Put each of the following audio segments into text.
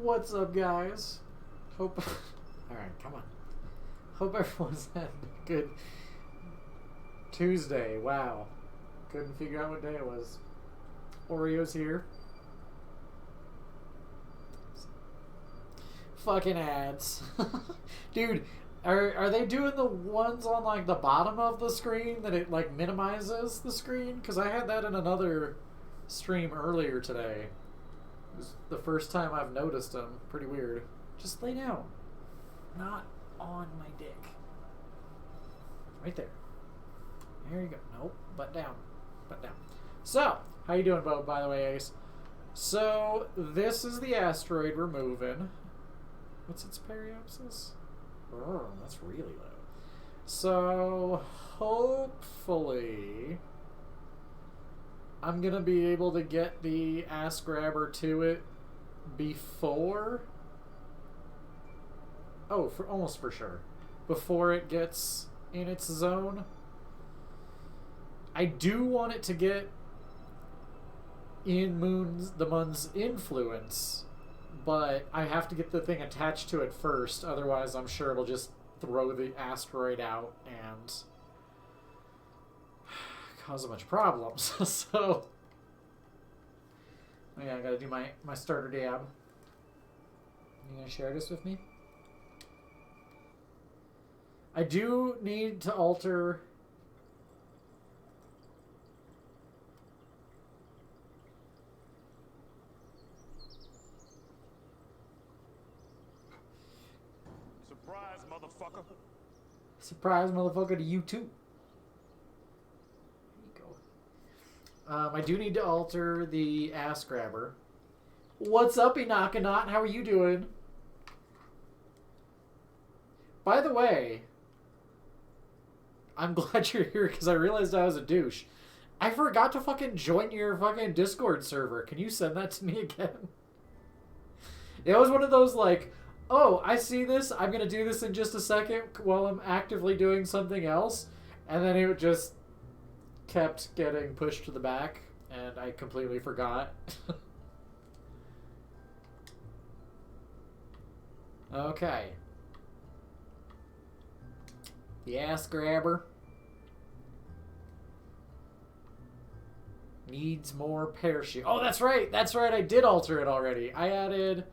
What's up, guys? Hope. Alright, come on. Hope everyone's had a good Tuesday. Wow. Couldn't figure out what day it was. Oreo's here. Fucking ads. Dude, are they doing the ones on like the bottom of the screen that it like minimizes the screen? Because I had that in another stream earlier today. It was the first time I've noticed them. Pretty weird. Just lay down. Not on my dick. Right there. There you go. Nope. Butt down. Butt down. So, how you doing, Bo, by the way, Ace? So, this is the asteroid we're moving. What's its periapsis? Oh, that's really low. So, hopefully, I'm going to be able to get the ass grabber to it before... Oh, almost for sure. Before it gets in its zone. I do want it to get in the moon's influence, but I have to get the thing attached to it first. Otherwise, I'm sure it'll just throw the asteroid out and cause a bunch of problems. So, oh yeah, I gotta do my starter dab. You gonna share this with me? I do need to alter... Surprise, motherfucker. Surprise, motherfucker, to you too. There you go. I do need to alter the ass grabber. What's up, Inakanon? How are you doing? By the way, I'm glad you're here because I realized I was a douche. I forgot to fucking join your fucking Discord server. Can you send that to me again? It was one of those like, oh, I see this. I'm going to do this in just a second while I'm actively doing something else. And then it just kept getting pushed to the back. And I completely forgot. Okay. The ass grabber needs more parachute. Oh, that's right. That's right. I did alter it already. I added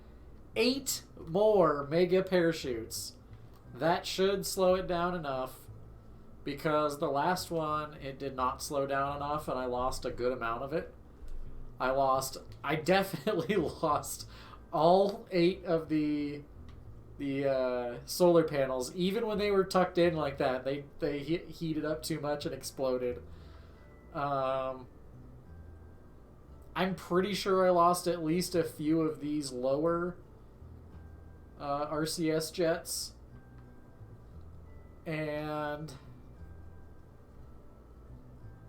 8 more mega parachutes. That should slow it down enough, because the last one, it did not slow down enough and I lost a good amount of it. I definitely lost all 8 of the solar panels. Even when they were tucked in like that, they heated up too much and exploded. I'm pretty sure I lost at least a few of these lower RCS jets. And...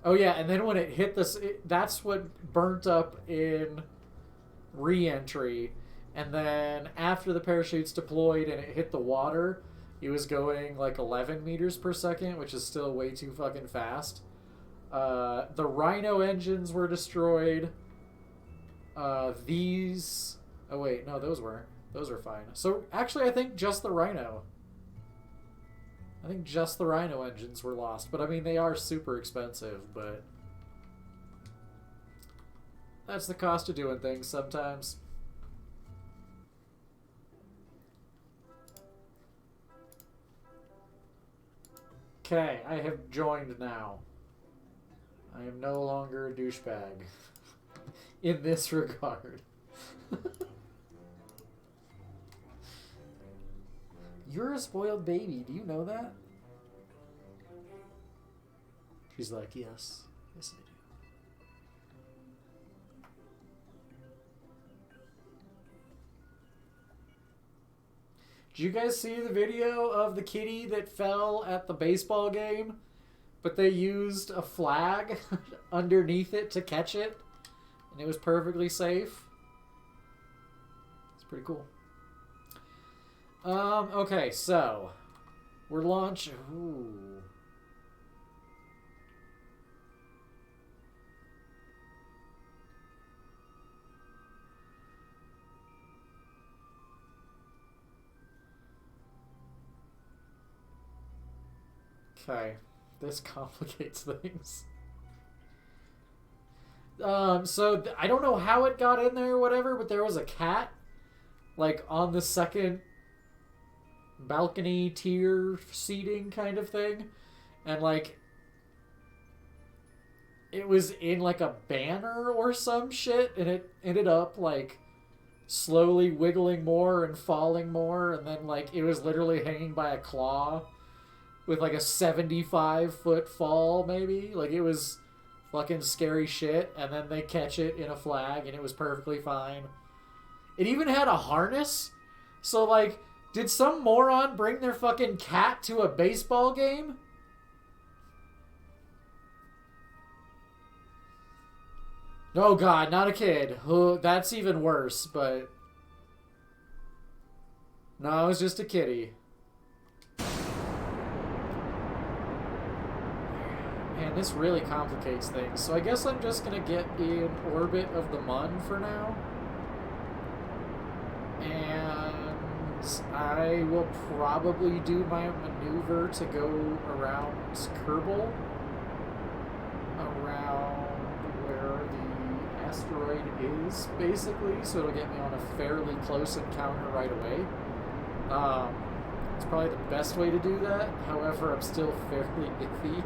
oh yeah, and then when it hit this... that's what burnt up in re-entry. And then after the parachutes deployed and it hit the water, it was going like 11 meters per second, which is still way too fucking fast. The Rhino engines were destroyed. These... oh wait, no, those weren't. Those are fine. So actually, I think just the Rhino. I think just the Rhino engines were lost. But I mean, they are super expensive, but... that's the cost of doing things sometimes. Okay, I have joined now. I am no longer a douchebag. In this regard. You're a spoiled baby. Do you know that? She's like, yes. Yes, I do. Did you guys see the video of the kitty that fell at the baseball game? But they used a flag underneath it to catch it. And it was perfectly safe. It's pretty cool. Okay, so we're launching. Ooh. Okay. This complicates things. So I don't know how it got in there or whatever, but there was a cat, like, on the second balcony tier seating kind of thing. And, like, it was in, like, a banner or some shit, and it ended up, like, slowly wiggling more and falling more, and then, like, it was literally hanging by a claw with, like, a 75-foot fall, maybe. Like, it was fucking scary shit, and then they catch it in a flag, and it was perfectly fine. It even had a harness, so, like, did some moron bring their fucking cat to a baseball game? Oh god, not a kid. Oh, that's even worse, but... No, it was just a kitty. Man, this really complicates things. So I guess I'm just gonna get in orbit of the Mun for now. And I will probably do my maneuver to go around Kerbal. Around where the asteroid is, basically. So it'll get me on a fairly close encounter right away. It's probably the best way to do that. However, I'm still fairly iffy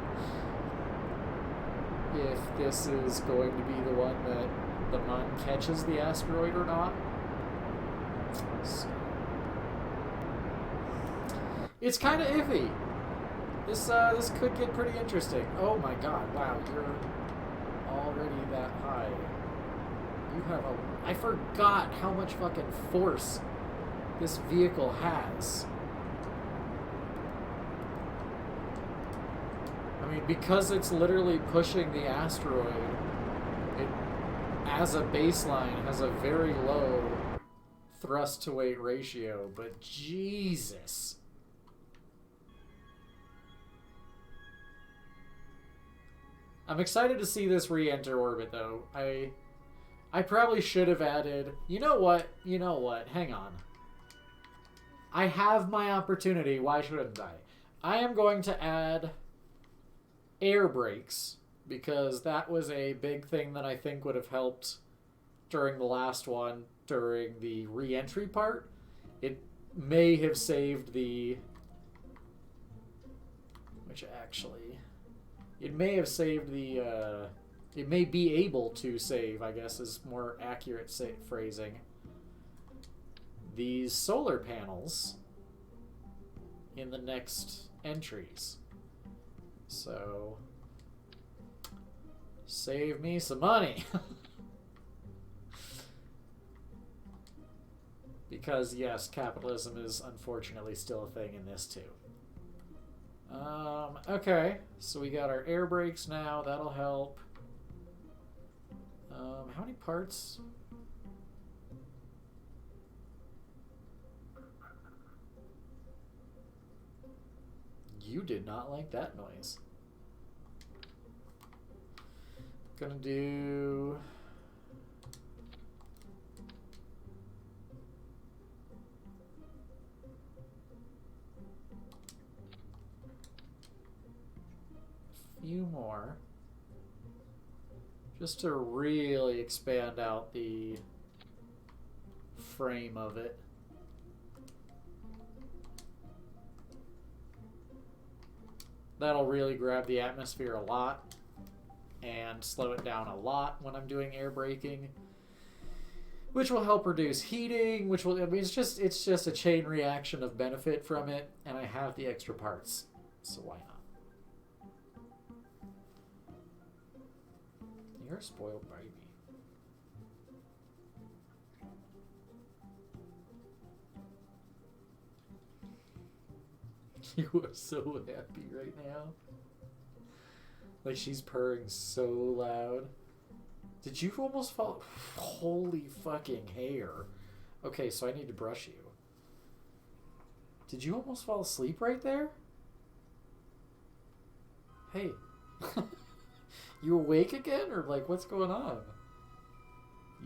if this is going to be the one that the Mun catches the asteroid or not. So, it's kind of iffy. This could get pretty interesting. Oh my god, wow, you're already that high. You have a... I forgot how much fucking force this vehicle has. I mean, because it's literally pushing the asteroid, it, as a baseline, has a very low thrust to weight ratio, but Jesus. I'm excited to see this re-enter orbit, though. I probably should have added... You know what? Hang on. I have my opportunity. Why shouldn't I? I am going to add air brakes, because that was a big thing that I think would have helped during the last one, during the re-entry part. It may have saved the... Which actually... It may have saved the... It may be able to save, I guess is more accurate phrasing, these solar panels in the next entries. So, save me some money. Because, yes, capitalism is unfortunately still a thing in this too. Okay, so we got our air brakes now. That'll help. How many parts? You did not like that noise. Gonna do... a few more. Just to really expand out the frame of it. That'll really grab the atmosphere a lot and slow it down a lot when I'm doing air braking, which will help reduce heating, which will, I mean, it's just a chain reaction of benefit from it, and I have the extra parts, so why not? You're a spoiled baby. You are so happy right now. Like, she's purring so loud. Did you almost fall? Holy fucking hair. Okay, so I need to brush you. Did you almost fall asleep right there? Hey. You awake again? Or, like, what's going on?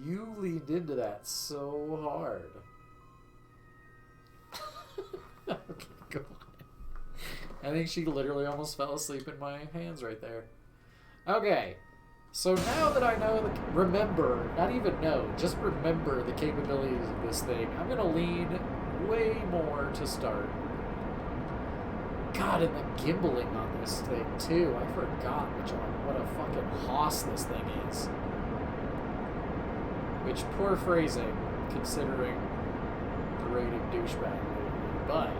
You leaned into that so hard. Okay, go on. I think she literally almost fell asleep in my hands right there. Okay. So now that I know, not even know, just remember the capabilities of this thing, I'm going to lean way more to start. God, and the gimbaling on this thing, too. I forgot what a fucking hoss this thing is. Which, poor phrasing, considering berating douchebag lately, but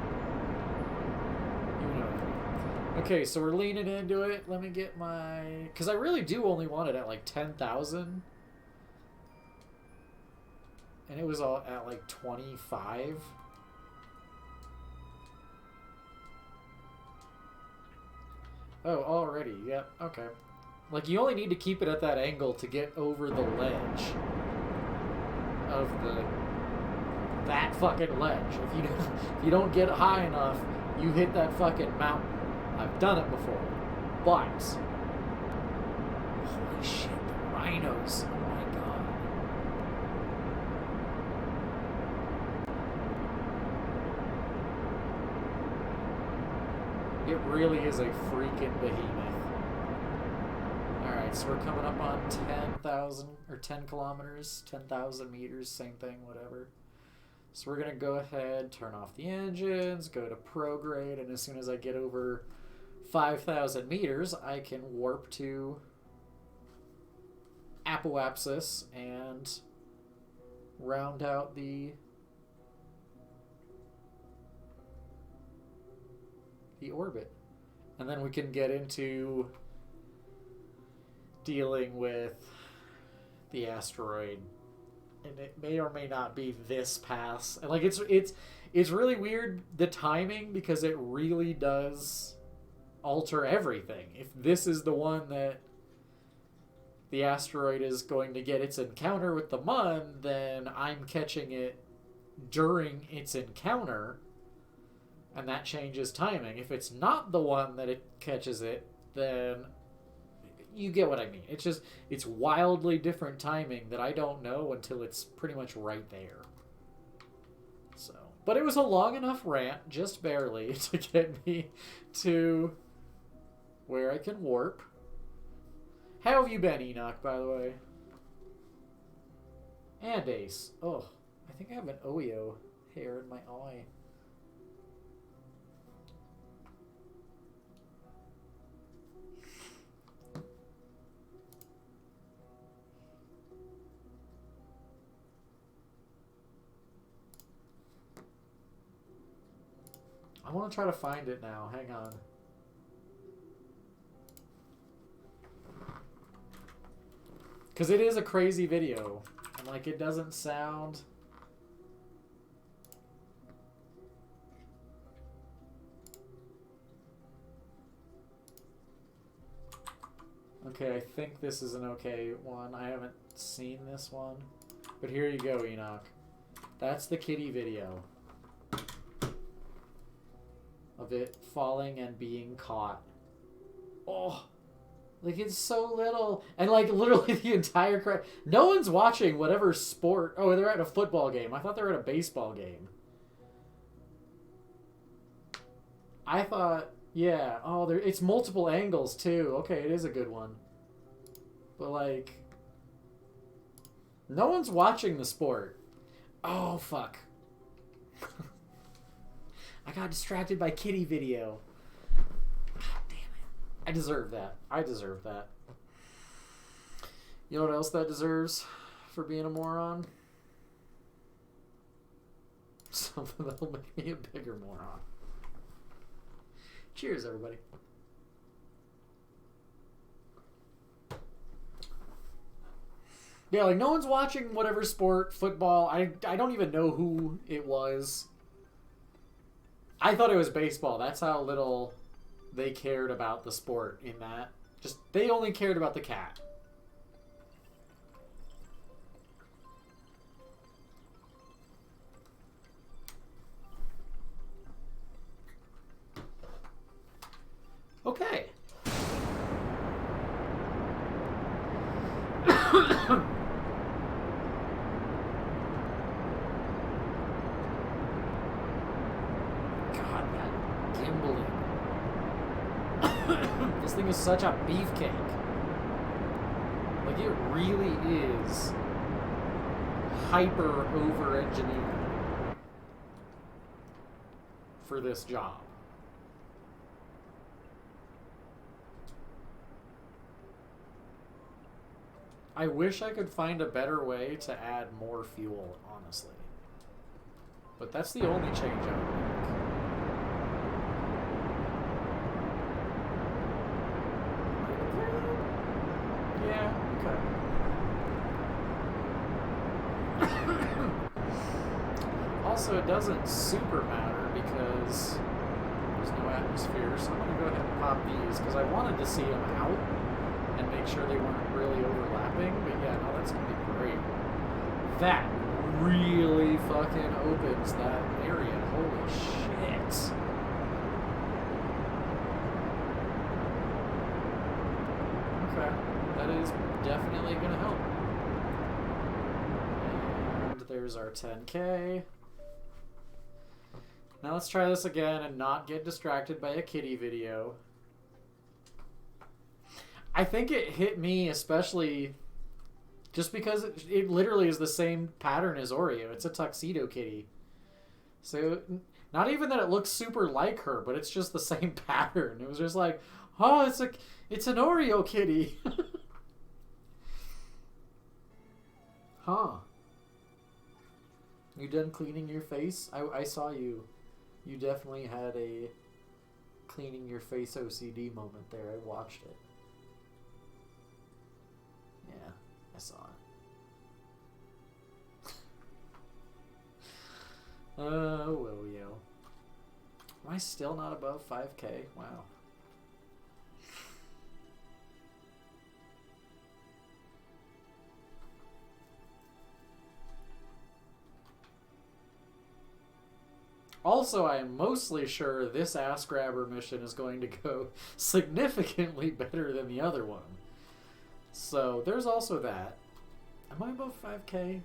you know what I mean. Okay, so we're leaning into it. Let me get my... Because I really do only want it at like 10,000. And it was all at like 25. Oh, already. Yep. Okay. Like, you only need to keep it at that angle to get over the ledge of that fucking ledge. If you don't get high enough, you hit that fucking mountain. I've done it before. But holy shit, the rhinos. Oh my god. It really is a freaking behemoth. Alright, so we're coming up on 10,000 or 10 kilometers, 10,000 meters, same thing, whatever. So we're going to go ahead, turn off the engines, go to prograde, and as soon as I get over 5,000 meters, I can warp to Apoapsis and round out the orbit. And then we can get into dealing with the asteroid. And it may or may not be this pass. And like it's really weird, the timing, because it really does alter everything. If this is the one that the asteroid is going to get its encounter with the Mun, then I'm catching it during its encounter, and that changes timing. If it's not the one that it catches it, then you get what I mean. It's wildly different timing that I don't know until it's pretty much right there. So, but it was a long enough rant, just barely, to get me to where I can warp. How have you been, Enoch, by the way? And Ace. Oh, I think I have an Oyo hair in my eye. I want to try to find it now. Hang on. Because it is a crazy video. And, like, it doesn't sound... Okay, I think this is an okay one. I haven't seen this one. But here you go, Enoch. That's the kitty video. Of it falling and being caught. Oh, like it's so little. And like literally the entire crowd. No one's watching whatever sport. Oh, they're at a football game. I thought they were at a baseball game. I thought, yeah. Oh, it's multiple angles too. Okay, it is a good one. But like, no one's watching the sport. Oh, fuck. I got distracted by kitty video. God damn it. I deserve that. I deserve that. You know what else that deserves for being a moron? Something that'll make me a bigger moron. Cheers, everybody. Yeah, like no one's watching whatever sport, football. I don't even know who it was. I thought it was baseball. That's how little they cared about the sport in that. Just, they only cared about the cat. Okay. God, that gimbling. thing is such a beefcake. Like, it really is hyper over-engineered for this job. I wish I could find a better way to add more fuel, honestly. But that's the only change I would make. Yeah, okay. Also, it doesn't super matter because there's no atmosphere, so I'm going to go ahead and pop these because I wanted to see them out and make sure they weren't really overlapping, but yeah, no, that's going to be great. That really fucking opens that area. Holy shit. Okay, that is definitely going to help. And there's our 10K. Now let's try this again and not get distracted by a kitty video. I think it hit me especially just because it literally is the same pattern as Oreo. It's a tuxedo kitty. So not even that it looks super like her, but it's just the same pattern. It was just like, oh, it's an Oreo kitty. Huh. You done cleaning your face? I saw you. You definitely had a cleaning your face OCD moment there. I watched it. Yeah, I saw it. Well, yo. Am I still not above 5K? Wow. Also, I am mostly sure this ass grabber mission is going to go significantly better than the other one. So, there's also that. Am I above 5K?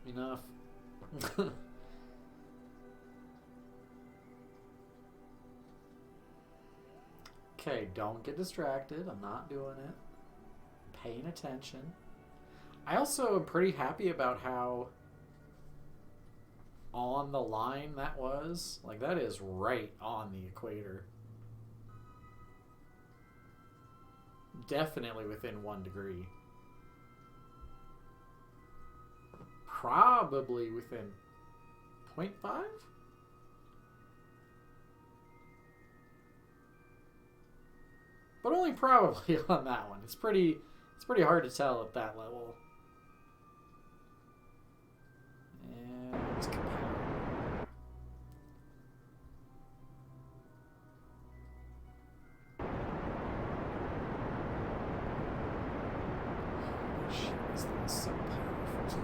Enough. Okay, don't get distracted. I'm not doing it. Paying attention. I also am pretty happy about how on the line that was. Like, that is right on the equator. Definitely within 1 degree. Probably within 0.5? But only probably on that one. It's pretty hard to tell at that level. And let's compare. Holy shit, this thing is so powerful.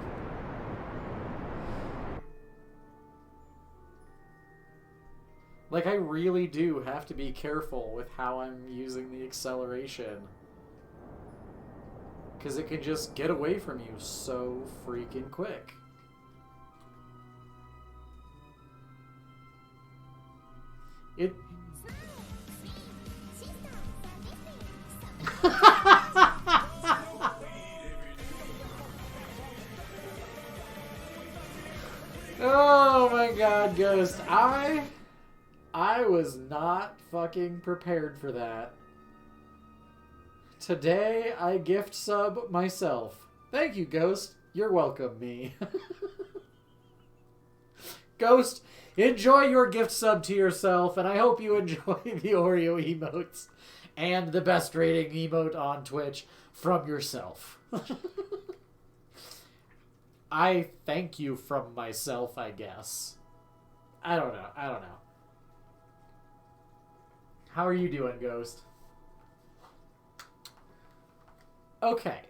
Like, I really do have to be careful with how I'm using the acceleration. Because it can just get away from you so freaking quick. It... Oh my god, Ghost. I was not fucking prepared for that. Today, I gift sub myself. Thank you, Ghost. You're welcome, me. Ghost, enjoy your gift sub to yourself, and I hope you enjoy the Oreo emotes and the best rating emote on Twitch from yourself. I thank you from myself, I guess. I don't know. How are you doing, Ghost? Okay.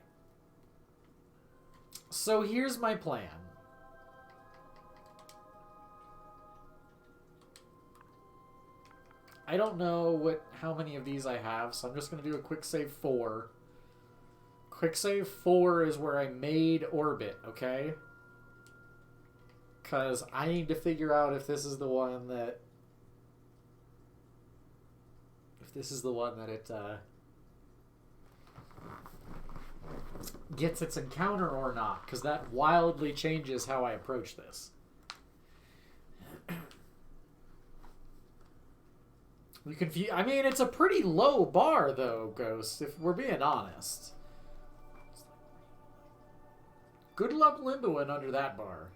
So here's my plan. I don't know how many of these I have, so I'm just going to do a quick save 4. Quick save 4 is where I made orbit, okay? Because I need to figure out if this is the one that... If this is the one that it gets its encounter or not. Because that wildly changes how I approach this. I mean, it's a pretty low bar, though, Ghost, if we're being honest. Good luck limboing under that bar.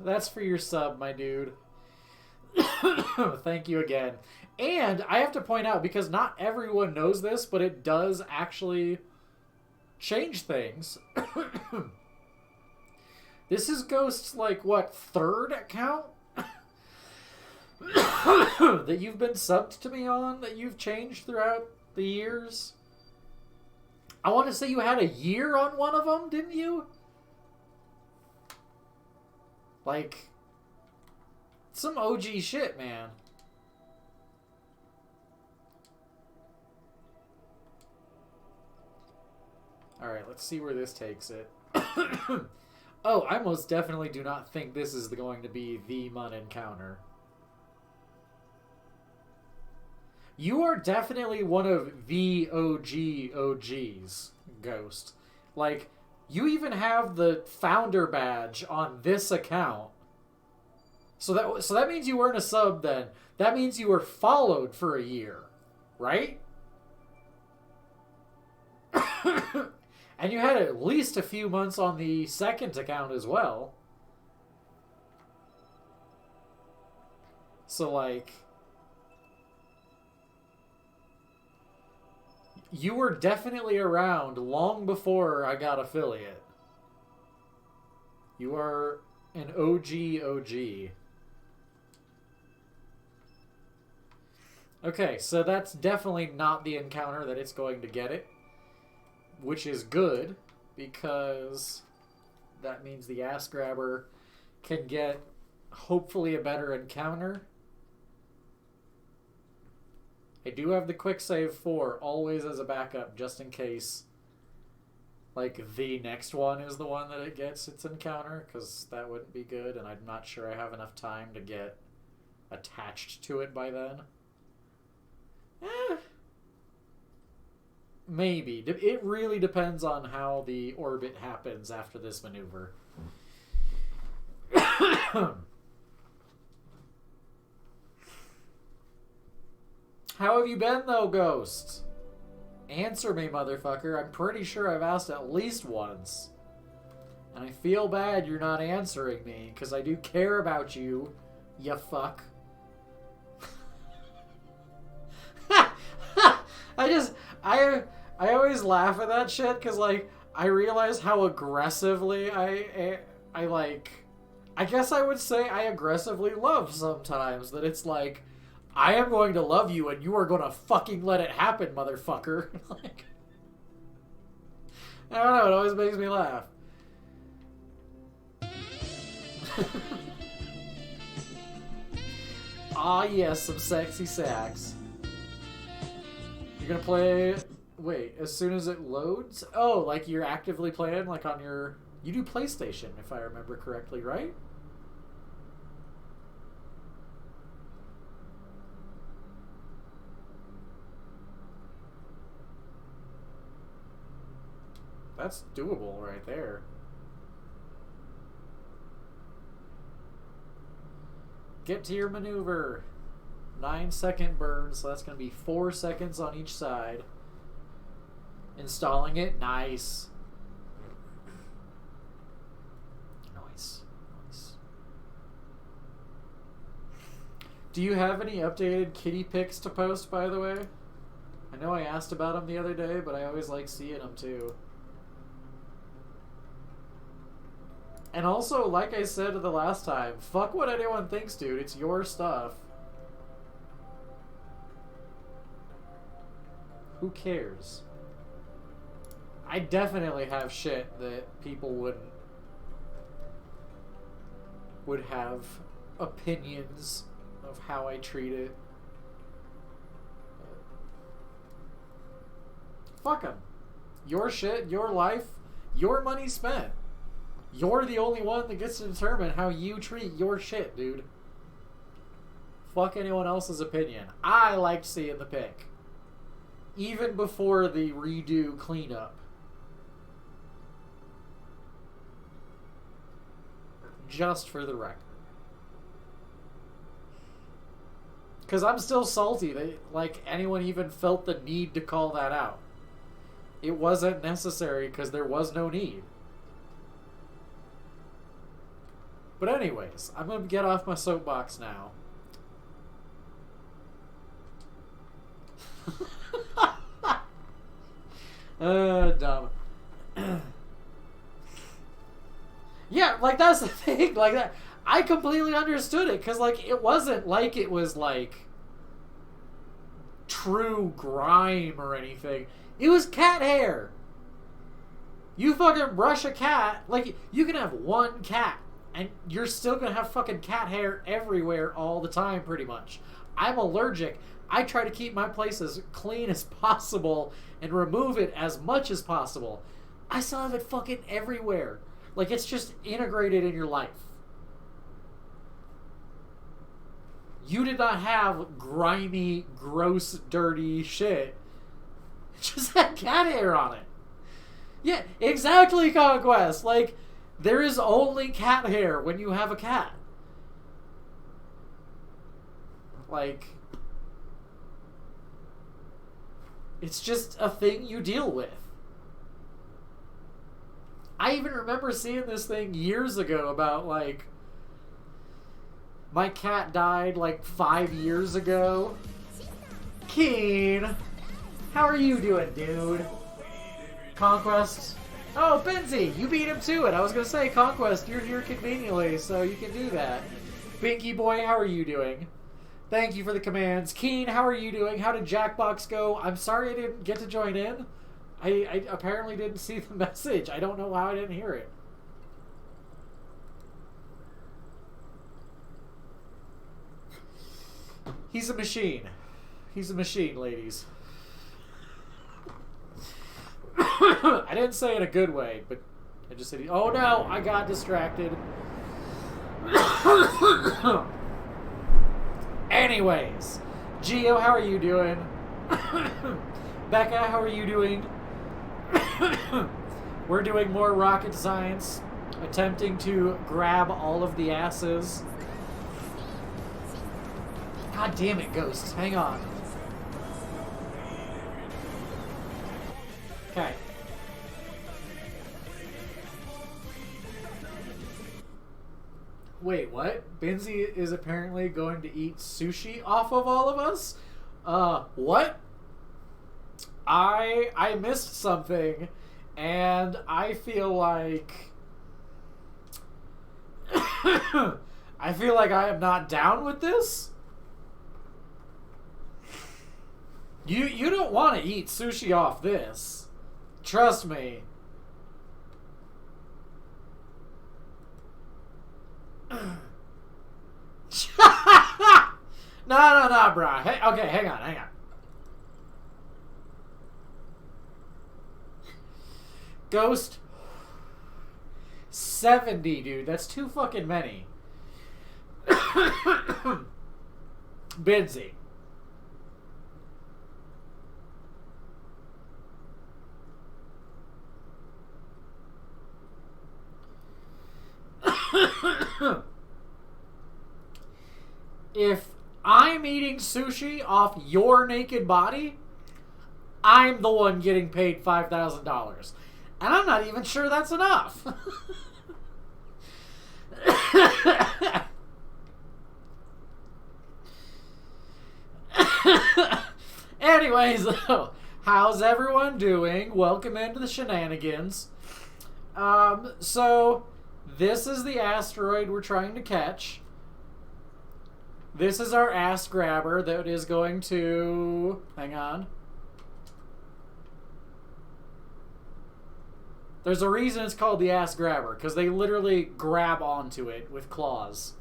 That's for your sub, my dude. Thank you again. And I have to point out, because not everyone knows this, but it does actually change things. This is Ghost's, like, what, third account? That you've been subbed to me on, that you've changed throughout the years. I want to say you had a year on one of them, didn't you? Like, some OG shit, man. Alright, let's see where this takes it. Oh, I most definitely do not think this is going to be the Mun encounter. You are definitely one of the OGs, Ghost. Like, you even have the founder badge on this account. So that means you weren't a sub then. That means you were followed for a year, right? And you had at least a few months on the second account as well. So, like, you were definitely around long before I got affiliate. You are an OG. Okay, so that's definitely not the encounter that it's going to get it. Which is good, because that means the ass grabber can get, hopefully, a better encounter. I do have the quick save 4, always as a backup, just in case, like, the next one is the one that it gets its encounter, because that wouldn't be good, and I'm not sure I have enough time to get attached to it by then. Maybe. It really depends on how the orbit happens after this maneuver. How have you been, though, Ghost? Answer me, motherfucker. I'm pretty sure I've asked at least once. And I feel bad you're not answering me, because I do care about you, you fuck. I always laugh at that shit because, like, I realize how aggressively I guess I would say I aggressively love sometimes. That it's like, I am going to love you and you are going to fucking let it happen, motherfucker. Like, I don't know, it always makes me laugh. Ah, yes, some sexy sax. You're gonna play... Wait, as soon as it loads? Oh, like you're actively playing, like on your... You do PlayStation, if I remember correctly, right? That's doable right there. Get to your maneuver. 9-second burn, so that's going to be 4 seconds on each side. Installing it, nice. Nice. Do you have any updated kitty pics to post, by the way? I know I asked about them the other day, but I always like seeing them too. And also, like I said the last time, fuck what anyone thinks, dude. It's your stuff. Who cares? I definitely have shit that people would have opinions of how I treat it. Fuck them. Your shit, your life, your money spent. You're the only one that gets to determine how you treat your shit, dude. Fuck anyone else's opinion. I liked seeing the pic. Even before the redo cleanup. Just for the record. Because I'm still salty that, like, anyone even felt the need to call that out. It wasn't necessary because there was no need. But anyways, I'm going to get off my soapbox now. Dumb. Yeah, like, that's the thing. Like, that, I completely understood it because, like, it wasn't like it was, like, true grime or anything. It was cat hair. You fucking brush a cat. Like, you can have one cat, and you're still gonna have fucking cat hair everywhere all the time, pretty much. I'm allergic. I try to keep my place as clean as possible and remove it as much as possible. I still have it fucking everywhere. Like, it's just integrated in your life. You did not have grimy, gross, dirty shit. It just had cat hair on it. Yeah, exactly, Conquest. Like, there is only cat hair when you have a cat. Like, it's just a thing you deal with. I even remember seeing this thing years ago about, like, my cat died, like, 5 years ago. Keen, how are you doing, dude? Conquest. Oh, Benzie, you beat him to it. I was going to say, Conquest, you're here conveniently, so you can do that. Binky Boy, how are you doing? Thank you for the commands. Keen, how are you doing? How did Jackbox go? I'm sorry I didn't get to join in. I apparently didn't see the message. I don't know how I didn't hear it. He's a machine. He's a machine, ladies. I didn't say it in a good way, but I just said, oh no, I got distracted. Anyways, Gio, how are you doing? Becca, how are you doing? We're doing more rocket science, attempting to grab all of the asses. God damn it, Ghost. Hang on. Okay. Wait, what? Benzie is apparently going to eat sushi off of all of us? What? I missed something, and I feel like... I feel like I am not down with this. You don't want to eat sushi off this. Trust me. No, bro. Hey, okay, hang on. Ghost. 70, dude. That's too fucking many. Benzie. If I'm eating sushi off your naked body, I'm the one getting paid $5,000. And I'm not even sure that's enough. Anyways, though, how's everyone doing? Welcome into the shenanigans. So, this is the asteroid we're trying to catch. This is our ass grabber that is going to... Hang on. There's a reason it's called the ass grabber, because they literally grab onto it with claws.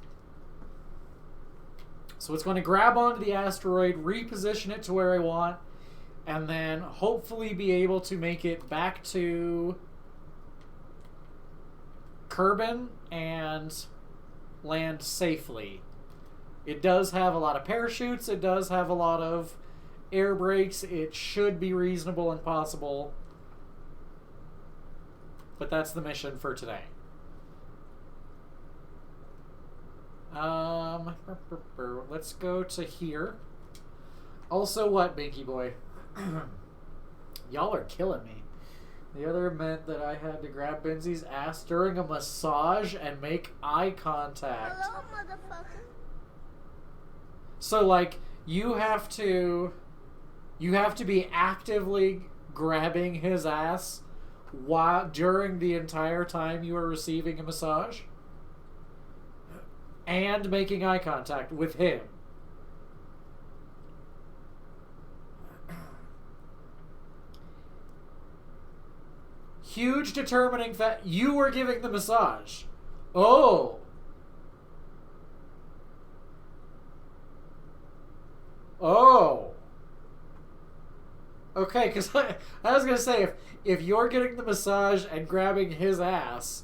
So it's going to grab onto the asteroid, reposition it to where I want, and then hopefully be able to make it back to Kerbin and land safely. It does have a lot of parachutes. It does have a lot of air brakes. It should be reasonable and possible. But that's the mission for today. Let's go to here. Also, what, Binky Boy? Y'all are killing me. The other meant that I had to grab Benzi's ass during a massage and make eye contact. Hello, motherfucker. So, like, you have to be actively grabbing his ass during the entire time you are receiving a massage and making eye contact with him. Huge determining fact. You were giving the massage. Oh. Oh. Okay, because I was going to say, if you're getting the massage and grabbing his ass,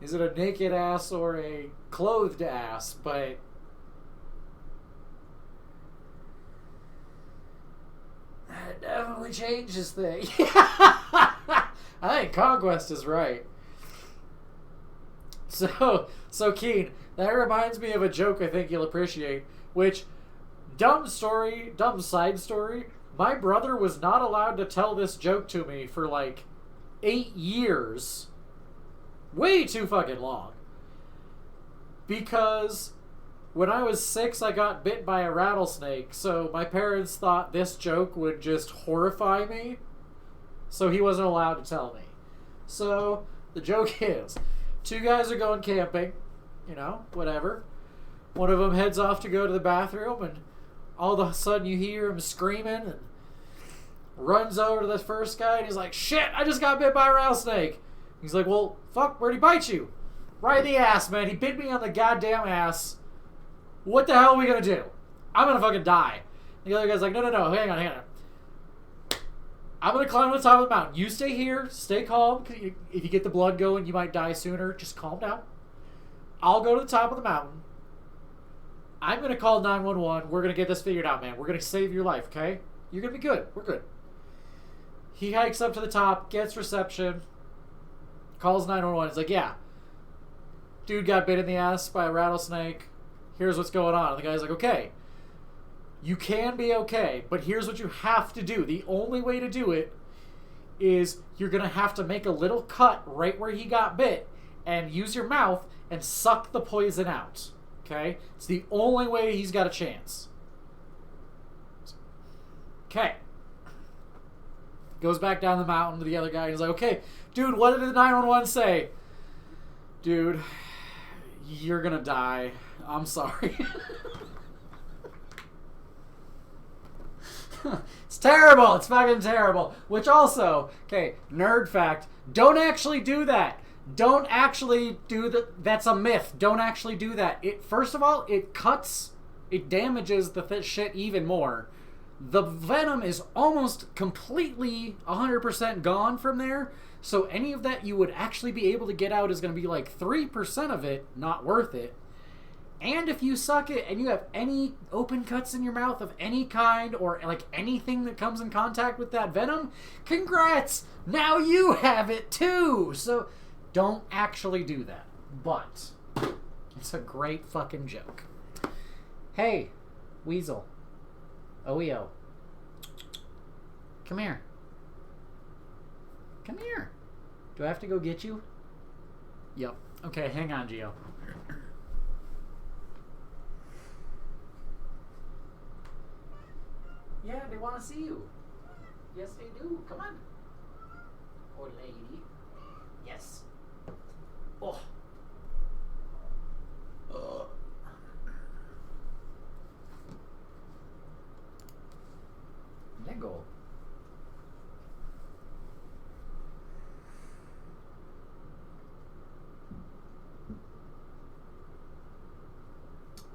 is it a naked ass or a clothed ass? But that definitely changes things. I think Conquest is right. So Keen, that reminds me of a joke I think you'll appreciate, which, dumb side story, my brother was not allowed to tell this joke to me for like 8 years. Way too fucking long. Because when I was 6, I got bit by a rattlesnake, so my parents thought this joke would just horrify me, so he wasn't allowed to tell me. So, the joke is, 2 guys are going camping, you know, whatever. One of them heads off to go to the bathroom, and all of a sudden you hear him screaming, and runs over to the first guy, and he's like, "Shit, I just got bit by a rattlesnake." He's like, "Well, fuck, where'd he bite you?" "Right in the ass, man. He bit me on the goddamn ass. What the hell are we gonna do? I'm gonna fucking die." And the other guy's like, No, hang on. I'm gonna climb to the top of the mountain. You stay here, stay calm. If you get the blood going, you might die sooner. Just calm down. I'll go to the top of the mountain. I'm gonna call 911. We're gonna get this figured out, man. We're gonna save your life, okay? You're gonna be good. We're good. He hikes up to the top, gets reception, calls 911. He's like, "Yeah, dude got bit in the ass by a rattlesnake. Here's what's going on." And the guy's like, "Okay, you can be okay, but here's what you have to do. The only way to do it is you're going to have to make a little cut right where he got bit and use your mouth and suck the poison out. Okay? It's the only way he's got a chance." Okay. Goes back down the mountain to the other guy. And he's like, "Okay, dude, what did the 911 say?" "Dude, you're gonna die. I'm sorry." It's terrible. It's fucking terrible. Which also, okay, nerd fact, don't actually do that. Don't actually do that. That's a myth. Don't actually do that. First of all, it damages the shit even more. The venom is almost completely 100% gone from there, so any of that you would actually be able to get out is going to be like 3% of it, not worth it. And if you suck it and you have any open cuts in your mouth of any kind, or like anything that comes in contact with that venom, congrats! Now you have it too! So don't actually do that. But it's a great fucking joke. Hey, Weasel. OEO. Come here. Come here. Do I have to go get you? Yep. Okay, hang on, Gio. Yeah, they want to see you. Yes, they do. Come on. Oh, lady. Yes. Oh. Lego.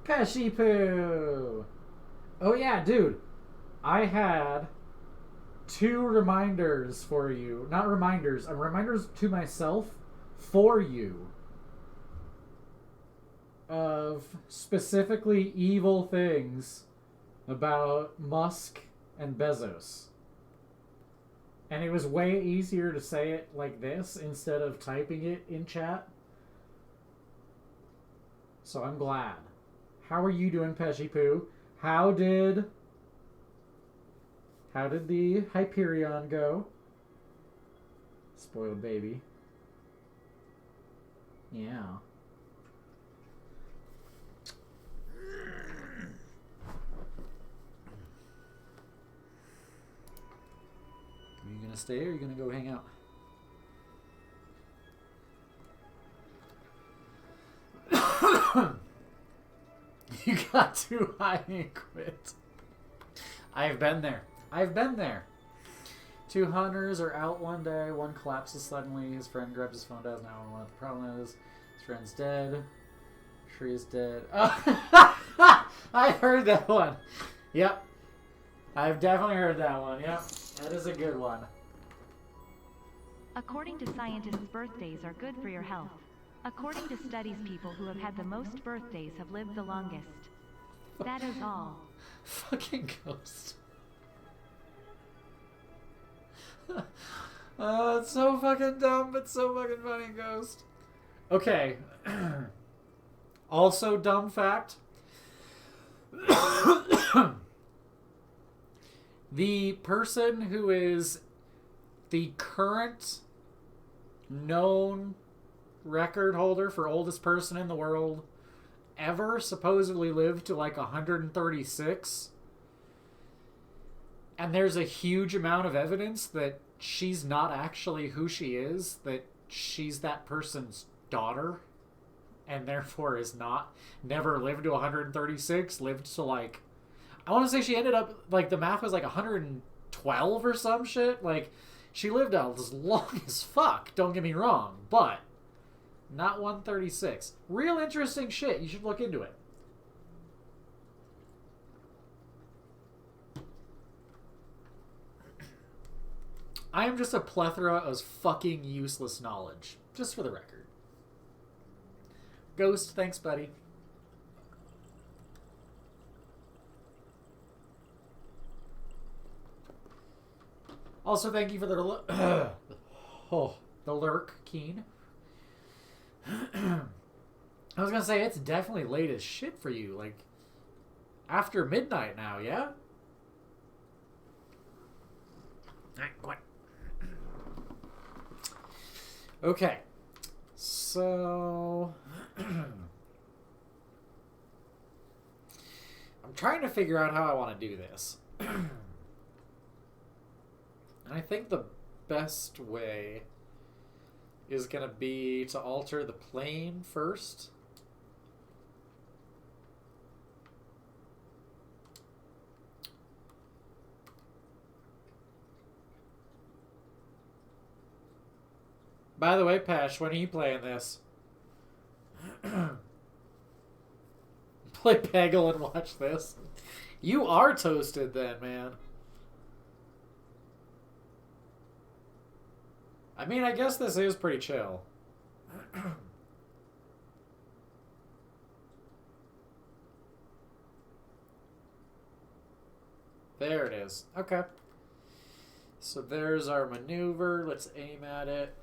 Peshy Poo! Oh yeah, dude. I had 2 reminders for you. Not reminders, reminders to myself for you. Of specifically evil things about Musk and Bezos. And it was way easier to say it like this instead of typing it in chat. So I'm glad. How are you doing, Peshy Poo? How did the Hyperion go? Spoiled baby. Yeah. Are you gonna stay or are you gonna go hang out? You got too high and quit. I've been there. I've been there. 2 hunters are out one day. One collapses suddenly. His friend grabs his phone, dials 911. What the problem is, his friend's dead. Tree is dead. Oh, I heard that one. Yep. I've definitely heard that one. Yep. That is a good one. According to scientists, birthdays are good for your health. According to studies, people who have had the most birthdays have lived the longest. That is all. Fucking Ghost. It's so fucking dumb, but so fucking funny, Ghost. Okay. Also, dumb fact. The person who is the current known record holder for oldest person in the world ever supposedly lived to like 136. And there's a huge amount of evidence that she's not actually who she is, that she's that person's daughter, and therefore is not, never lived to 136, lived to like, I want to say she ended up, like, the math was like 112 or some shit. Like, she lived as long as fuck, don't get me wrong, but not 136. Real interesting shit. You should look into it. I am just a plethora of fucking useless knowledge. Just for the record. Ghost, thanks, buddy. Also, thank you for the the lurk, Keen. I was gonna say, it's definitely late as shit for you. Like, after midnight now, yeah? Alright, go on. Okay. So... I'm trying to figure out how I want to do this. And I think the best way is going to be to alter the plane first. By the way, Pash, when are you playing this? Play Peggle and watch this. You are toasted then, man. I mean, I guess this is pretty chill. There it is. Okay. So there's our maneuver. Let's aim at it.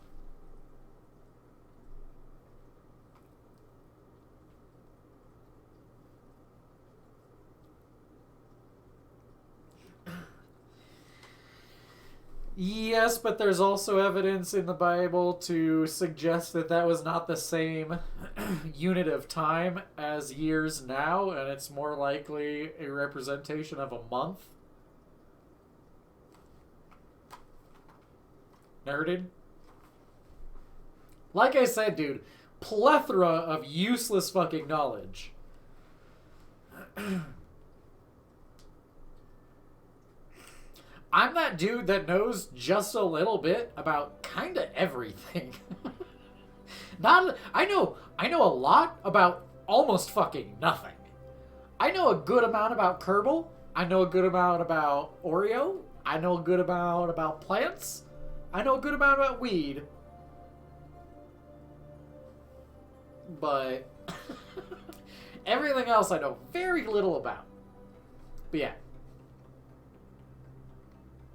Yes, but there's also evidence in the Bible to suggest that that was not the same unit of time as years now, and it's more likely a representation of a month. Nerded? Like I said, dude, plethora of useless fucking knowledge. I'm that dude that knows just a little bit about kind of everything. I know a lot about almost fucking nothing. I know a good amount about Kerbal. I know a good amount about Oreo. I know a good amount about plants. I know a good amount about weed. But everything else I know very little about. But yeah.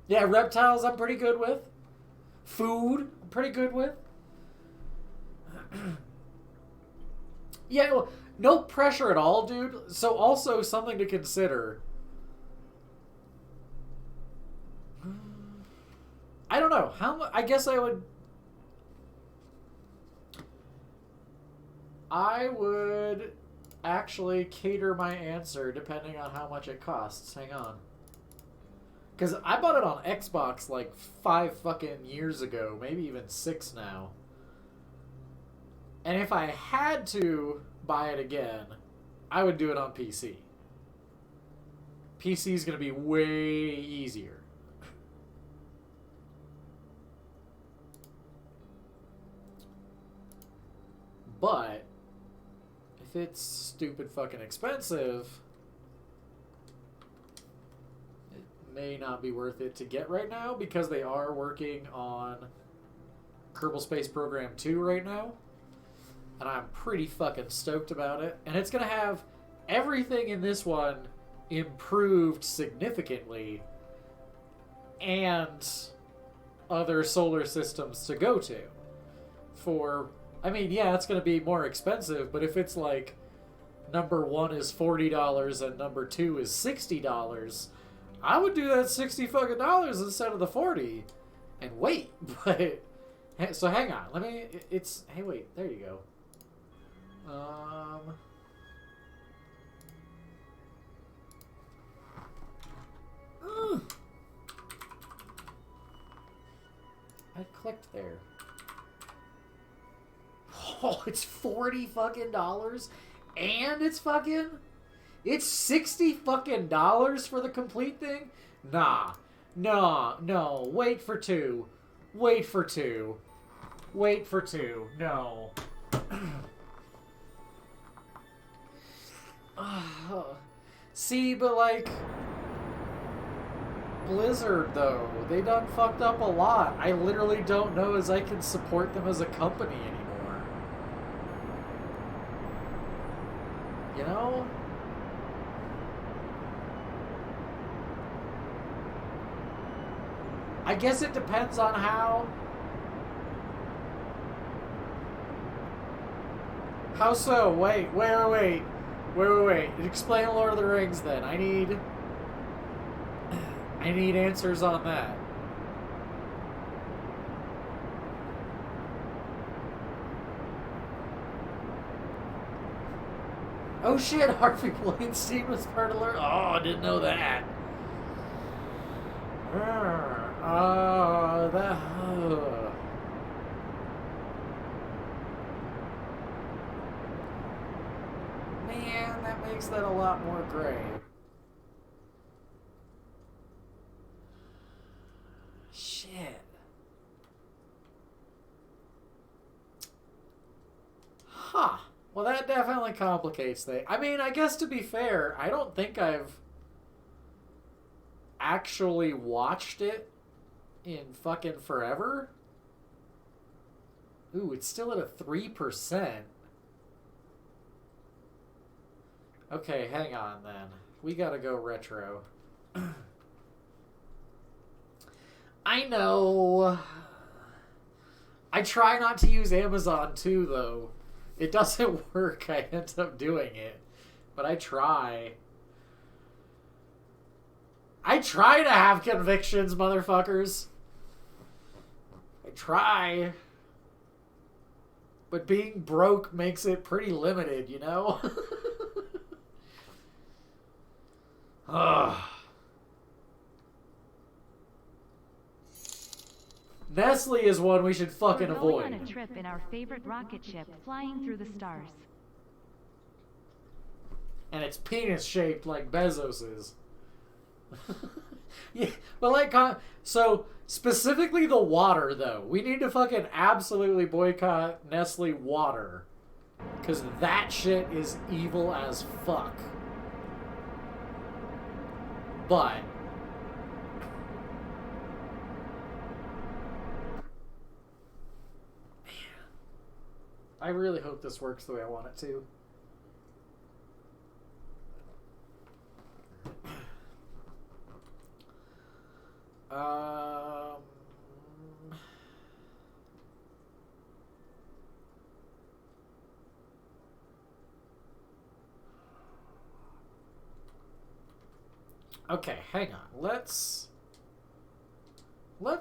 Yeah, reptiles I'm pretty good with. Food I'm pretty good with. Yeah, well, no pressure at all, dude. So also something to consider. I don't know. I guess I would actually cater my answer depending on how much it costs. Hang on. Because I bought it on Xbox like 5 fucking years ago. Maybe even 6 now. And if I had to buy it again, I would do it on PC. PC is going to be way easier. But if it's stupid fucking expensive, it may not be worth it to get right now because they are working on Kerbal Space Program 2 right now. And I'm pretty fucking stoked about it. And it's going to have everything in this one improved significantly and other solar systems to go to. I mean, yeah, it's going to be more expensive, but if it's like number 1 is $40 and number 2 is $60, I would do that $60 fucking dollars instead of the 40 and wait. But so hang on, hey, wait, there you go. I clicked there. Oh, it's $40 fucking dollars, and it's $60 fucking dollars for the complete thing. Nah, no. Wait for two. No. See, but like Blizzard though, they done fucked up a lot. I literally don't know as I can support them as a company anymore. You know? I guess it depends on how so? Wait. Explain Lord of the Rings then. I need answers on that. Oh shit, Harvey Weinstein was part of Lord. Oh, I didn't know that. Man, that makes that a lot more gray. Shit. Huh. Well, that definitely complicates things. I mean, I guess to be fair, I don't think I've actually watched it in fucking forever. Ooh, it's still at a 3%. Okay, hang on then. We gotta go retro. I know. I try not to use Amazon too, though. It doesn't work. I end up doing it. But I try. I try to have convictions, motherfuckers. I try. But being broke makes it pretty limited, you know? Ugh. Nestle is one we should fucking avoid. We're going on a trip in our favorite rocket ship, flying through the stars. And it's penis-shaped like Bezos's. Yeah, but like, so specifically the water, though. We need to fucking absolutely boycott Nestle water. Because that shit is evil as fuck. But I really hope this works the way I want it to. Um, okay, hang on. Let's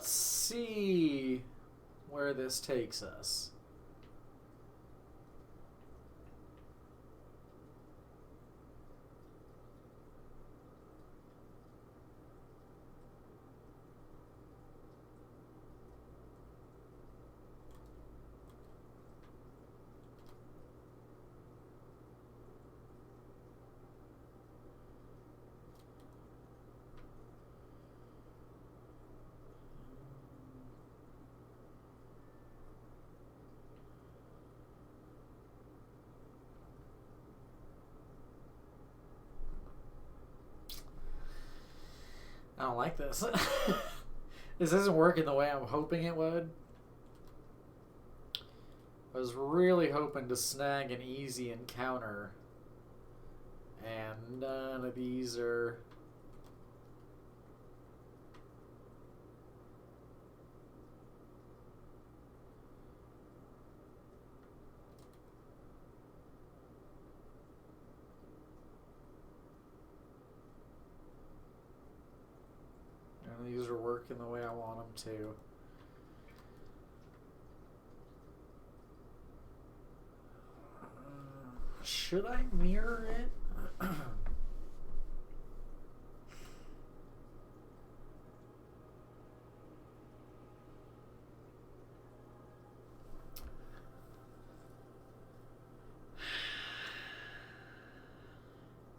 see where this takes us. I don't like this. This isn't working the way I'm hoping it would. I was really hoping to snag an easy encounter. And none of these are... These are working the way I want them to. Should I mirror it?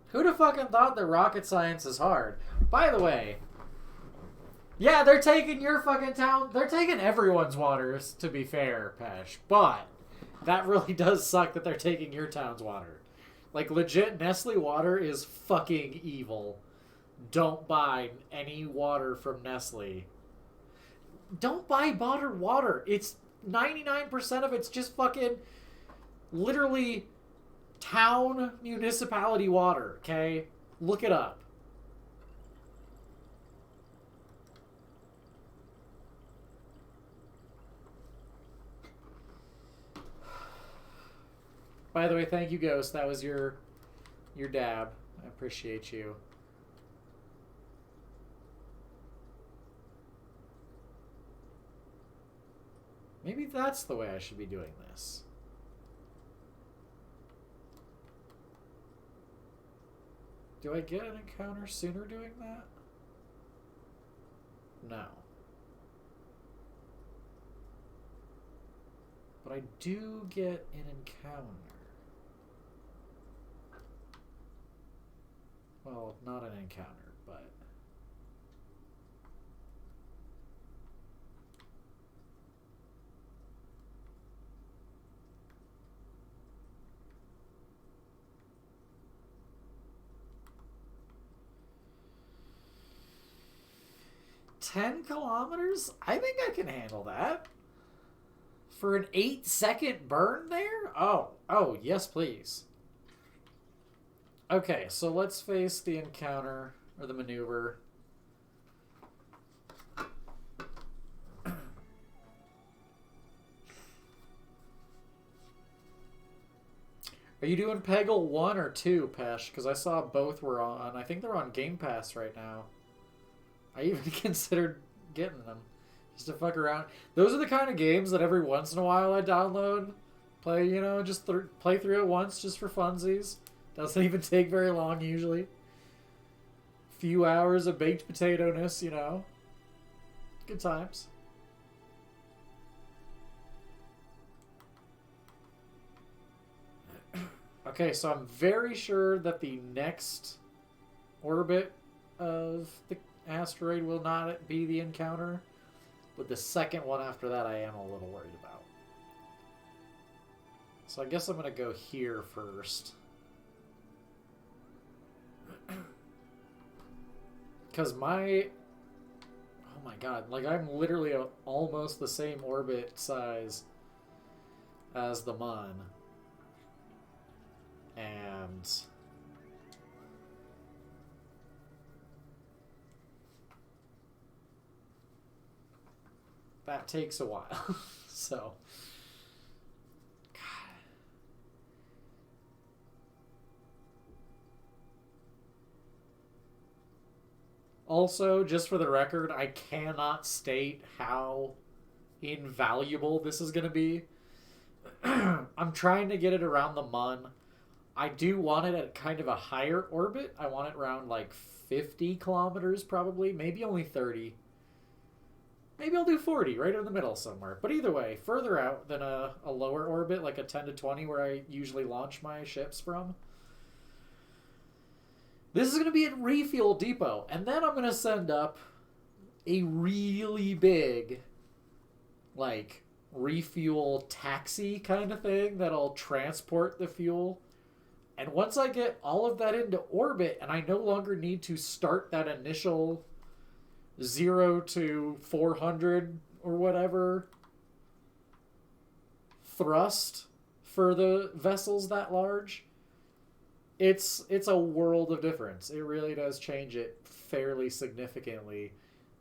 Who'd have fucking thought that rocket science is hard? By the way... Yeah, they're taking your fucking town. They're taking everyone's waters, to be fair, Pesh. But that really does suck that they're taking your town's water. Like, legit, Nestle water is fucking evil. Don't buy any water from Nestle. Don't buy bottled water. It's 99% of it's just fucking literally town municipality water, okay? Look it up. By the way, thank you, Ghost. That was your dab. I appreciate you. Maybe that's the way I should be doing this. Do I get an encounter sooner doing that? No. But I do get an encounter. Well, not an encounter, but... $10 kilometers? I think I can handle that. For an 8-second burn there? Oh, yes, please. Okay, so let's face the encounter, or the maneuver. Are you doing Peggle 1 or 2, Pesh? Because I saw both were on. I think they're on Game Pass right now. I even considered getting them. Just to fuck around. Those are the kind of games that every once in a while I download. Play, you know, just play through it once just for funsies. Doesn't even take very long usually. Few hours of baked potato-ness, you know. Good times. Okay, so I'm very sure that the next orbit of the asteroid will not be the encounter. But the second one after that I am a little worried about. So I guess I'm going to go here first. Because my... Oh my god, like I'm literally almost the same orbit size as the Mun. And... that takes a while. So... Also, just for the record, I cannot state how invaluable this is going to be. I'm trying to get it around the Mun. I do want it at kind of a higher orbit. I want it around like 50 kilometers probably, maybe only 30. Maybe I'll do 40, right in the middle somewhere. But either way, further out than a lower orbit, like a 10 to 20 where I usually launch my ships from. This is going to be a refuel depot. And then I'm going to send up a really big, like, refuel taxi kind of thing that'll transport the fuel. And once I get all of that into orbit and I no longer need to start that initial 0 to 400 or whatever thrust for the vessels that large, it's a world of difference. It really does change it fairly significantly.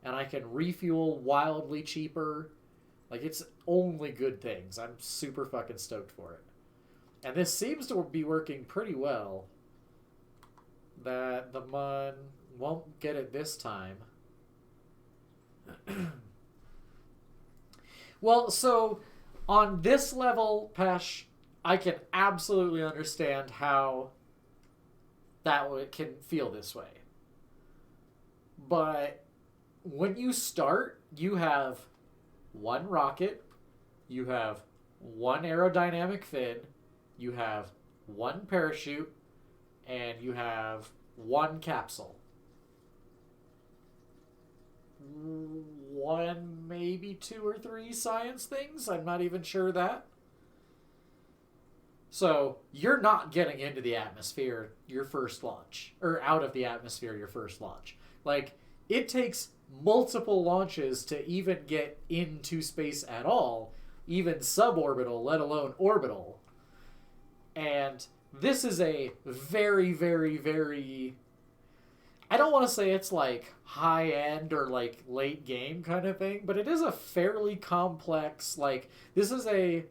And I can refuel wildly cheaper. Like, it's only good things. I'm super fucking stoked for it. And this seems to be working pretty well. That the Mun won't get it this time. Well, so on this level, Pesh, I can absolutely understand how that can feel this way. But when you start, you have one rocket, you have one aerodynamic fin, you have one parachute, and you have one capsule. One, maybe 2 or 3 science things. I'm not even sure of that. So you're not getting into the atmosphere your first launch, or out of the atmosphere your first launch. Like, it takes multiple launches to even get into space at all, even suborbital, let alone orbital. And this is a very, very, very... I don't want to say it's like high-end or like late game kind of thing, but it is a fairly complex, like, this is a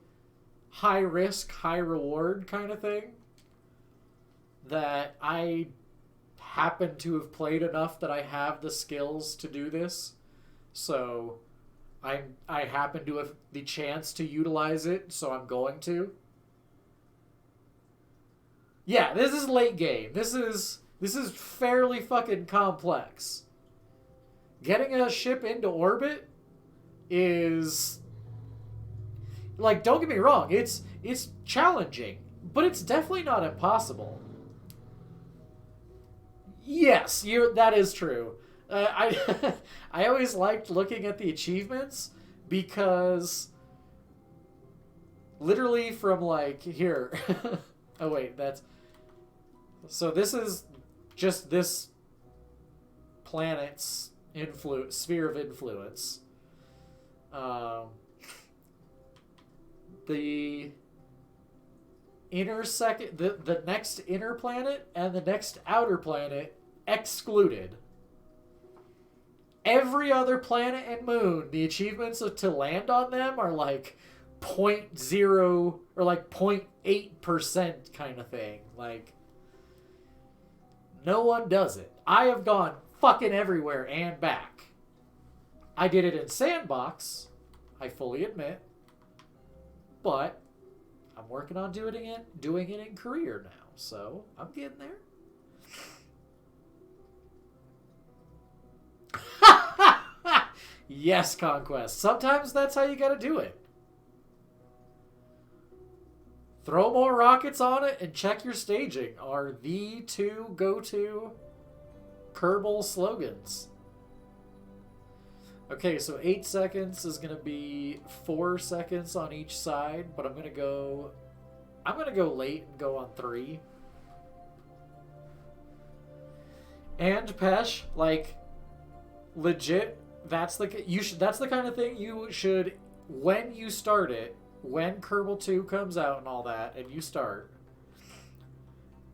high-risk, high-reward kind of thing that I happen to have played enough that I have the skills to do this. So I happen to have the chance to utilize it, so I'm going to. Yeah, this is late game. This is fairly fucking complex. Getting a ship into orbit is... like, don't get me wrong, it's challenging, but it's definitely not impossible. Yes, that is true. I I always liked looking at the achievements because literally from like here. Oh wait, that's... so this is just this planet's sphere of influence. The the next inner planet and the next outer planet excluded. Every other planet and moon, the achievements to land on them are like 0.0 or like 0.8% kind of thing. Like, no one does it. I have gone fucking everywhere and back. I did it in Sandbox, I fully admit, but I'm working on doing it in career now, so I'm getting there. Yes, Conquest. Sometimes that's how you gotta do it. Throw more rockets on it and check your staging are the two go-to Kerbal slogans. Okay, so 8 seconds is going to be 4 seconds on each side, but I'm going to go late and go on 3. And Pesh, like, legit, that's the that's the kind of thing you should, when you start it, when Kerbal 2 comes out and all that, and you start,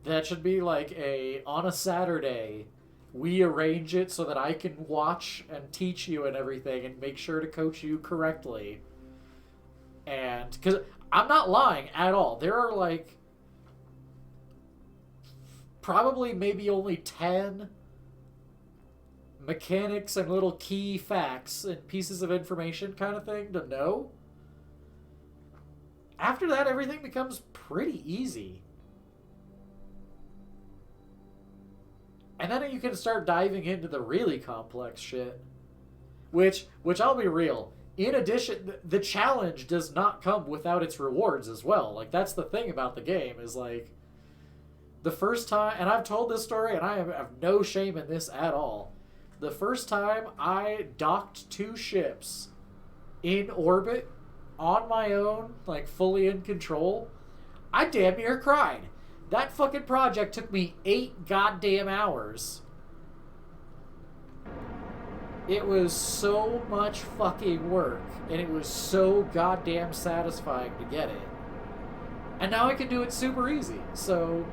that should be like on a Saturday, we arrange it so that I can watch and teach you and everything and make sure to coach you correctly. And because I'm not lying at all, there are like probably maybe only 10 mechanics and little key facts and pieces of information kind of thing to know. After that, everything becomes pretty easy. And then you can start diving into the really complex shit. Which I'll be real, in addition, the challenge does not come without its rewards as well. Like, that's the thing about the game, is like, the first time, and I've told this story, and I have no shame in this at all. The first time I docked 2 ships in orbit on my own, like fully in control, I damn near cried. That fucking project took me 8 goddamn hours. It was so much fucking work, and it was so goddamn satisfying to get it. And now I can do it super easy, so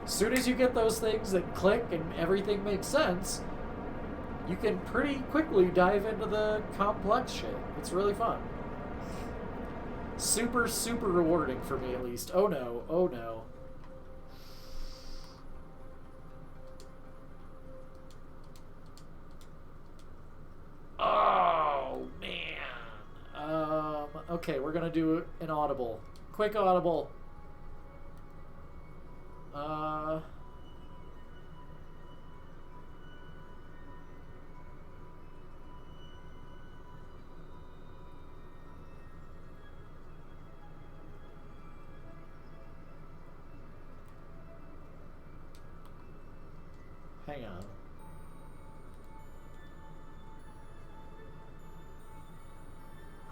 as soon as you get those things that click and everything makes sense, you can pretty quickly dive into the complex shit. It's really fun. Super, super rewarding for me, at least. Oh no, oh no. Oh, man. Okay, we're gonna do an audible. Quick audible. Hang on.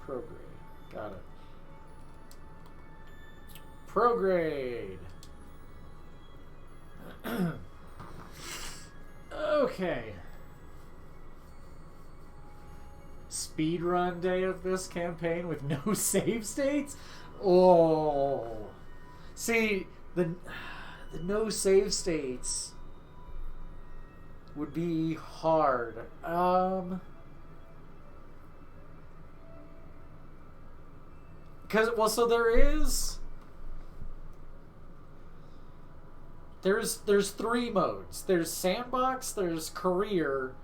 Prograde. Got it. Prograde. Okay. Speedrun day of this campaign with no save states? Oh. See, the no save states would be hard. Because, well, so there's 3 modes. There's sandbox, there's career,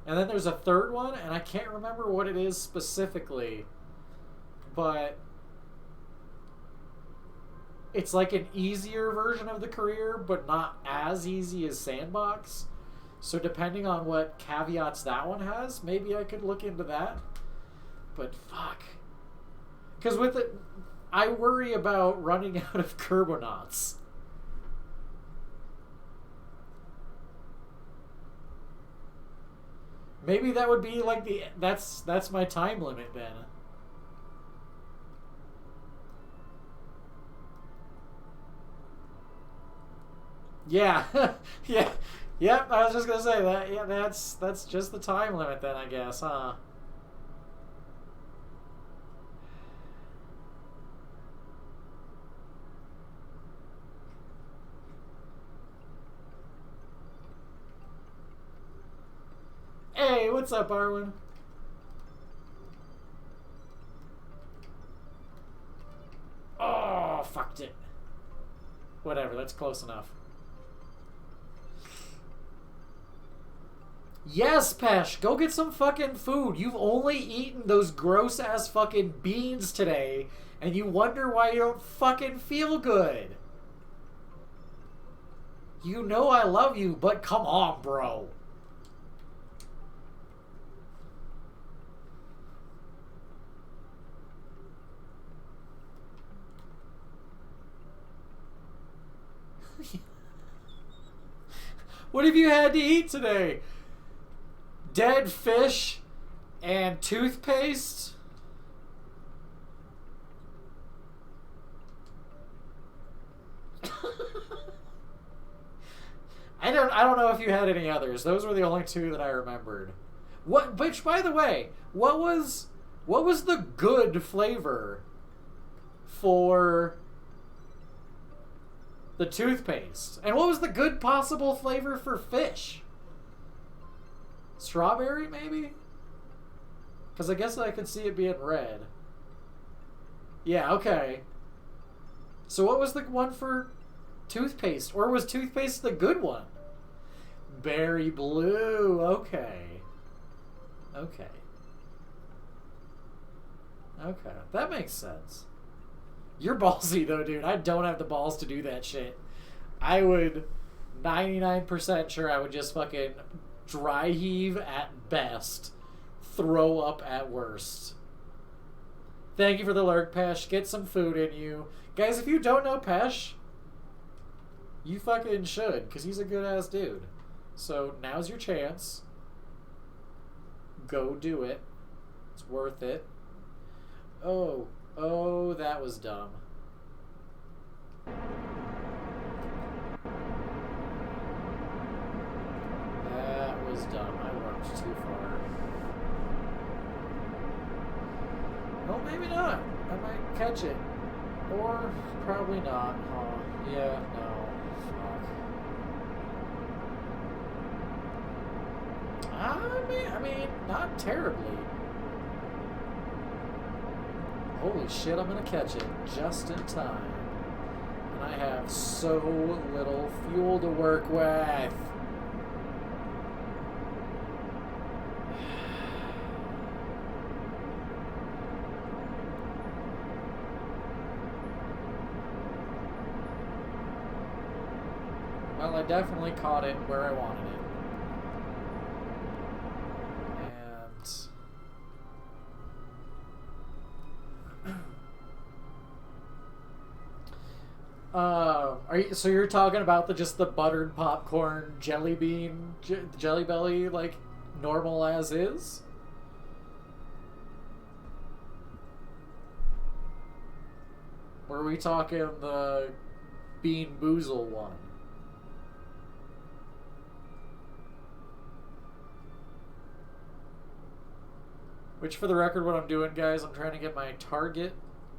and then there's a third one, and I can't remember what it is specifically, but it's like an easier version of the career, but not as easy as sandbox. So depending on what caveats that one has, maybe I could look into that. But fuck. Because with it, I worry about running out of Kerbonauts. Maybe that would be like that's my time limit then. Yeah. Yeah. Yep, I was just gonna say that. Yeah, that's just the time limit then, I guess, huh? Hey, what's up, Arwen? Oh, fucked it. Whatever, that's close enough. Yes, Pesh, go get some fucking food. You've only eaten those gross-ass fucking beans today, and you wonder why you don't fucking feel good. You know I love you, but come on, bro. What have you had to eat today? Dead fish and toothpaste? I don't know if you had any others. Those were the only 2 that I remembered. What? Which, by the way, what was the good flavor for the toothpaste? And what was the good possible flavor for fish? Strawberry, maybe? Because I guess I could see it being red. Yeah, okay. So what was the one for toothpaste? Or was toothpaste the good one? Berry blue. Okay. Okay. Okay. That makes sense. You're ballsy, though, dude. I don't have the balls to do that shit. I would 99% sure I would just fucking dry heave at best, throw up at worst. Thank you for the lurk, Pesh. Get some food in you. Guys, if you don't know Pesh, you fucking should, because he's a good-ass dude. So now's your chance. Go do it. It's worth it. Oh, that was dumb. That was dumb. I worked too far. Well, maybe not. I might catch it. Or probably not, huh? Yeah, no. Fuck. I mean, not terribly. Holy shit, I'm gonna catch it just in time. And I have so little fuel to work with. Well, I definitely caught it where I wanted it. So you're talking about just the buttered popcorn jelly bean, jelly belly, like normal as is? Or are we talking the Bean Boozle one? Which, for the record, what I'm doing, guys, I'm trying to get my target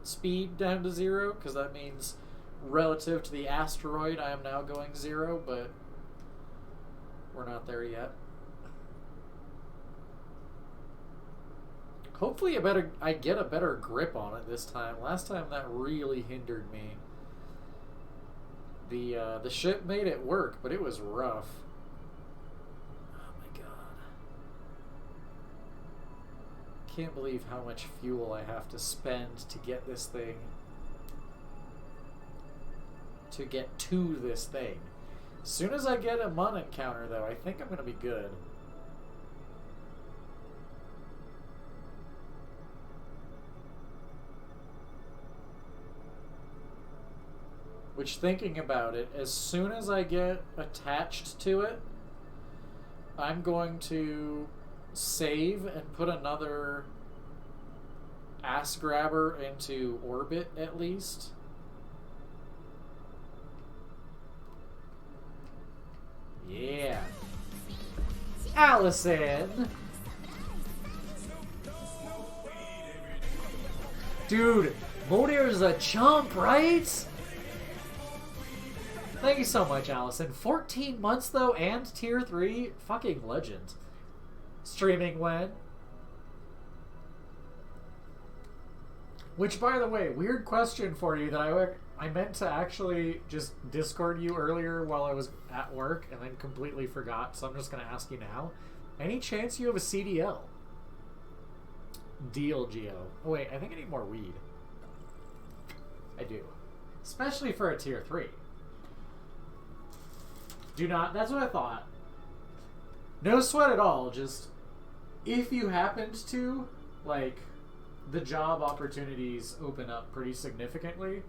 speed down to 0, because that means relative to the asteroid, I am now going 0, but we're not there yet. Hopefully I get a better grip on it this time. Last time that really hindered me. The ship made it work, but it was rough. Oh my god. Can't believe how much fuel I have to spend to get this thing. To get to this thing. As soon as I get a Mun encounter, though, I think I'm going to be good. Which, thinking about it, as soon as I get attached to it, I'm going to save and put another ass grabber into orbit, at least. Yeah. Allison! Dude, Modir's a chump, right? Thank you so much, Allison. 14 months, though, and tier 3? Fucking legend. Streaming when? Which, by the way, weird question for you that I meant to actually just Discord you earlier while I was at work and then completely forgot, so I'm just going to ask you now. Any chance you have a CDL? Deal, Geo. Oh, wait, I think I need more weed. I do. Especially for a tier 3. Do not... That's what I thought. No sweat at all, just... If you happened to, like, the job opportunities open up pretty significantly.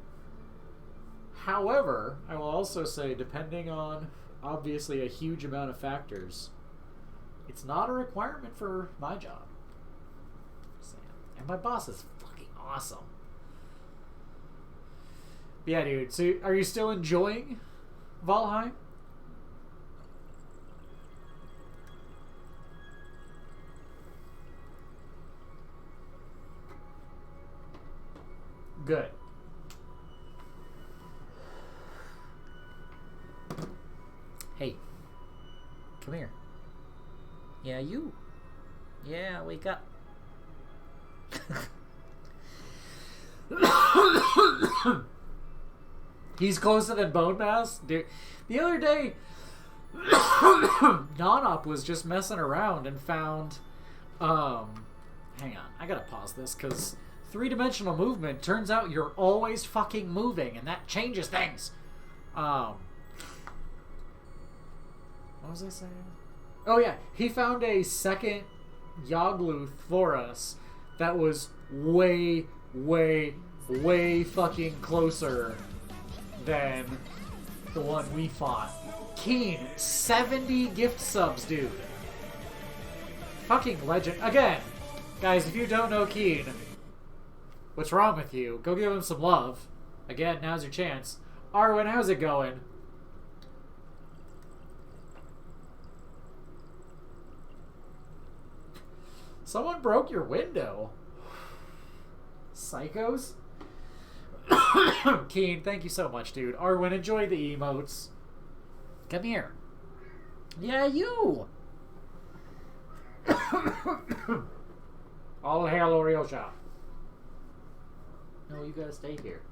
However, I will also say, depending on, obviously, a huge amount of factors, it's not a requirement for my job. And my boss is fucking awesome. But yeah, dude, so are you still enjoying Valheim? Good. Hey. Come here. Yeah, you. Yeah, wake up. He's closer than Bone Mass? Dude, the other day, Nonop was just messing around and found... hang on. I gotta pause this, because three-dimensional movement, turns out you're always fucking moving, and that changes things. What was I saying? Oh yeah, he found a second Yogluth for us that was way, way, way fucking closer than the one we fought. Keen, 70 gift subs, dude. Fucking legend. Again, guys, if you don't know Keen, what's wrong with you? Go give him some love. Again, now's your chance. Arwen, how's it going? Someone broke your window. Psychos? Keen, thank you so much, dude. Arwen, enjoy the emotes. Come here. Yeah, you! All hail Oreo shop. No, you gotta stay here.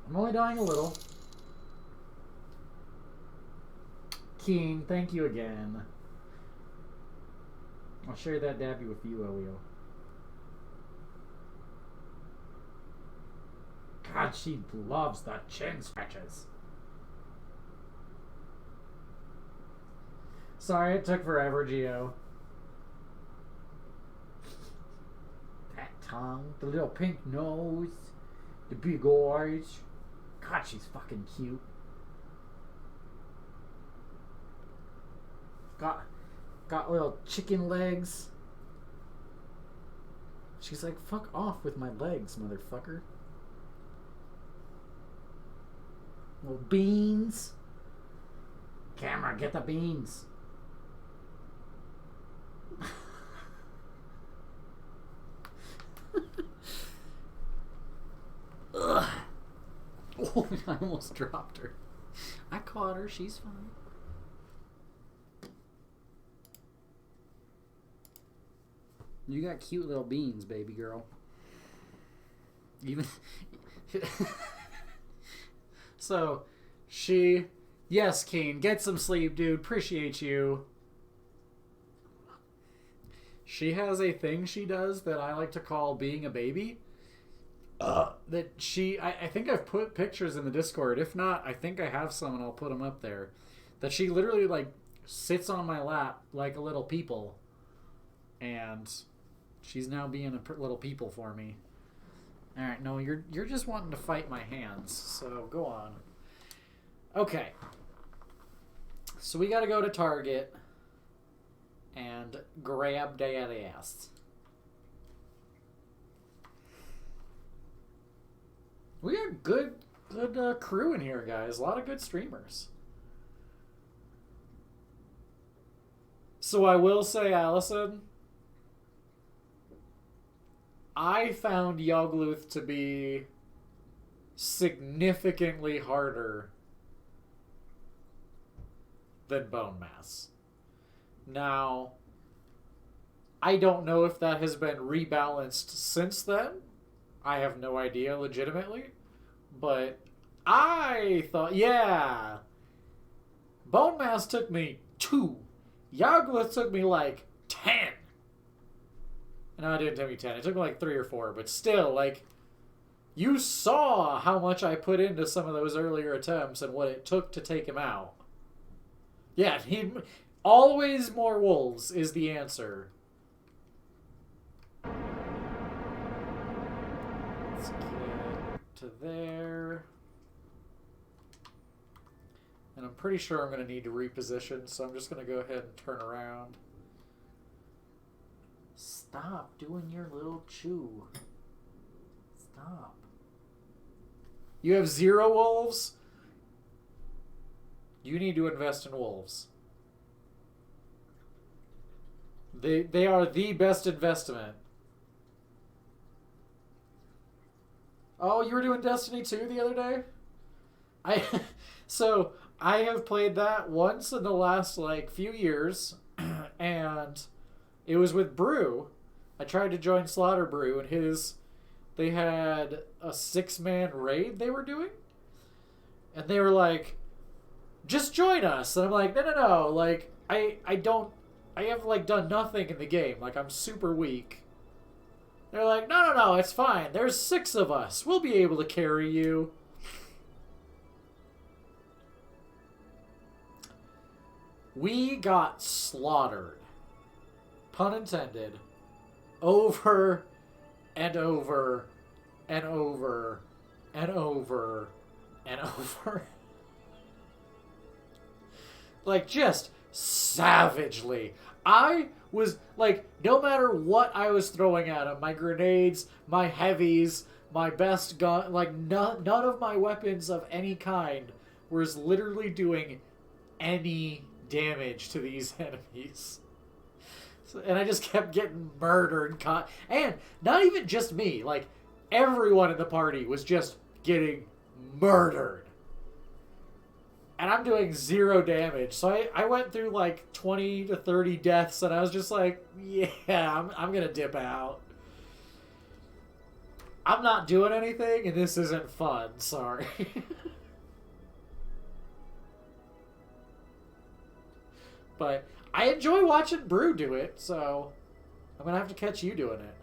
I'm only dying a little. Keen, thank you again. I'll share that dabby with you, Elio. God, she loves the chin scratches. Sorry it took forever, Gio. That tongue, the little pink nose, the big eyes. God, she's fucking cute. Got little chicken legs. She's like, fuck off with my legs, motherfucker. Little beans. Camera, get the beans. Ugh. Oh, I almost dropped her. I caught her. She's fine. You got cute little beans, baby girl. Even... So, she... Yes, Keen, get some sleep, dude. Appreciate you. She has a thing she does that I like to call being a baby. That she... I think I've put pictures in the Discord. If not, I think I have some and I'll put them up there. That she literally, like, sits on my lap like a little people. And... she's now being a little people for me. Alright, no, you're just wanting to fight my hands, so go on. Okay. So we gotta go to Target and grab that ass. We are good crew in here, guys. A lot of good streamers. So I will say, Allison... I found Yogluth to be significantly harder than Bone Mass. Now, I don't know if that has been rebalanced since then. I have no idea, legitimately. But I thought, yeah, Bone Mass took me 2. Yogluth took me like 10. No, it didn't take me 10. It took me like 3 or 4. But still, like, you saw how much I put into some of those earlier attempts and what it took to take him out. Yeah, always more wolves is the answer. Let's get to there. And I'm pretty sure I'm going to need to reposition, so I'm just going to go ahead and turn around. Stop doing your little chew. Stop. You have 0 wolves? You need to invest in wolves. They are the best investment. Oh, you were doing Destiny 2 the other day? So I have played that once in the last like few years, and it was with Brew. I tried to join Slaughter Brew, and they had a 6-man raid they were doing, and they were like, "Just join us," and I'm like, "No, like I have like done nothing in the game, like I'm super weak." They're like, "No, it's fine. There's 6 of us. We'll be able to carry you." We got slaughtered, pun intended, over and over and over and over and over. Like, just savagely. I was, like, no matter what I was throwing at him, my grenades, my heavies, my best gun, like, none of my weapons of any kind was literally doing any damage to these enemies. And I just kept getting murdered. And not even just me. Like, everyone in the party was just getting murdered. And I'm doing 0 damage. So I went through like 20 to 30 deaths, and I was just like, yeah, I'm going to dip out. I'm not doing anything, and this isn't fun. Sorry. But I enjoy watching Brew do it, so I'm going to have to catch you doing it.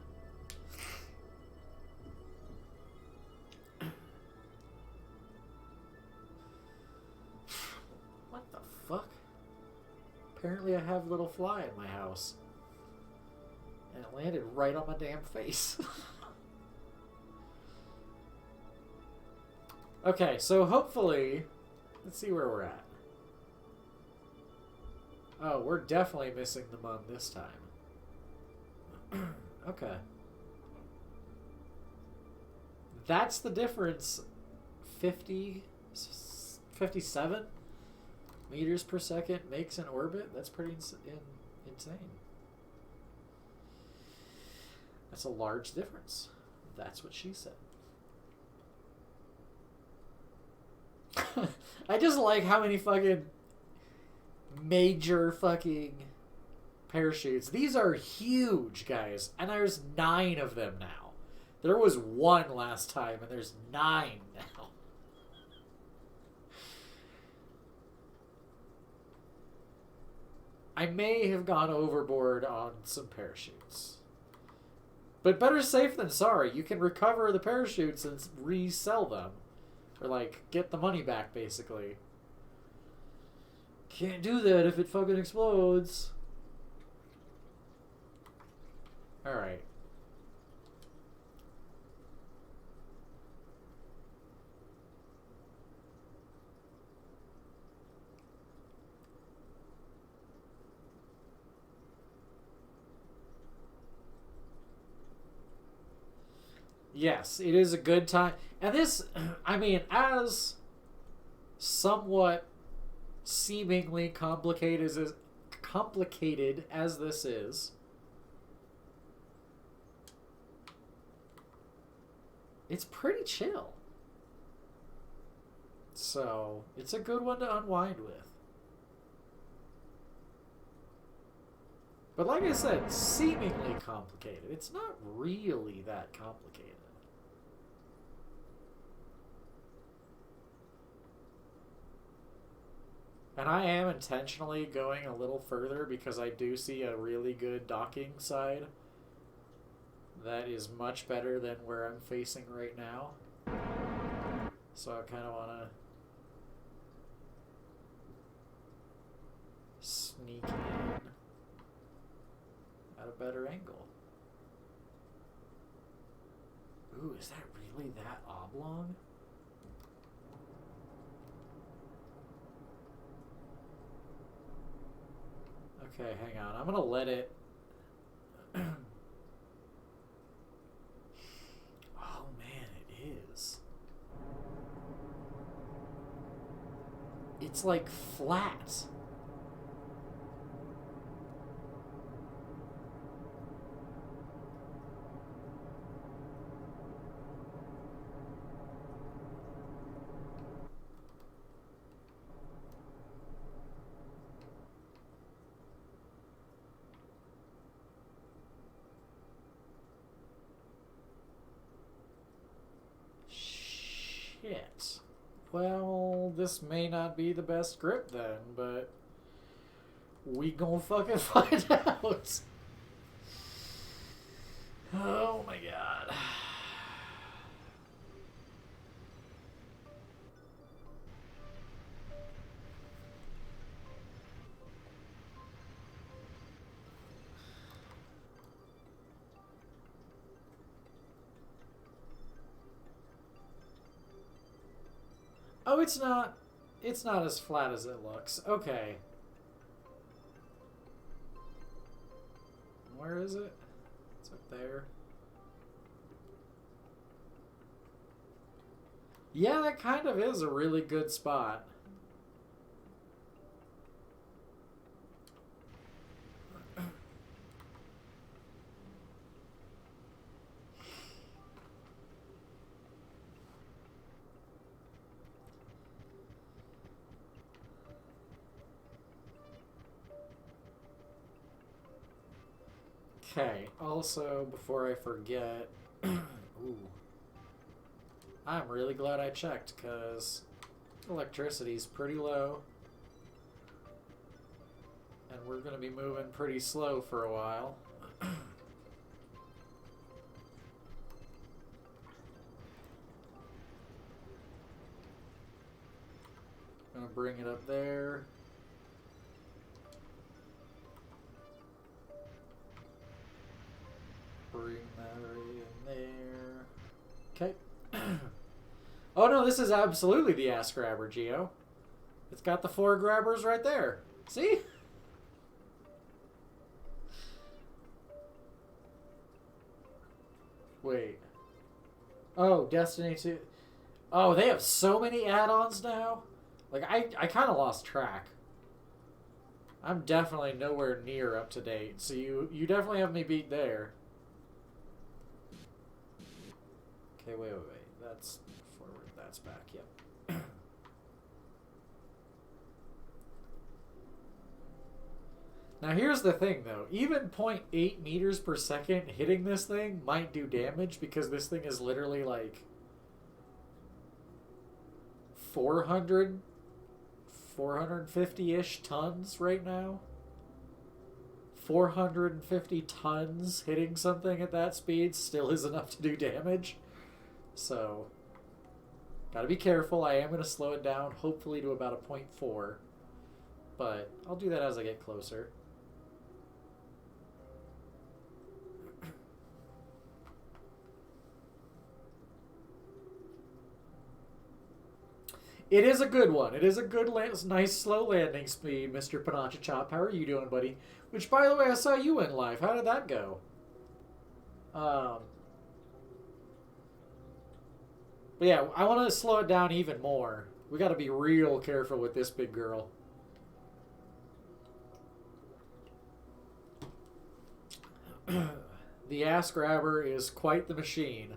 What the fuck? Apparently I have a little fly in my house. And it landed right on my damn face. Okay, so hopefully... Let's see where we're at. Oh, we're definitely missing the mun this time. Okay. That's the difference. 57 meters per second makes an orbit? That's pretty insane. That's a large difference. That's what she said. I just like how many fucking major fucking parachutes. These are huge, guys. And there's 9 of them now. There was 1 last time, and there's 9 now. I may have gone overboard on some parachutes. But better safe than sorry. You can recover the parachutes and resell them. Or, like, get the money back, basically. Can't do that if it fucking explodes. Alright. Yes, it is a good time. And this, I mean, as somewhat seemingly complicated as this is, it's pretty chill. So, it's a good one to unwind with. But like I said, seemingly complicated. It's not really that complicated. And I am intentionally going a little further because I do see a really good docking side that is much better than where I'm facing right now. So I kind of want to sneak in at a better angle. Ooh, is that really that oblong? Okay, hang on. I'm gonna let it... Oh, man. It's like flat. Shit. Well, this may not be the best grip then, but we gonna fucking find out. Oh my god. Oh, it's not. It's not as flat as it looks. Okay. Where is it? It's up there. Yeah, that kind of is a really good spot. Okay, also, before I forget, ooh, I'm really glad I checked, because electricity's pretty low, and we're going to be moving pretty slow for a while. Gonna bring it up there. Bring that right in there. Okay. Oh no, this is absolutely the ass grabber, Geo. It's got the 4 grabbers right there. See? Wait. Oh, Destiny 2. Oh, they have so many add-ons now. Like, I kind of lost track. I'm definitely nowhere near up to date. So you definitely have me beat there. Okay, wait. That's forward. That's back. Yep. Now here's the thing, though. Even 0.8 meters per second hitting this thing might do damage because this thing is literally like 450-ish tons right now. 450 tons hitting something at that speed still is enough to do damage. So, gotta be careful. I am going to slow it down, hopefully to about a 0.4. But I'll do that as I get closer. It is a good one. It is a good, nice, slow landing speed, Mr. Panacha Chop. How are you doing, buddy? Which, by the way, I saw you in live. How did that go? But yeah, I want to slow it down even more. We got to be real careful with this big girl. The ass grabber is quite the machine.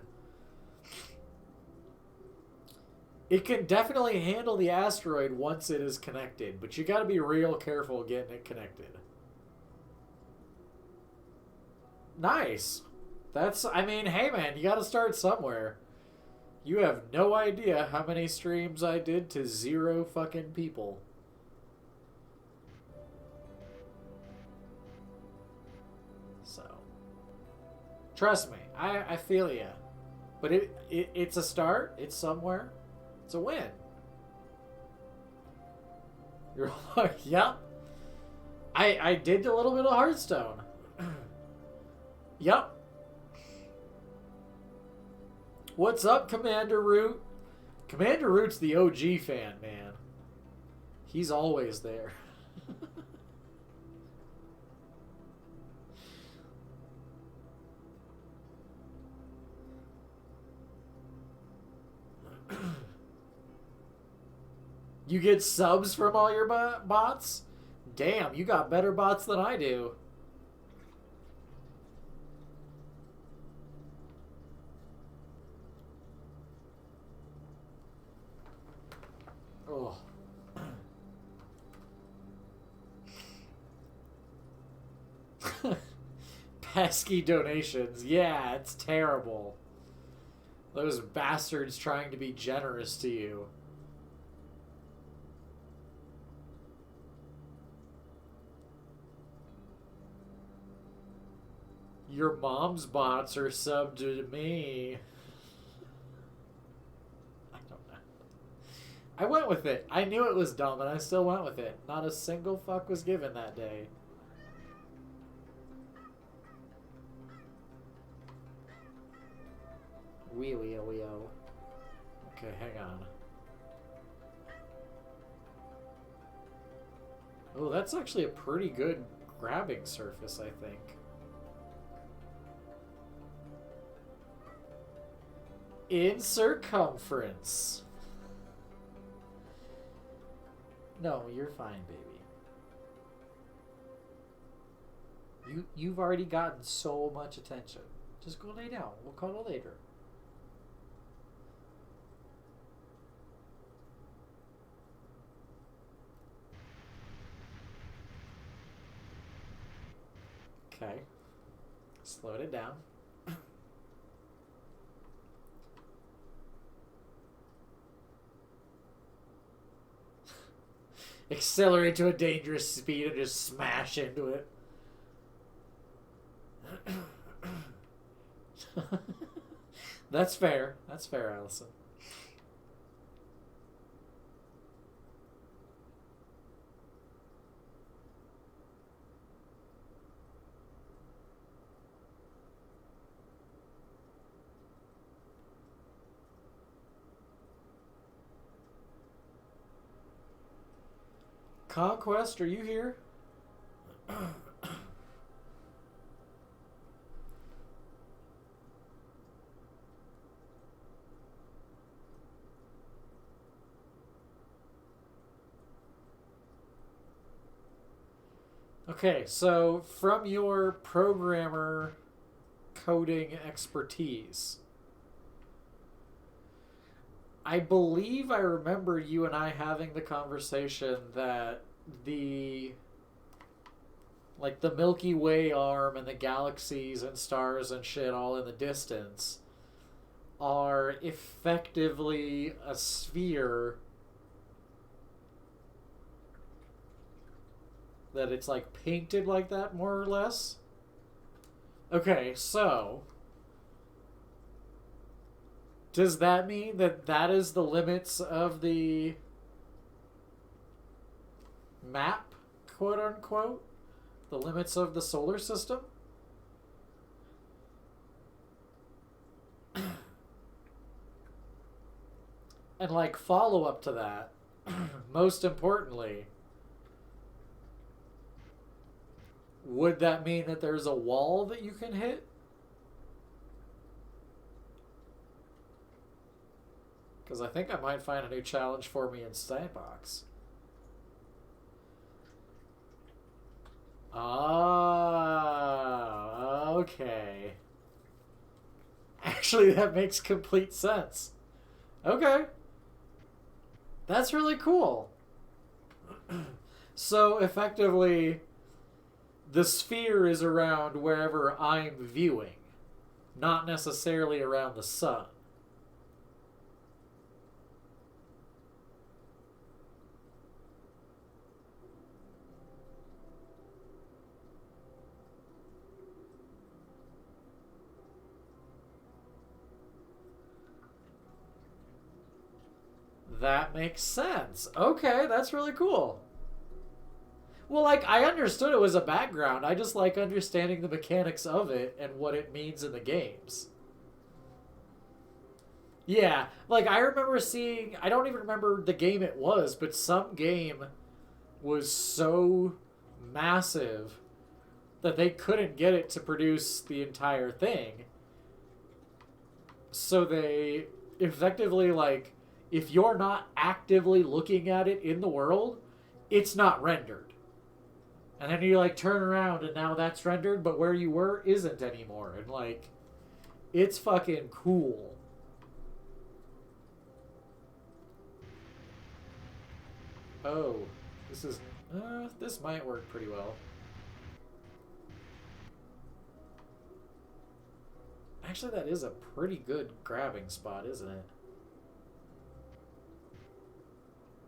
It can definitely handle the asteroid once it is connected, but you got to be real careful getting it connected. Nice. That's, I mean, hey man, you got to start somewhere. You have no idea how many streams I did to 0 fucking people. So, trust me, I feel ya. But it's a start. It's somewhere. It's a win. You're like, yep. I did a little bit of Hearthstone. Yep. What's up, Commander Root? Commander Root's the OG fan, man. He's always there. You get subs from all your bots? Damn, you got better bots than I do. Oh. Pesky donations. Yeah, it's terrible. Those bastards trying to be generous to you. Your mom's bots are subbed to me. I don't know. I went with it. I knew it was dumb, and I still went with it. Not a single fuck was given that day. Wee-wee-o-wee-o. Okay, hang on. Oh, that's actually a pretty good grabbing surface, I think. In circumference. No, you're fine, baby. You've already gotten so much attention. Just go lay down. We'll cuddle later. Okay. Slowed it down. Accelerate to a dangerous speed and just smash into it. That's fair. That's fair, Allison. Conquest, are you here? Okay, so from your programmer coding expertise, I believe I remember you and I having the conversation that the Milky Way arm and the galaxies and stars and shit all in the distance are effectively a sphere that it's like painted like that, more or less. Okay, so does that mean that that is the limits of the map, quote unquote? The limits of the solar system? And like follow up to that, most importantly, would that mean that there's a wall that you can hit? Because I think I might find a new challenge for me in Sandbox. Ah, okay. Actually, that makes complete sense. Okay. That's really cool. So, effectively, the sphere is around wherever I'm viewing, not necessarily around the sun. That makes sense. Okay, that's really cool. Well, like, I understood it was a background. I just like understanding the mechanics of it and what it means in the games. Yeah, like, I remember seeing... I don't even remember the game it was, but some game was so massive that they couldn't get it to produce the entire thing. So they effectively, like, if you're not actively looking at it in the world, it's not rendered. And then you like turn around and now that's rendered, but where you were isn't anymore. And like, it's fucking cool. Oh, this might work pretty well. Actually, that is a pretty good grabbing spot, isn't it?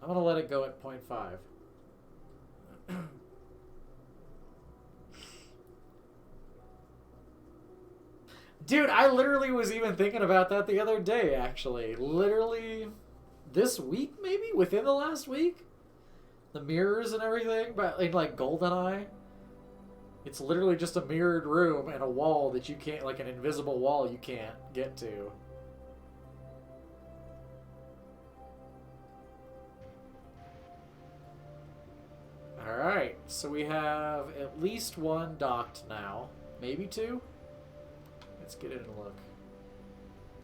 I'm gonna let it go at 0.5. Dude, I literally was even thinking about that the other day, actually. Literally this week, maybe? Within the last week? The mirrors and everything, but in like GoldenEye, it's literally just a mirrored room and a wall that you can't, like an invisible wall you can't get to. Alright, so we have at least one docked now. Maybe two? Let's get in and look.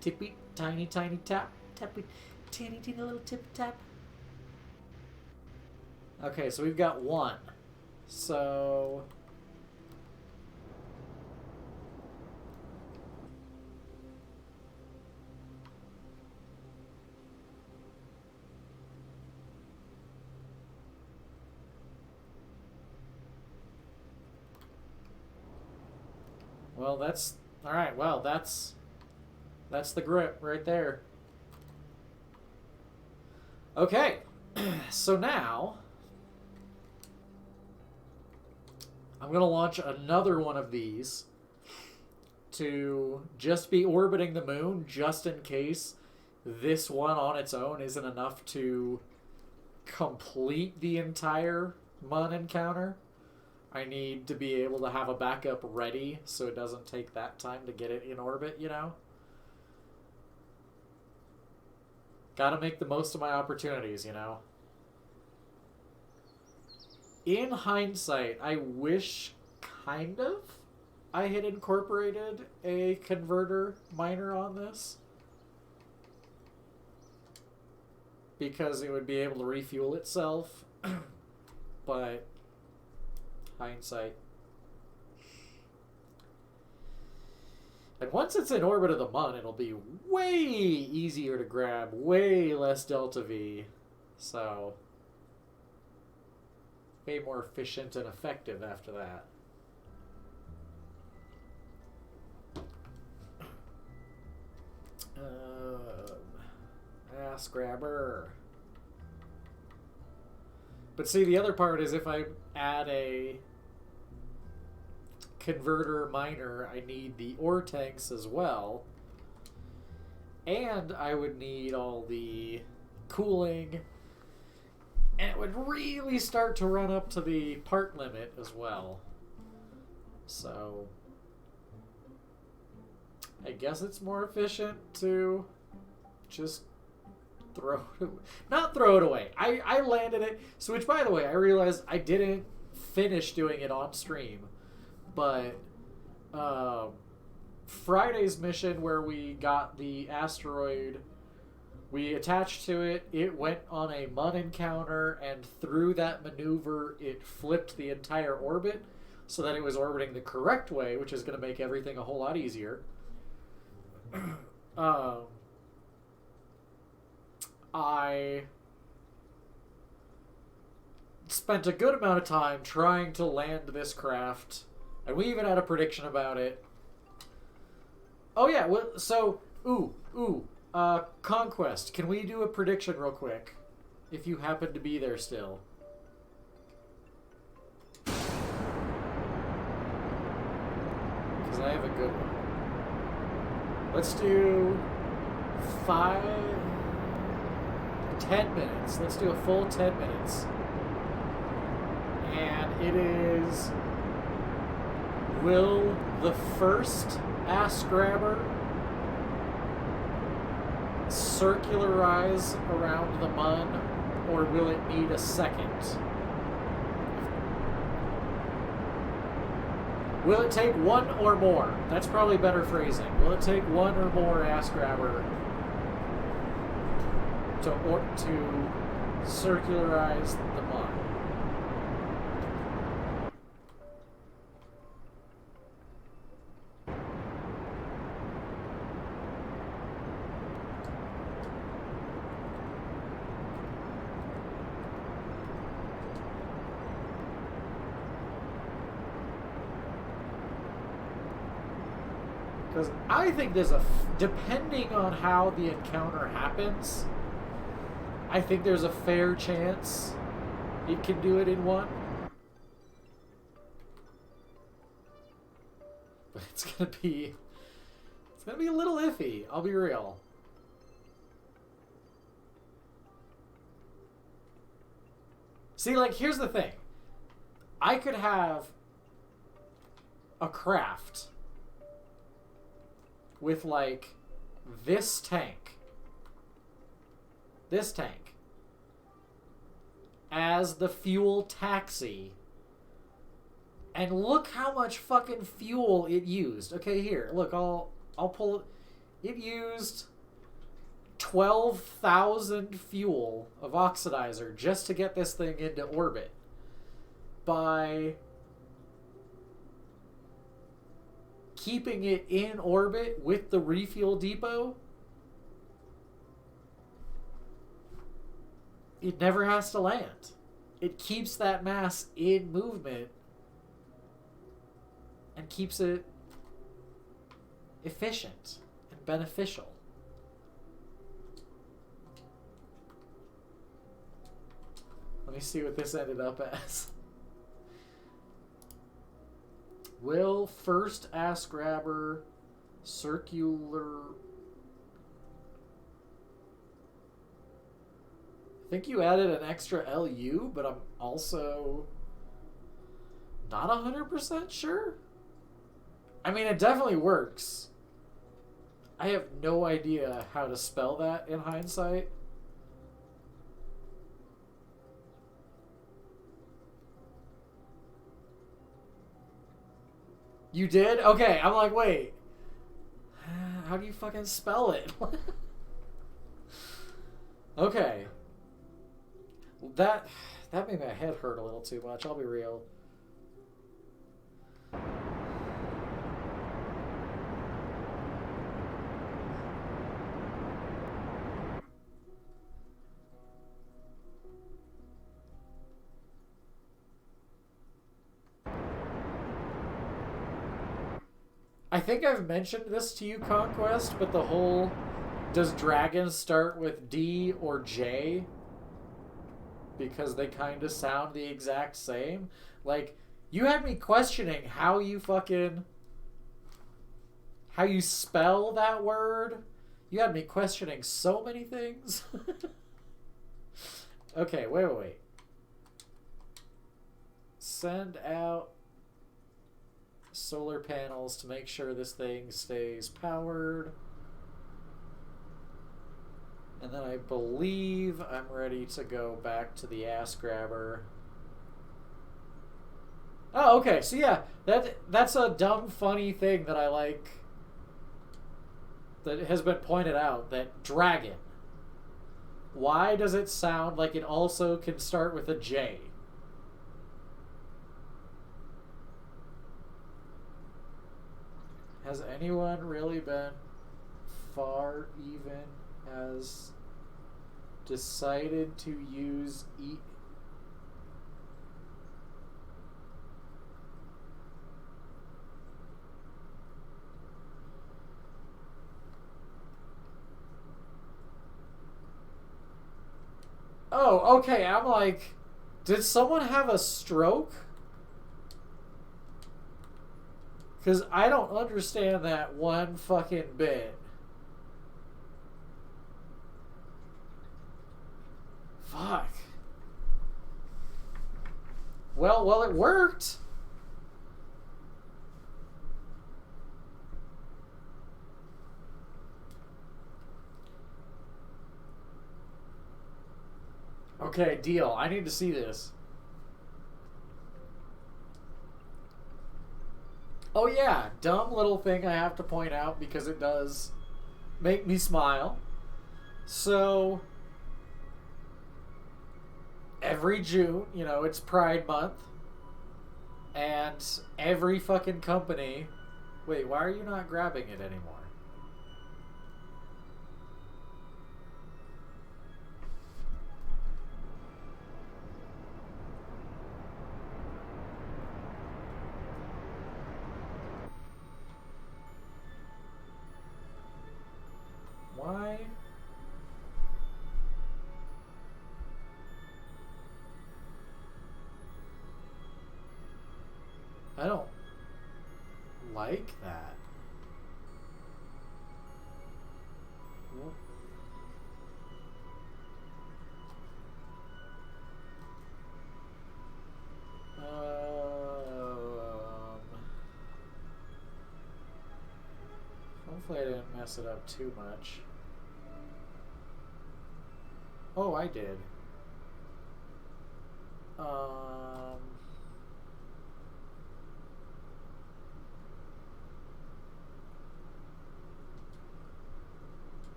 Tippy, tiny, tiny tap. Tappy, teeny, teeny little tip tap. Okay, so we've got one. So... well, that's... Alright, well, that's the grip right there. Okay, so now... I'm going to launch another one of these to just be orbiting the moon, just in case this one on its own isn't enough to complete the entire Mun encounter. I need to be able to have a backup ready so it doesn't take that time to get it in orbit, you know? Gotta make the most of my opportunities, you know? In hindsight, I wish, kind of, I had incorporated a converter miner on this. Because it would be able to refuel itself. But, hindsight. And once it's in orbit of the Mun, it'll be way easier to grab, way less delta V. So... way more efficient and effective after that. Ass grabber. But see, the other part is if I add a converter miner, I need the ore tanks as well. And I would need all the cooling. And it would really start to run up to the part limit as well. So, I guess it's more efficient to just throw it away. Not throw it away. I landed it. So, which, by the way, I realized I didn't finish doing it on stream. But Friday's mission where we got the asteroid... we attached to it, it went on a Mun encounter, and through that maneuver, it flipped the entire orbit so that it was orbiting the correct way, which is going to make everything a whole lot easier. I spent a good amount of time trying to land this craft, and we even had a prediction about it. Oh yeah, well, so, Conquest, can we do a prediction real quick? If you happen to be there still. Because I have a good one. Let's do 10 minutes. Let's do a full 10 minutes. And it is... will the first ass grabber circularize around the Mun, or will it need a second? Will it take one or more? That's probably better phrasing. Will it take one or more ass grabber to circularize the mud. Because I think there's depending on how the encounter happens, I think there's a fair chance it can do it in one. But it's gonna be a little iffy, I'll be real. See, like, here's the thing. I could have a craft with, like, this tank as the fuel taxi, and look how much fucking fuel it used. Okay, here, look, I'll pull it. It used 12,000 fuel of oxidizer just to get this thing into orbit. By keeping it in orbit with the refuel depot, it never has to land. It keeps that mass in movement and keeps it efficient and beneficial. Let me see what this ended up as. Will first ass grabber circular... I think you added an extra LU, but I'm also not 100% sure. I mean, it definitely works. I have no idea how to spell that in hindsight. You did? Okay, I'm like, wait. How do you fucking spell it? Okay. That made my head hurt a little too much, I'll be real. I think I've mentioned this to you, Conquest, but the whole, does dragons start with D or J? Because they kind of sound the exact same. Like, you had me questioning how you spell that word. You had me questioning so many things. Okay, wait. Send out solar panels to make sure this thing stays powered. And then I believe I'm ready to go back to the ass grabber. Oh, okay. So yeah, that's a dumb, funny thing that I like. That has been pointed out. That dragon. Why does it sound like it also can start with a J? Has anyone really been far even as decided to use E? Oh, okay. I'm like, did someone have a stroke? Because I don't understand that one fucking bit. Fuck. Well, it worked. Okay, deal. I need to see this. Oh yeah, dumb little thing I have to point out because it does make me smile. So, every June, you know, it's Pride Month. And every fucking company... Wait, why are you not grabbing it anymore? Why? I don't like that. Hopefully I didn't mess it up too much. Oh, I did.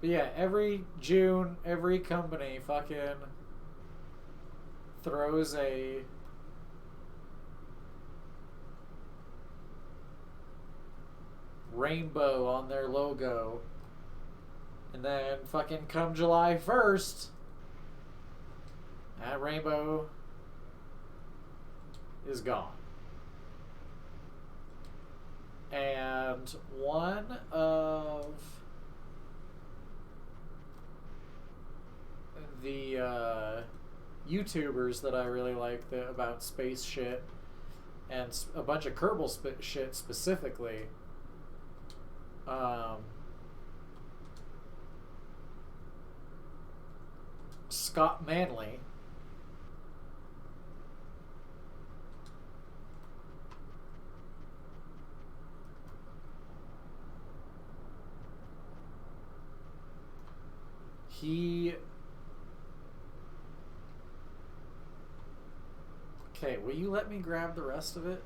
But yeah, every June, every company fucking throws a rainbow on their logo. And then fucking come July 1st, that rainbow is gone. And one of the YouTubers that I really like about space shit and a bunch of Kerbal shit specifically, Scott Manley, okay, will you let me grab the rest of it?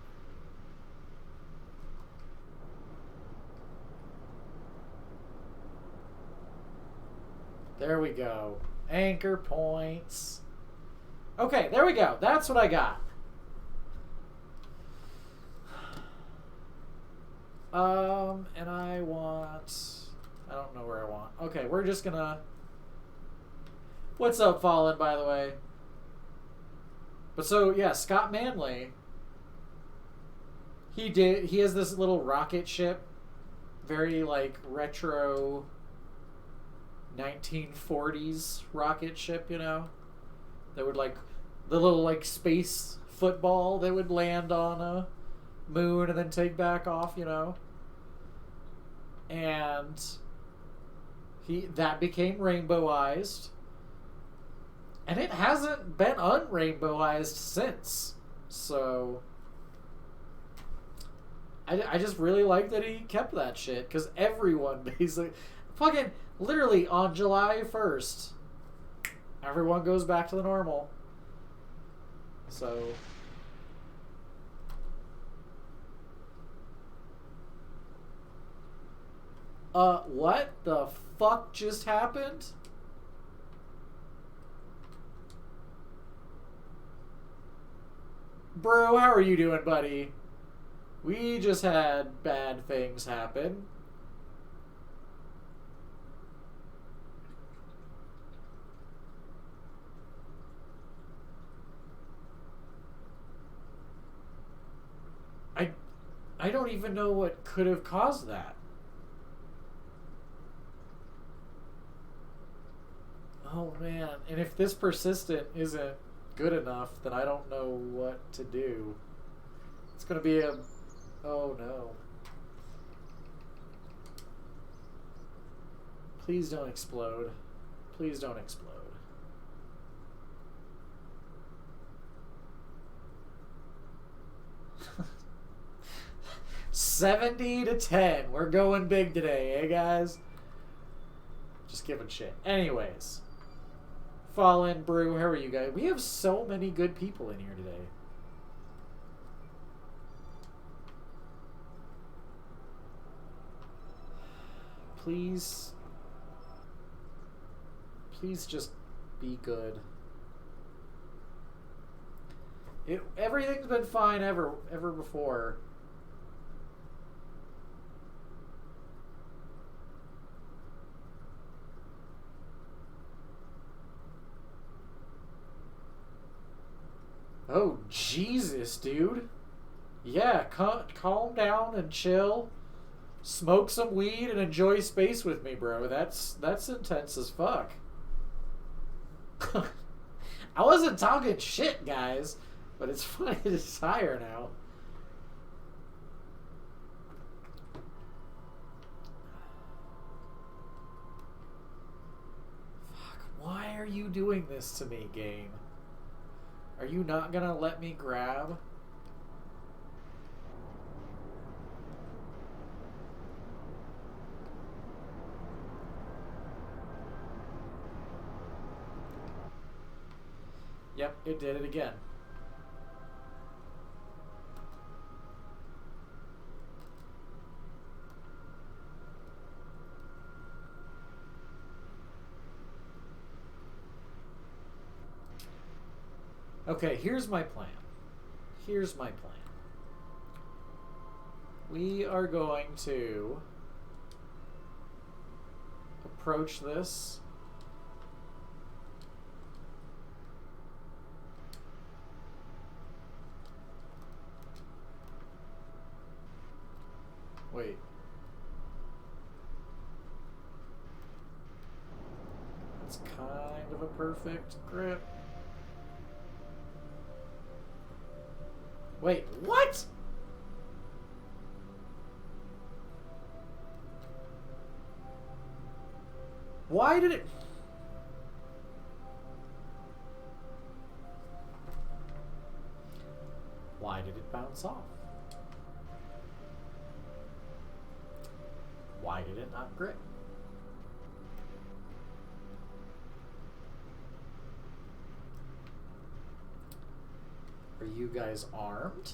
There we go. Anchor points. Okay, there we go. That's what I got. And I don't know where I want. Okay, we're just gonna... What's up, Fallen, by the way? But so, yeah, Scott Manley, he has this little rocket ship, very, like, retro 1940s rocket ship, you know, that would, like, the little, like, space football that would land on a moon and then take back off, you know, and that became rainbowized, and it hasn't been unrainbowized since. So I just really like that he kept that shit, because everyone basically fucking literally on July 1st everyone goes back to the normal. So what the fuck just happened? Bro, how are you doing, buddy? We just had bad things happen. I don't even know what could have caused that. Oh man, and if this persistent isn't good enough, then I don't know what to do. It's gonna be a... Oh no. Please don't explode. Please don't explode. $70-10. We're going big today, eh, guys? Just giving shit. Anyways. Fallen, Brew, how are you guys? We have so many good people in here today. Please just be good. Everything's been fine ever before. Oh, Jesus, dude. Yeah, calm down and chill. Smoke some weed and enjoy space with me, bro. That's intense as fuck. I wasn't talking shit, guys, but it's funny to desire now. Fuck, why are you doing this to me, game? Are you not gonna let me grab? Yep, it did it again. Okay, here's my plan. Here's my plan. We are going to approach this. Wait. That's kind of a perfect grip. Wait, what? Why did it... Why did it bounce off? Why did it not grip? Are you guys armed?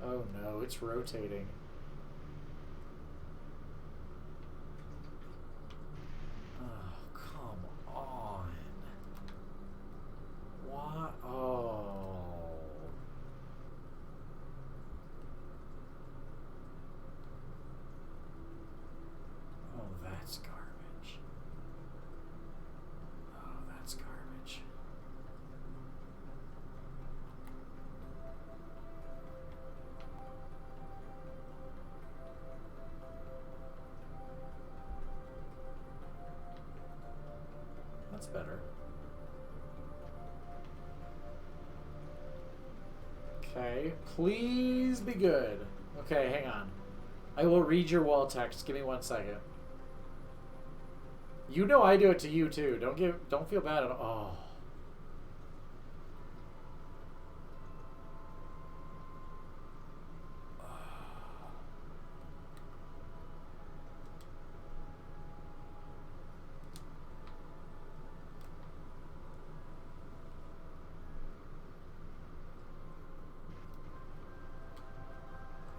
Oh no, it's rotating. Oh, come on. What? Oh. Oh, that's garbage. Oh, that's garbage. That's better. Okay, please be good. Okay, hang on. I will read your wall text. Give me 1 second. You know I do it to you too. Don't feel bad at all. Oh.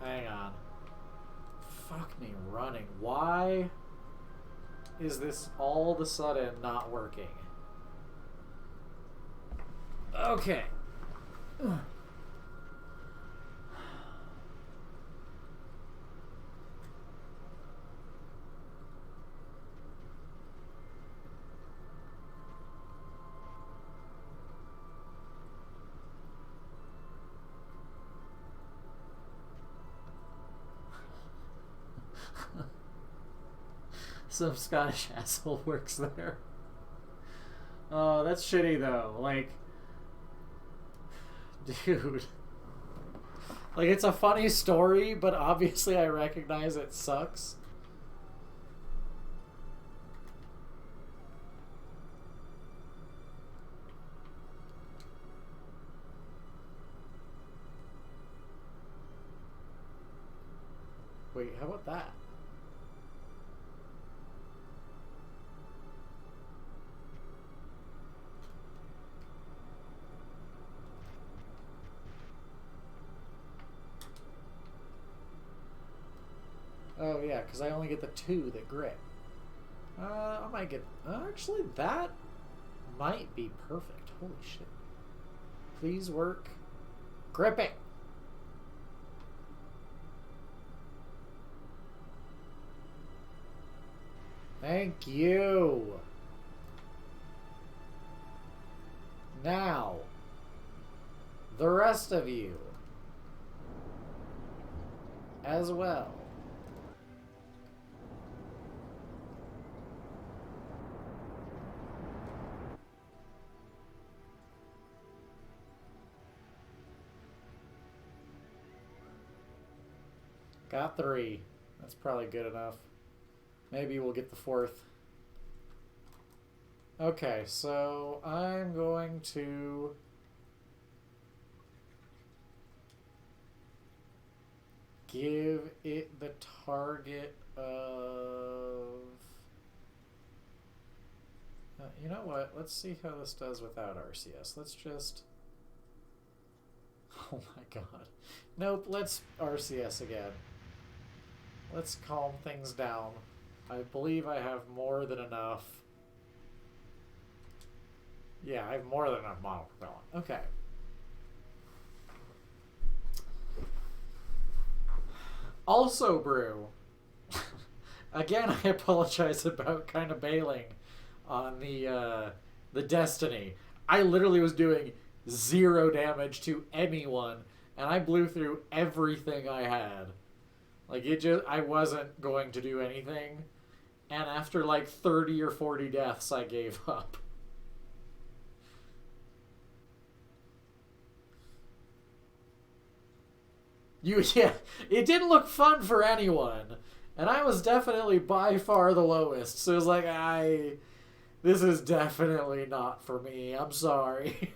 Hang on. Fuck me running. Why is this all of a sudden not working? Okay. Some Scottish asshole works there. Oh, that's shitty though. Like, dude. Like, it's a funny story, but obviously I recognize it sucks. Wait, how about that? Oh, yeah, because I only get the 2 that grip. I might get... actually, that might be perfect. Holy shit. Please work. Grip it! Thank you! Now, the rest of you as well. Got 3. That's probably good enough. Maybe we'll get the 4th. Okay, so I'm going to give it the target of... you know what? Let's see how this does without RCS. Let's just... Oh my god. Nope, let's RCS again. Let's calm things down. I believe I have more than enough. Yeah, I have more than enough monopropellant. Okay. Also, Brew. Again, I apologize about kind of bailing on the Destiny. I literally was doing 0 damage to anyone, and I blew through everything I had. Like, I wasn't going to do anything. And after like 30 or 40 deaths, I gave up. Yeah, it didn't look fun for anyone. And I was definitely by far the lowest. So it was like, this is definitely not for me. I'm sorry.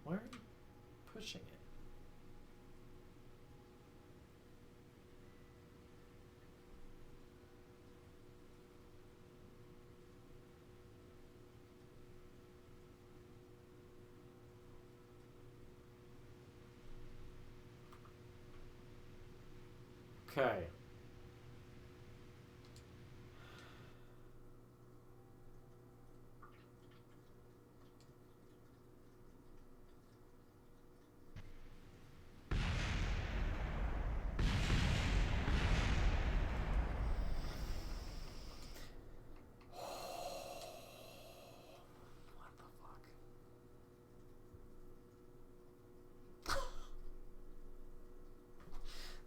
Why are you pushing it? Okay.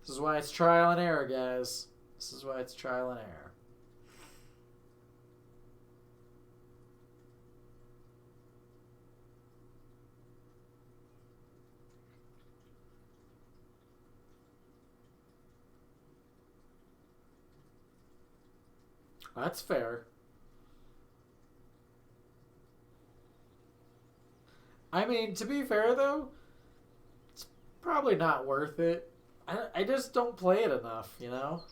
This is why it's trial and error, guys. This is why it's trial and error. That's fair. I mean, to be fair, though, it's probably not worth it. I just don't play it enough, you know?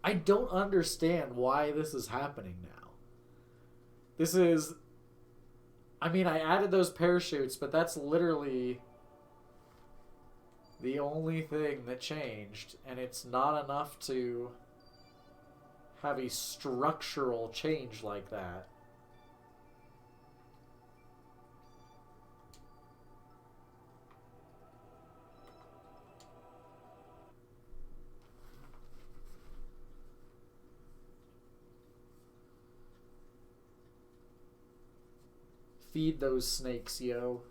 I don't understand why this is happening now. This is... I mean, I added those parachutes, but that's literally the only thing that changed, and it's not enough to have a structural change like that. Feed those snakes, yo.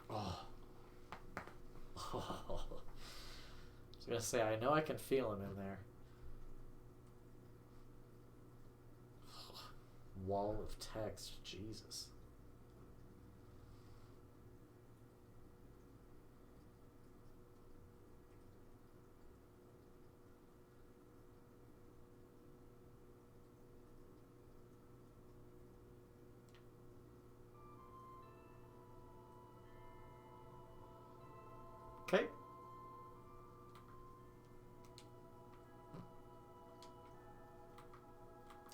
Oh. I was gonna say, I know I can feel him in there. Wall of text, Jesus. Okay.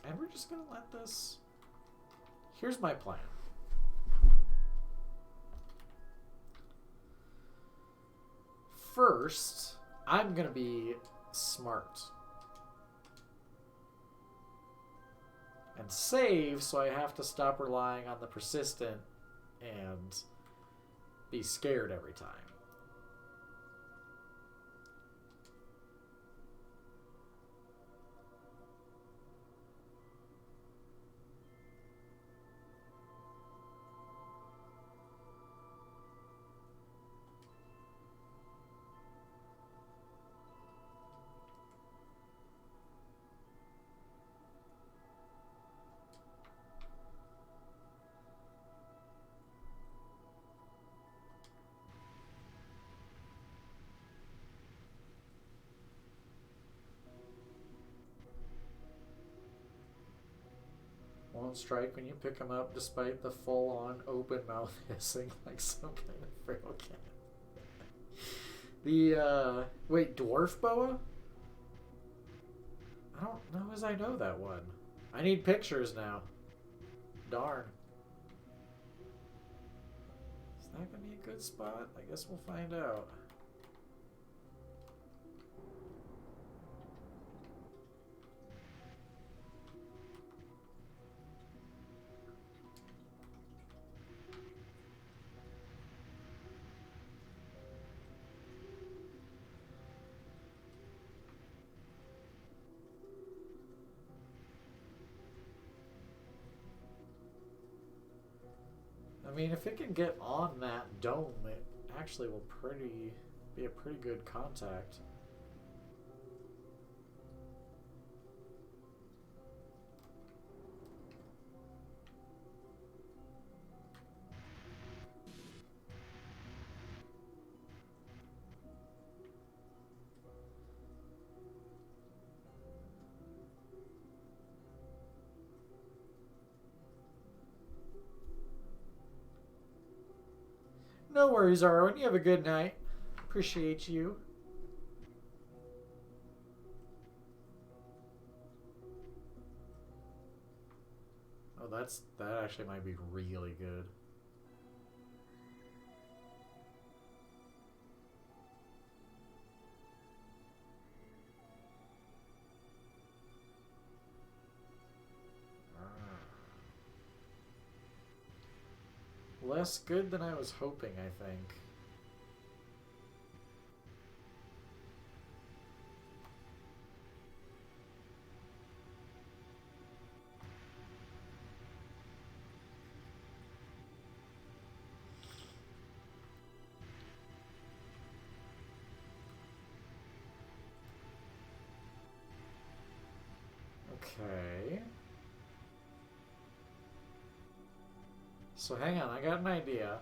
And we're just gonna let this... Here's my plan. First, I'm gonna be smart. And save, so I have to stop relying on the persistent and be scared every time. Won't strike when you pick them up, despite the full-on open mouth hissing like some kind of feral cat. The, wait, dwarf boa? I don't know as I know that one. I need pictures now. Darn. Is that gonna be a good spot? I guess we'll find out. I mean, if it can get on that dome, it actually will be a pretty good contact. No worries, Arwen. You have a good night. Appreciate you. Oh, that actually might be really good. Less good than I was hoping, I think. Okay. So hang on, I got an idea.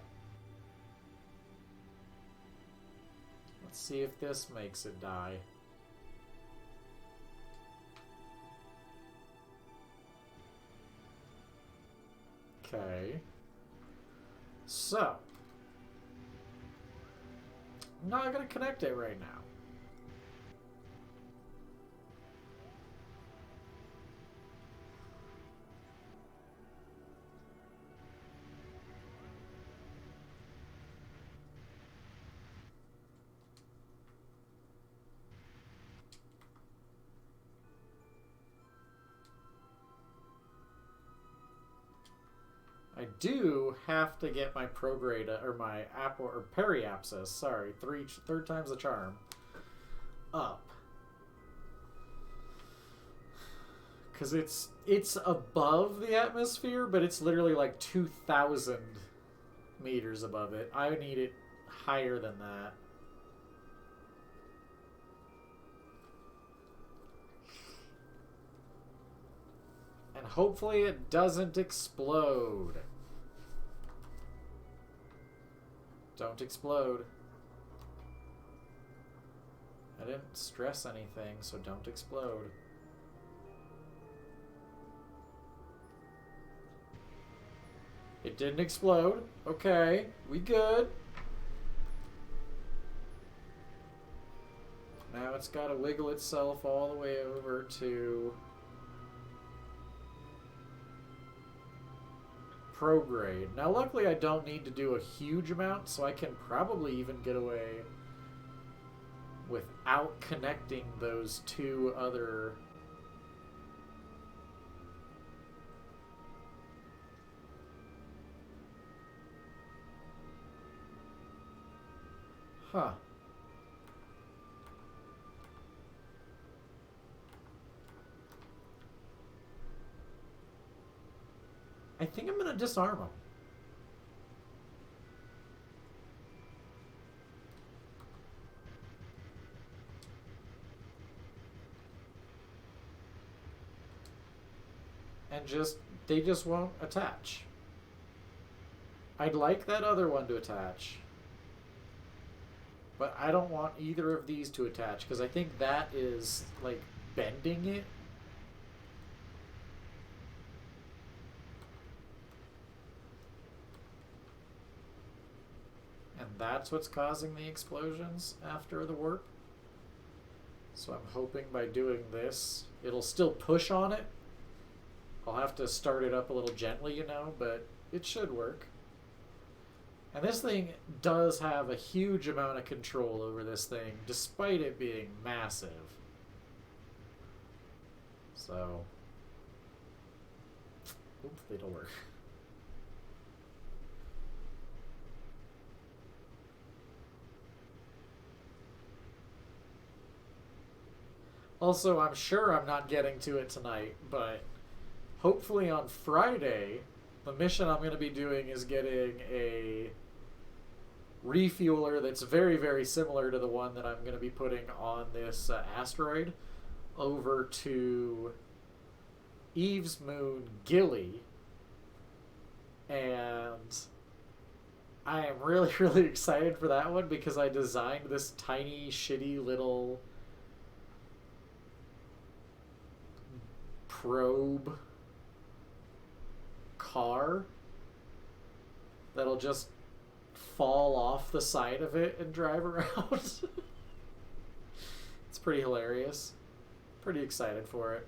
Let's see if this makes it die. Okay. So. I'm not gonna connect it right now. I do have to get my prograde or my apple or periapsis, sorry, third time's the charm, up. Because it's above the atmosphere, but it's literally like 2,000 meters above it. I would need it higher than that. And hopefully it doesn't explode. Don't explode. I didn't stress anything, so don't explode. It didn't explode. Okay, we good. Now it's got to wiggle itself all the way over to prograde. Now luckily I don't need to do a huge amount, so I can probably even get away without connecting those two other... Huh. I think I'm going to disarm them. And they just won't attach. I'd like that other one to attach. But I don't want either of these to attach, because I think that is, like, bending it. And that's what's causing the explosions after the warp. So I'm hoping by doing this, it'll still push on it. I'll have to start it up a little gently, you know, but it should work. And this thing does have a huge amount of control over this thing, despite it being massive. So, hopefully it'll work. Also, I'm sure I'm not getting to it tonight, but hopefully on Friday, the mission I'm going to be doing is getting a refueler that's very, very similar to the one that I'm going to be putting on this asteroid over to Eve's moon, Gilly. And I am really, really excited for that one because I designed this tiny, shitty little probe car that'll just fall off the side of it and drive around. It's pretty hilarious. Pretty excited for it.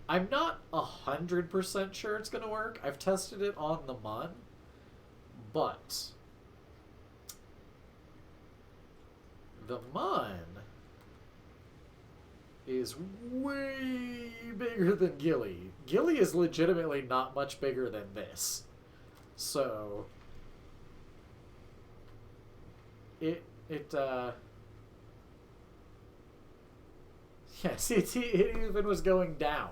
I'm not 100% sure it's gonna work. I've tested it on the Mun, but the Mun is way bigger than Gilly. Gilly is legitimately not much bigger than this. So yes, it even was going down.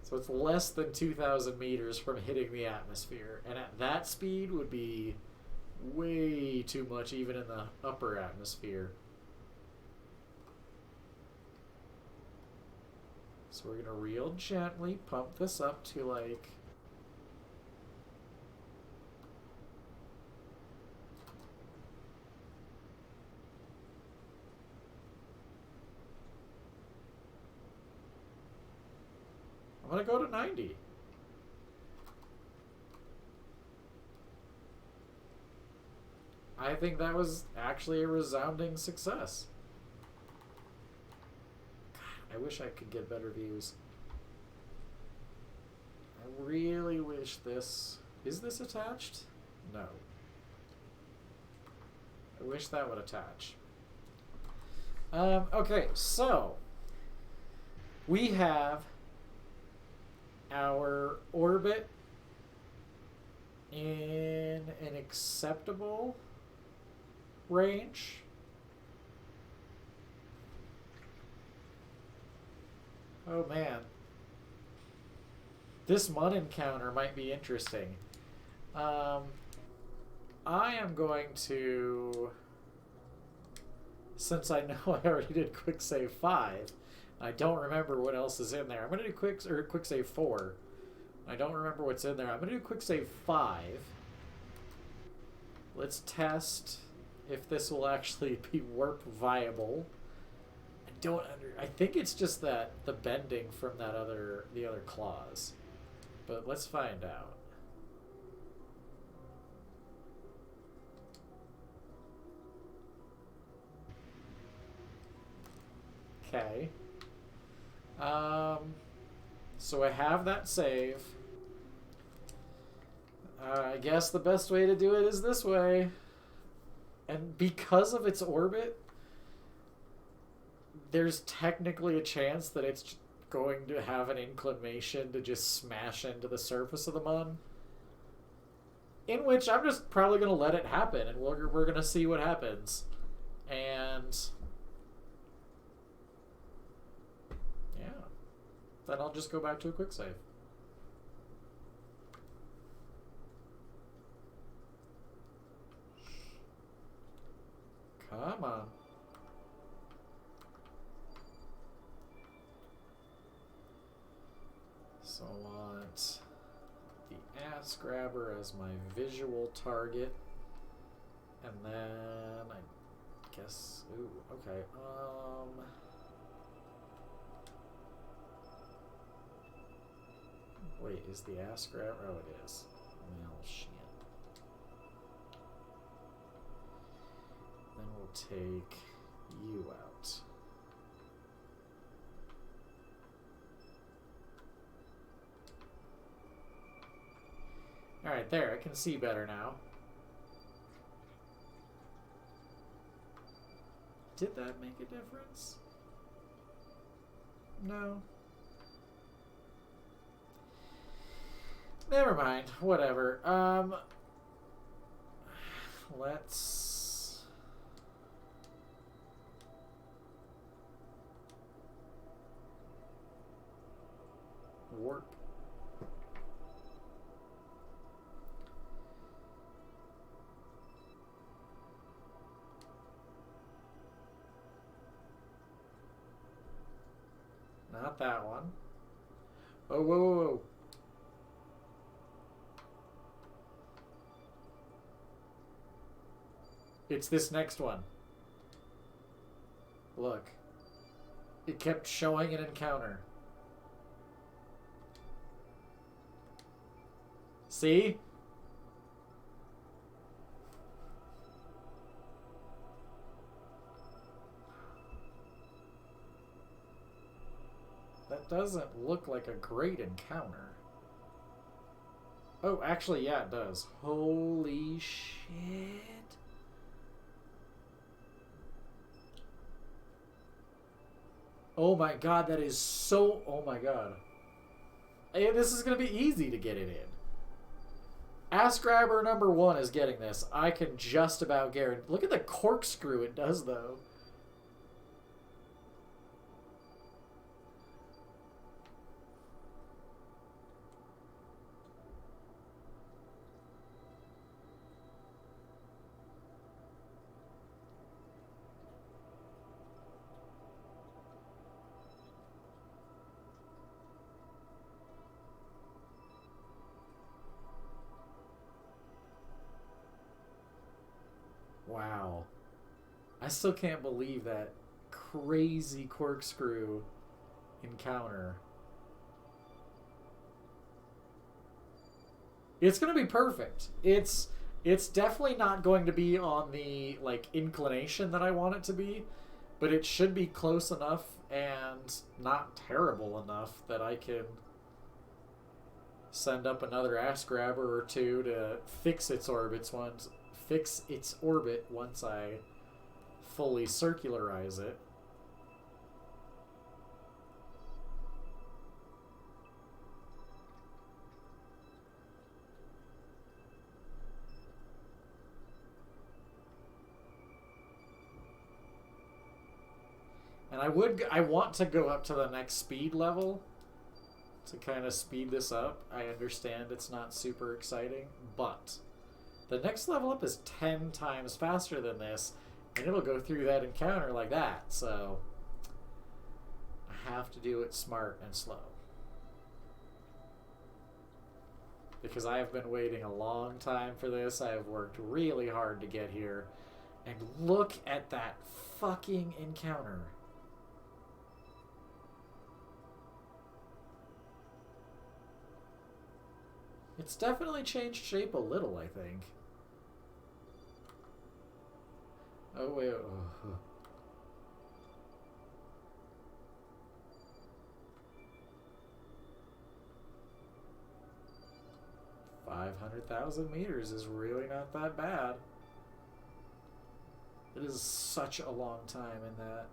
So it's less than 2,000 meters from hitting the atmosphere, and at that speed would be way too much even in the upper atmosphere. So we're gonna real gently pump this up to like I'm gonna go to 90. I think that was actually a resounding success. I wish I could get better views. I really wish this... Is this attached? No. I wish that would attach. Okay, so... We have our orbit in an acceptable range. Oh man. This Mun encounter might be interesting. I am going to, since I know I already did quick save 5, I don't remember what else is in there. I'm going to do quick save 4. I don't remember what's in there. I'm going to do quick save 5. Let's test if this will actually be warp viable. I think it's just that the bending from the other claws. But let's find out. Okay. So I have that save. I guess the best way to do it is this way. And because of its orbit, there's technically a chance that it's going to have an inclination to just smash into the surface of the Mun. In which I'm just probably going to let it happen, and we're going to see what happens. And yeah, then I'll just go back to a quick save. Come on. So I want the ass grabber as my visual target. And then I guess, ooh, okay. Wait, is the ass grabber? Oh, it is. Well, shit. Then we'll take you out. Alright, there. I can see better now. Did that make a difference? No. Never mind. Whatever. Let's... warp. Not that one. Oh, whoa, whoa, whoa. It's this next one. Look. It kept showing an encounter. See? That doesn't look like a great encounter. Oh, actually, yeah, it does. Holy shit. Oh my god, that is so... Oh my god. Hey, this is going to be easy to get it in. Ass grabber number 1 is getting this. I can just about guarantee... Look at the corkscrew it does, though. Wow. I still can't believe that crazy corkscrew encounter. It's going to be perfect. It's definitely not going to be on the like inclination that I want it to be, but it should be close enough and not terrible enough that I can send up another ass grabber or two to fix its orbit once I fully circularize it. And And I want to go up to the next speed level to kind of speed this up. I understand it's not super exciting, but the next level up is 10 times faster than this, and it'll go through that encounter like that, so I have to do it smart and slow. Because I have been waiting a long time for this. I have worked really hard to get here. And look at that fucking encounter. It's definitely changed shape a little, I think. Oh, wait. Oh. 500,000 meters is really not that bad. It is such a long time in that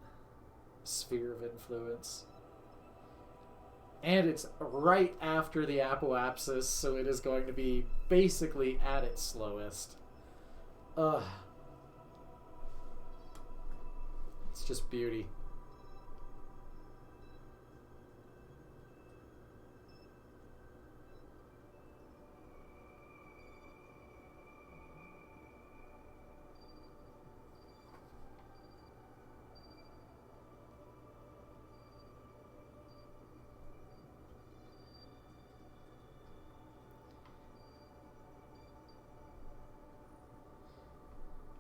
sphere of influence. And it's right after the apoapsis, so it is going to be basically at its slowest. Ugh. It's just beauty.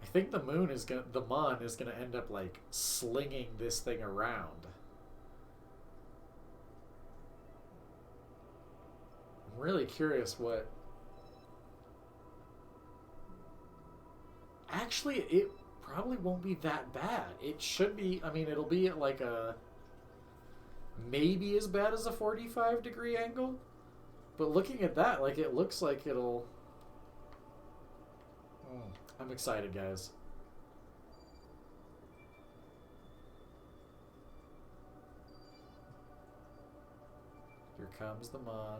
I think the mun is gonna end up like slinging this thing around. I'm really curious what. Actually, it probably won't be that bad. It should be. I mean, it'll be at like a maybe as bad as a 45-degree angle, but looking at that, like it looks like it'll. I'm excited, guys. Here comes the mun.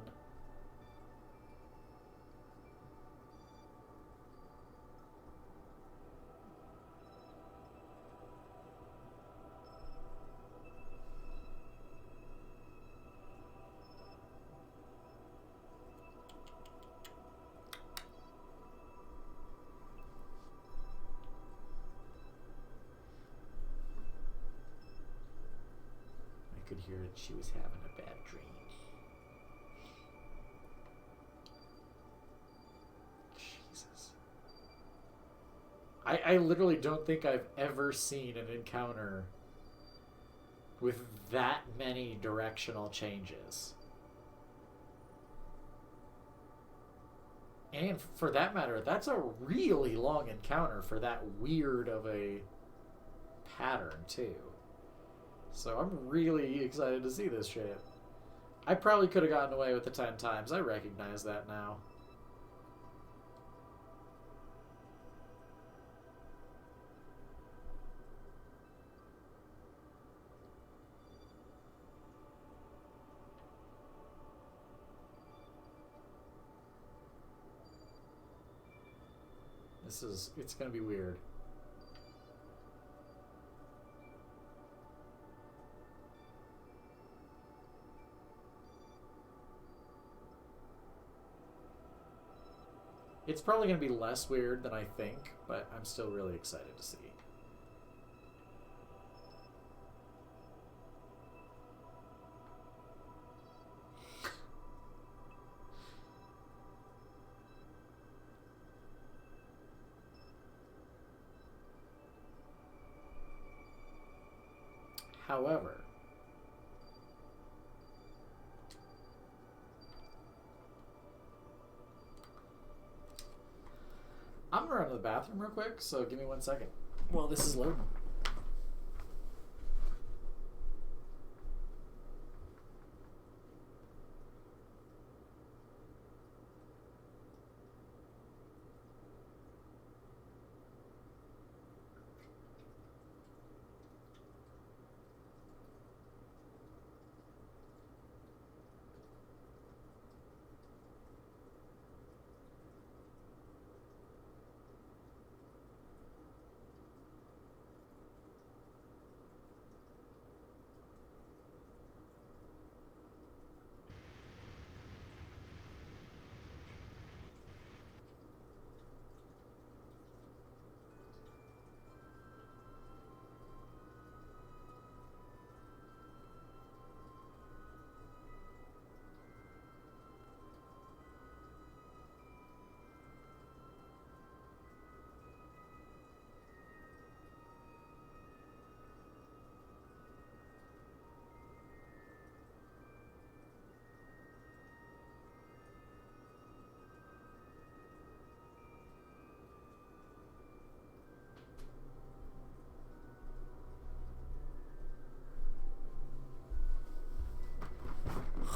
I could hear that she was having a bad dream. Jesus. I literally don't think I've ever seen an encounter with that many directional changes. And for that matter, that's a really long encounter for that weird of a pattern, too. So I'm really excited to see this shit. I probably could have gotten away with the 10 times. I recognize that now. It's gonna be weird. It's probably going to be less weird than I think, but I'm still really excited to see. However, I'm gonna run to the bathroom real quick, so give me 1 second while this is loading.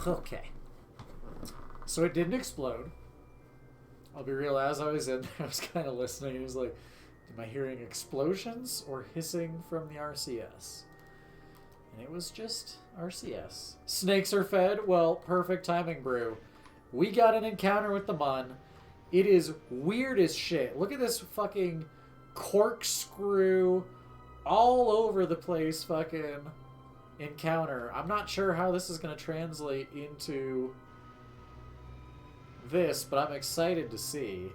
Okay. So it didn't explode. I'll be real, as I was in there, I was kind of listening. It was like, am I hearing explosions or hissing from the RCS? And it was just RCS. Snakes are fed? Well, perfect timing, brew. We got an encounter with the Mun. It is weird as shit. Look at this fucking corkscrew all over the place fucking encounter. I'm not sure how this is going to translate into this, but I'm excited to see.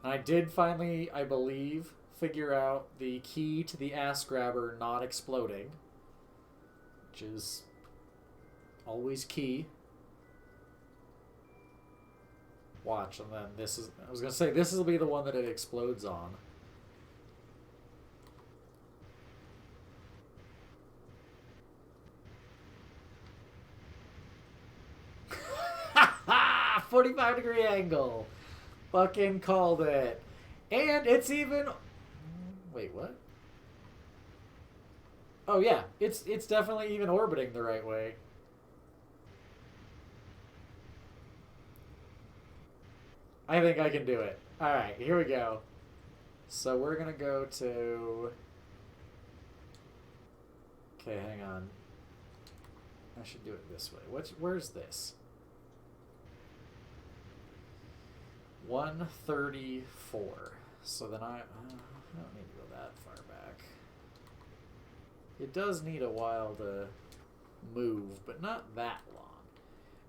I did finally, I believe, figure out the key to the ass grabber not exploding, which is always key. Watch, and then this is, I was going to say, this will be the one that it explodes on. Ha! 45-degree angle. Fucking called it. And it's even... Wait, what? Oh, yeah. It's definitely even orbiting the right way. I think I can do it. Alright, here we go. So we're going to go to... Okay, hang on. I should do it this way. Where's this? 134. So then I don't need to go that far back. It does need a while to move, but not that long.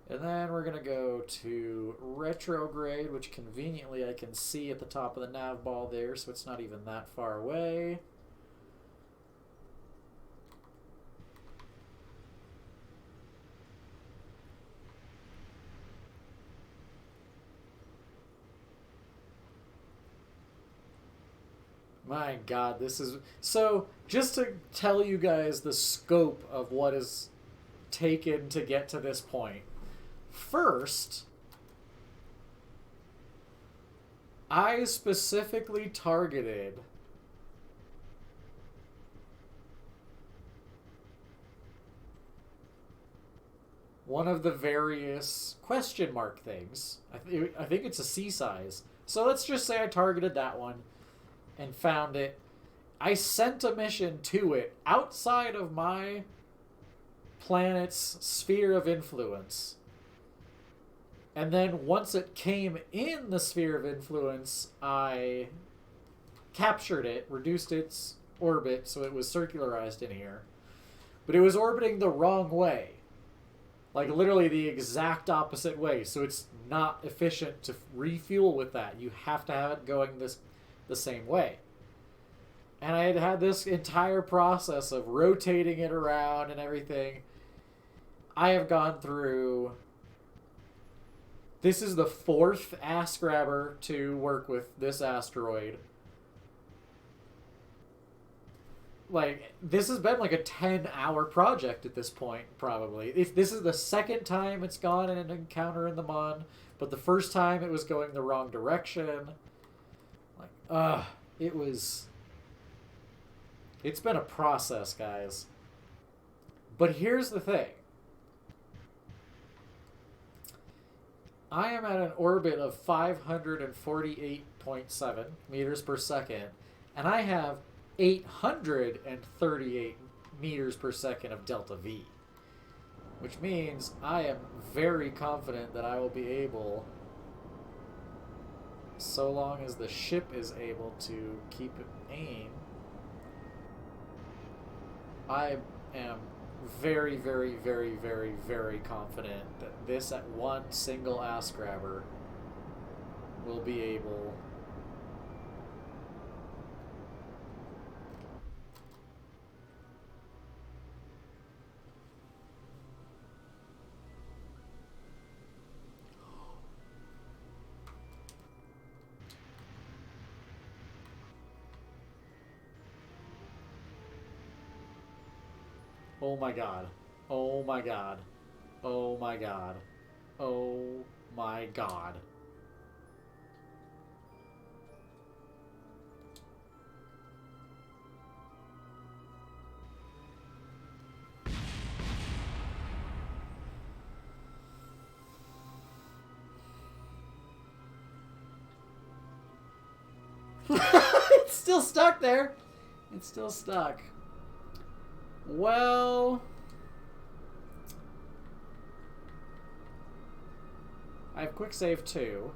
And then we're going to go to retrograde, which conveniently I can see at the top of the nav ball there, so it's not even that far away. My God, this is... So, just to tell you guys the scope of what is taken to get to this point. First, I specifically targeted one of the various question mark things. I think it's a C size. So let's just say I targeted that one and found it. I sent a mission to it outside of my planet's sphere of influence. And then once it came in the sphere of influence, I captured it, reduced its orbit so it was circularized in here. But it was orbiting the wrong way. Like literally the exact opposite way. So it's not efficient to refuel with that. You have to have it going the same way. And I had this entire process of rotating it around and everything. I have gone through... This is the 4th ass grabber to work with this asteroid. Like, this has been like a 10-hour project at this point, probably. If this is the 2nd time it's gone in an encounter in the Mun, but the first time it was going the wrong direction. Like, it was... It's been a process, guys. But here's the thing. I am at an orbit of 548.7 meters per second, and I have 838 meters per second of delta V, which means I am very confident that I will be able, so long as the ship is able to keep aim, I am very, very, very, very, very confident that this at one single ass grabber will be able Oh my God. Oh my God. Oh my God. Oh my god. It's still stuck there. It's still stuck. Well, I have quick save 2.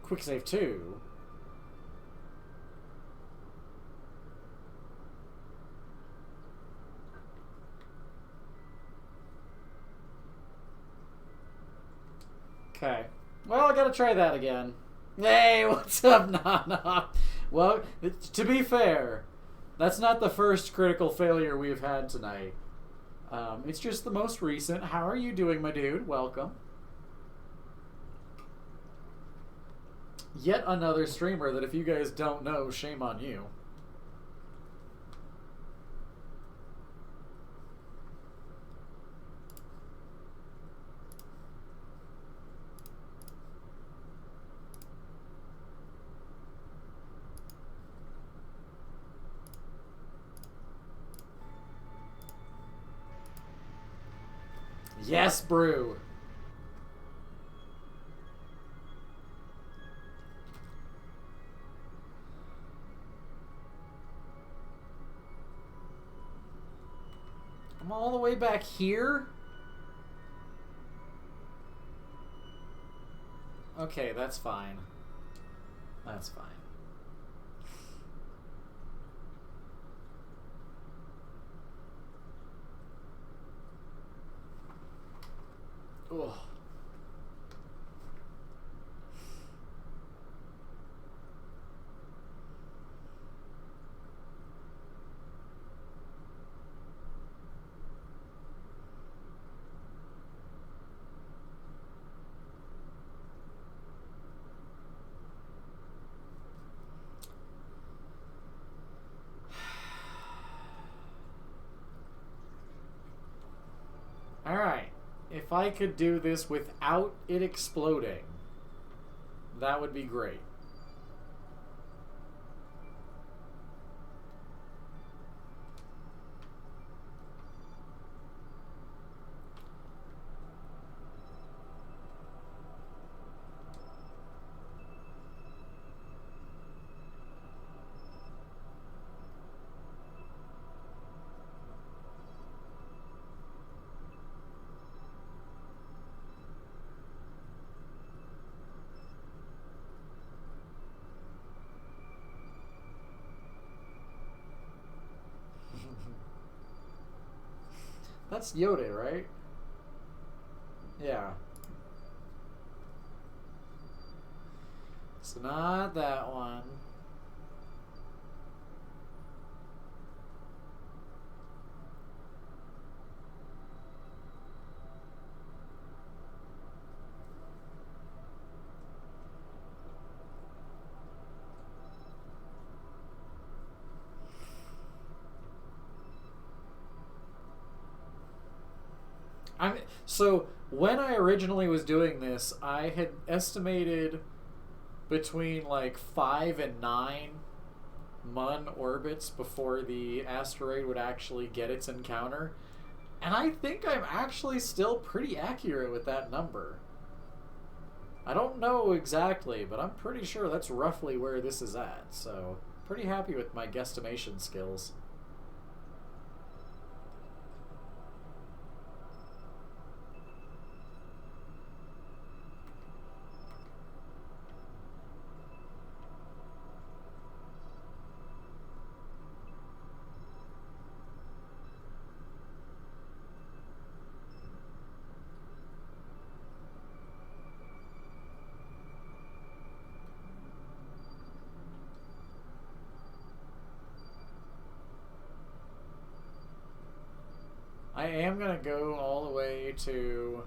Quick save 2. Okay. Well, I gotta try that again. Hey, what's up, Nana? Well, to be fair, that's not the first critical failure we've had tonight. It's just the most recent. How are you doing, my dude? Welcome. Yet another streamer that if you guys don't know, shame on you. Yes, brew. I'm all the way back here? Okay, that's fine. That's fine. Ugh. Alright. If I could do this without it exploding, that would be great. That's Yoda, right? Yeah. It's not that one. So when I originally was doing this, I had estimated between like 5 and 9 Mun orbits before the asteroid would actually get its encounter. And I think I'm actually still pretty accurate with that number. I don't know exactly, but I'm pretty sure that's roughly where this is at. So, pretty happy with my guesstimation skills. I am going to go all the way to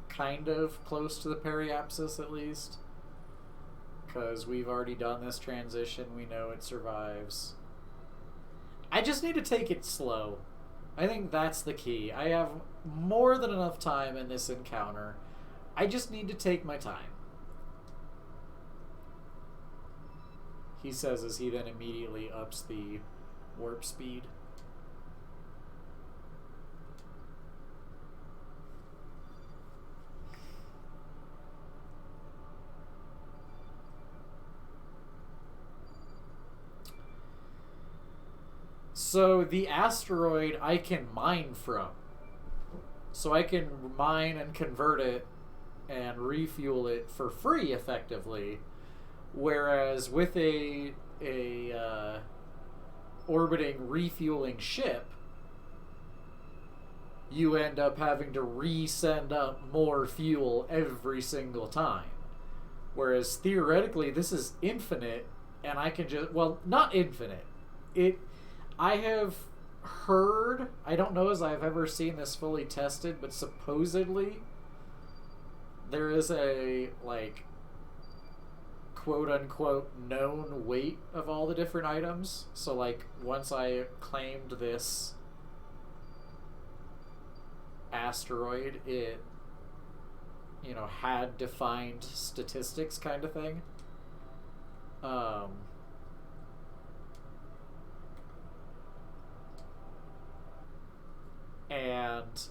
kind of close to the periapsis at least. Because we've already done this transition. We know it survives. I just need to take it slow. I think that's the key. I have more than enough time in this encounter I just need to take my time. He says as he then immediately ups the warp speed. So the asteroid I can mine from. So I can mine and convert it and refuel it for free effectively. Whereas with a orbiting refueling ship, you end up having to resend up more fuel every single time. Whereas theoretically this is infinite and I can just, well, not infinite. I have heard, I don't know as I've ever seen this fully tested, but supposedly there is a, like, quote-unquote known weight of all the different items. So, like, once I claimed this asteroid, it, you know, had defined statistics kind of thing. And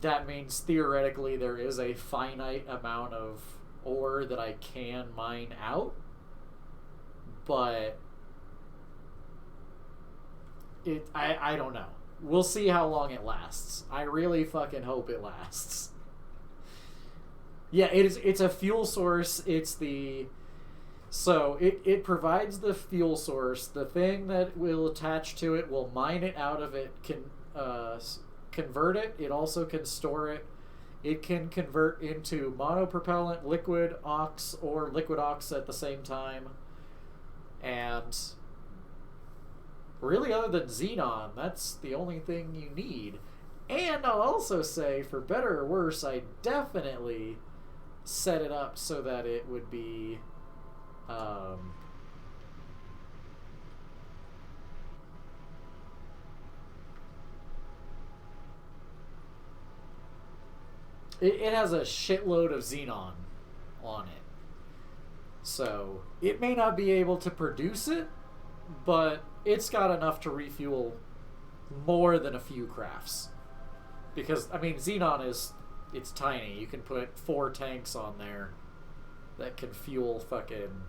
that means theoretically there is a finite amount of ore that I can mine out, but I don't know. We'll see how long it lasts. I really fucking hope it lasts. Yeah, it's a fuel source. So it provides the fuel source. The thing that will attach to it will mine it out of it, can convert it. It also can store it. It can convert into monopropellant, liquid ox, or liquid ox at the same time. And really, other than xenon, that's the only thing you need. And I'll also say, for better or worse, I definitely set it up so that it would be it has a shitload of xenon on it. So it may not be able to produce it, but it's got enough to refuel more than a few crafts. Because, I mean, xenon it's tiny. You can put 4 tanks on there that can fuel fucking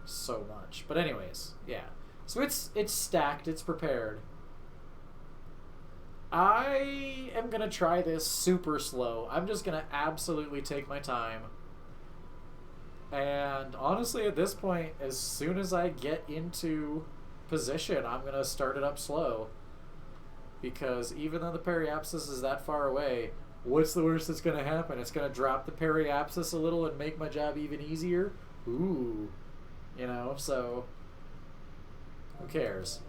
so much. But anyways, yeah. So it's stacked, it's prepared. I am going to try this super slow. I'm just going to absolutely take my time. And honestly, at this point, as soon as I get into position, I'm going to start it up slow. Because even though the periapsis is that far away, what's the worst that's going to happen? It's going to drop the periapsis a little and make my job even easier? Ooh. You know, so who cares?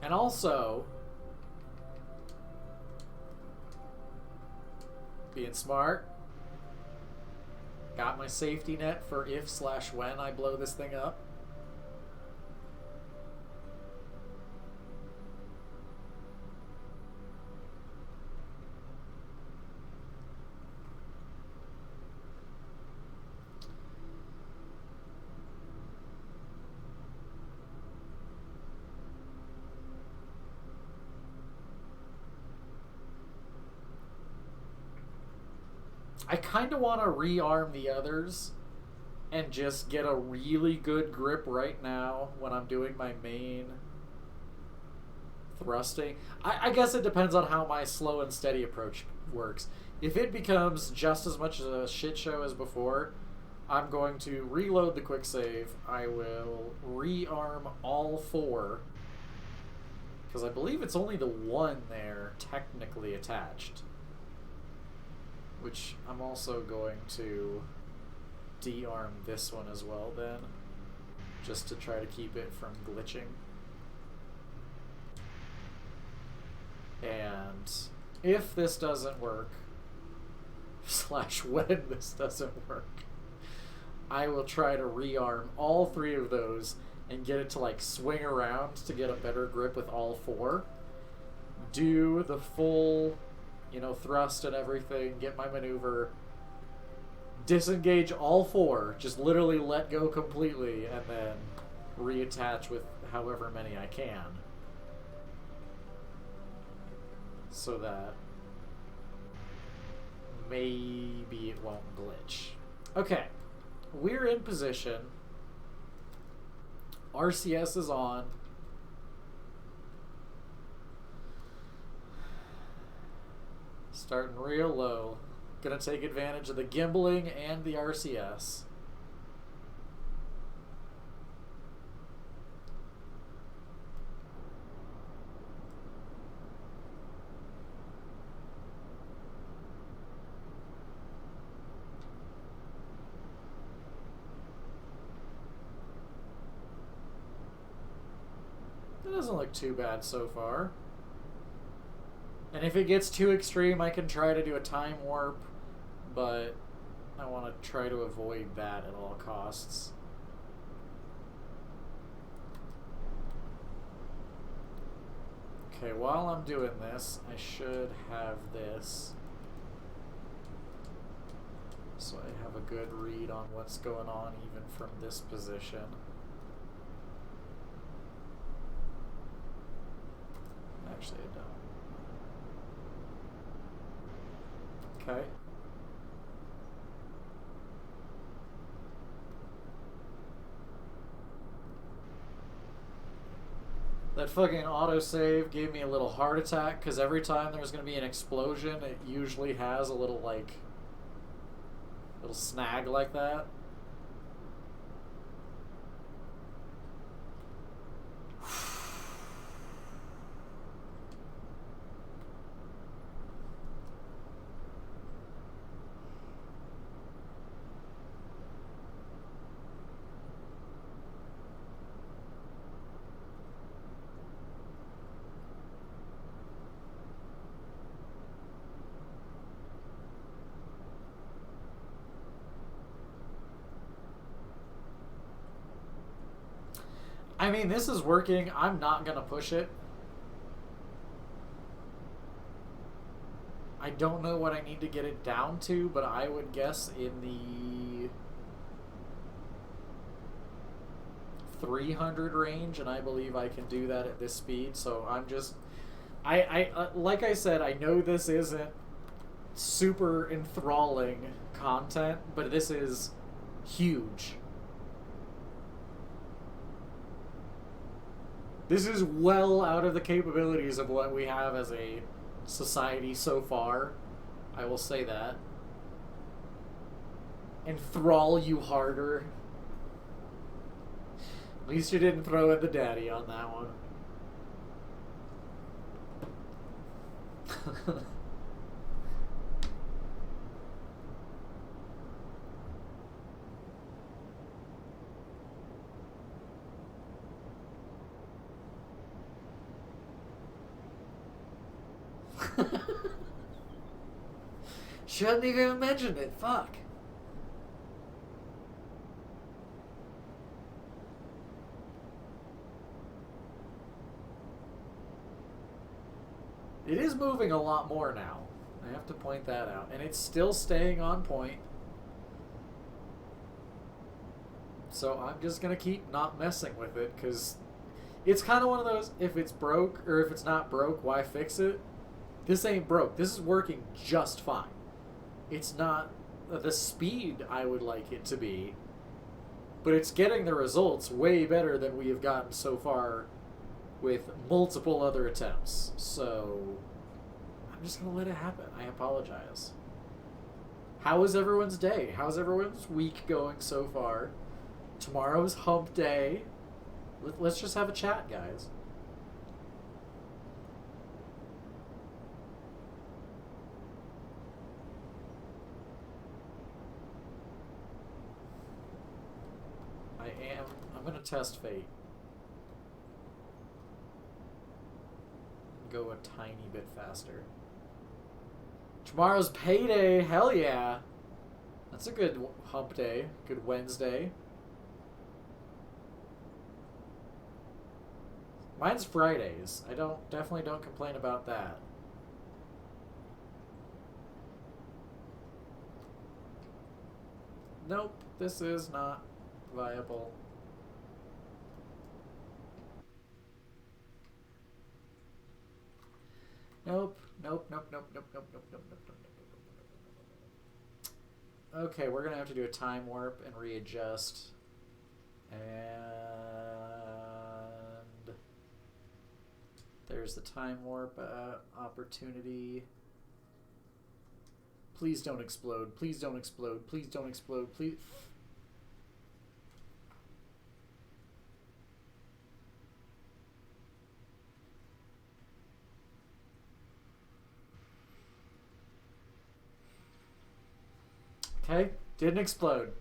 And also, being smart, got my safety net for if/when I blow this thing up. I kind of want to rearm the others and just get a really good grip right now when I'm doing my main thrusting. I guess it depends on how my slow and steady approach works. If it becomes just as much of a shit show as before, I'm going to reload the quick save. I will rearm all 4, because I believe it's only the one there technically attached. Which I'm also going to de-arm this one as well then, just to try to keep it from glitching. And if this doesn't work, / when this doesn't work, I will try to rearm all three of those and get it to like swing around to get a better grip with all four. Do the full, thrust and everything, get my maneuver, disengage all four, just literally let go completely, and then reattach with however many I can. So that maybe it won't glitch. Okay, we're in position. RCS is on. Starting real low. Gonna take advantage of the gimbaling and the RCS. It doesn't look too bad so far. And if it gets too extreme, I can try to do a time warp, but I want to try to avoid that at all costs. Okay, while I'm doing this, I should have this, so I have a good read on what's going on even from this position. Actually, I don't. Okay. That fucking autosave gave me a little heart attack, because every time there's going to be an explosion, it usually has a little, little snag like that. I mean, this is working. I'm not going to push it. I don't know what I need to get it down to, but I would guess in the 300 range, and I believe I can do that at this speed. So I'm just... like I said, I know this isn't super enthralling content, but this is huge. This is well out of the capabilities of what we have as a society so far. I will say that. Enthrall you harder. At least you didn't throw in the daddy on that one. Shouldn't even mentioned it. Fuck. It is moving a lot more now. I have to point that out. And it's still staying on point. So I'm just going to keep not messing with it, because it's kind of one of those, if it's broke, or if it's not broke, why fix it? This ain't broke. This is working just fine. It's not the speed I would like it to be, but it's getting the results way better than we have gotten so far with multiple other attempts. So I'm just going to let it happen. I apologize. How is everyone's day? How's everyone's week going so far? Tomorrow's hump day. Let's just have a chat, guys. I'm going to test fate. Go a tiny bit faster. Tomorrow's payday, hell yeah. That's a good hump day. Good Wednesday. Mine's Fridays. I definitely don't complain about that. Nope, this is not viable. Nope, nope, nope, nope, nope, nope, nope, nope, nope, nope, nope, nope. Okay, we're gonna have to do a time warp and readjust. And there's the time warp opportunity. Please don't explode. Please don't explode. Please don't explode. Please. Okay, didn't explode.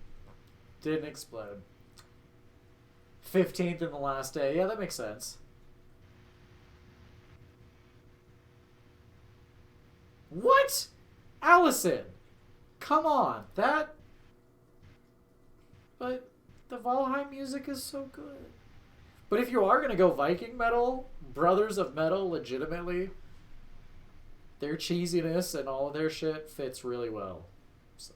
Didn't explode. 15th in the last day. Yeah, that makes sense. What? Allison! Come on. That... But the Valheim music is so good. But if you are going to go Viking metal, Brothers of Metal, legitimately, their cheesiness and all of their shit fits really well. So...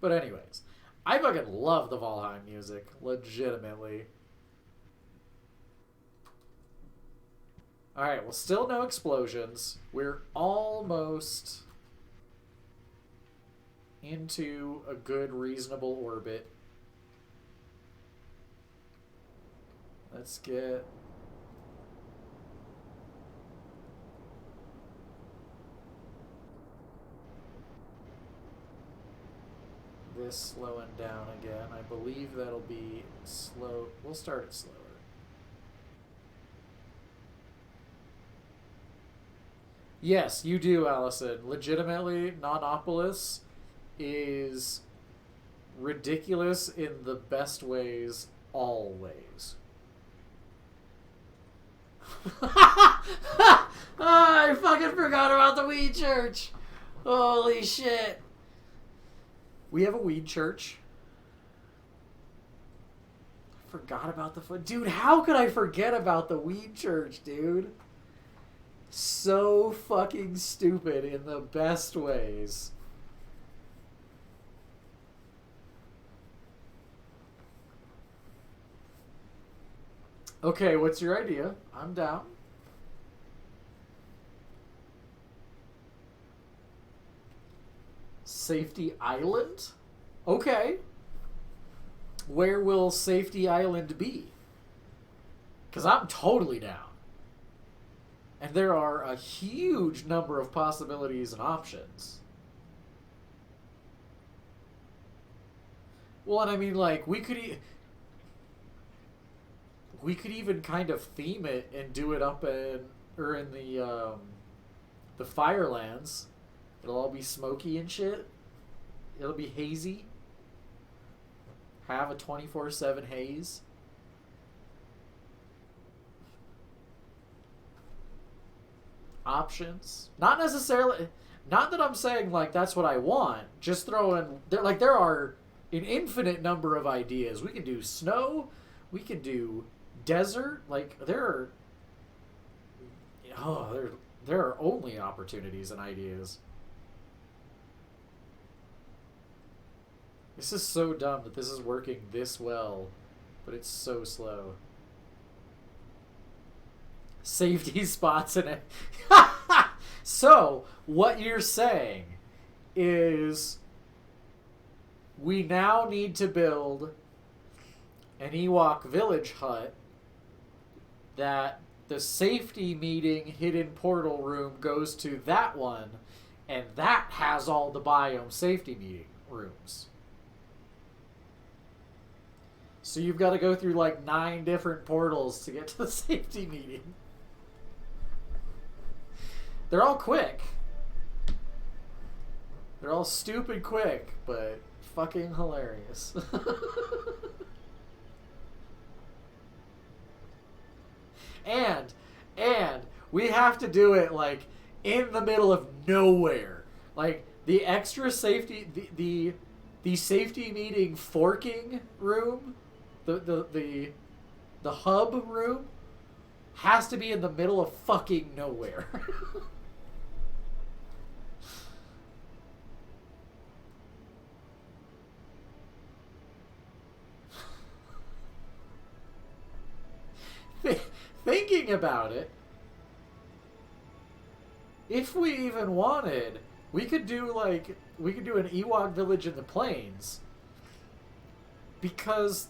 But anyways, I fucking love the Valheim music, legitimately. Alright, well, still no explosions. We're almost into a good, reasonable orbit. Let's get... this slowing down again. I believe that'll be slow. We'll start it slower. Yes, you do, Allison. Legitimately, Nonopolis is ridiculous in the best ways, always. I fucking forgot about the weed church. Holy shit. We have a weed church. I forgot about the... Dude, how could I forget about the weed church, dude? So fucking stupid in the best ways. Okay, what's your idea? I'm down. Safety Island? Okay. Where will Safety Island be? Because I'm totally down. And there are a huge number of possibilities and options. Well, and I mean, like, we could even kind of theme it and do it up in the Firelands. It'll all be smoky and shit. It'll be hazy. Have a 24/7 haze. Options. Not necessarily... Not that I'm saying, like, that's what I want. Just throw in... There are an infinite number of ideas. We can do snow. We can do desert. Like, there are... Oh, there are only opportunities and ideas. This is so dumb that this is working this well, but it's so slow. Safety spots in it. So, what you're saying is we now need to build an Ewok village hut that the safety meeting hidden portal room goes to that one, and that has all the biome safety meeting rooms. So you've got to go through like 9 different portals to get to the safety meeting. They're all quick. They're all stupid quick, but fucking hilarious. And we have to do it like in the middle of nowhere. Like The extra safety, the safety meeting forking room, the hub room, has to be in the middle of fucking nowhere. Thinking about it, if we even wanted, we could do an Ewok village in the plains, because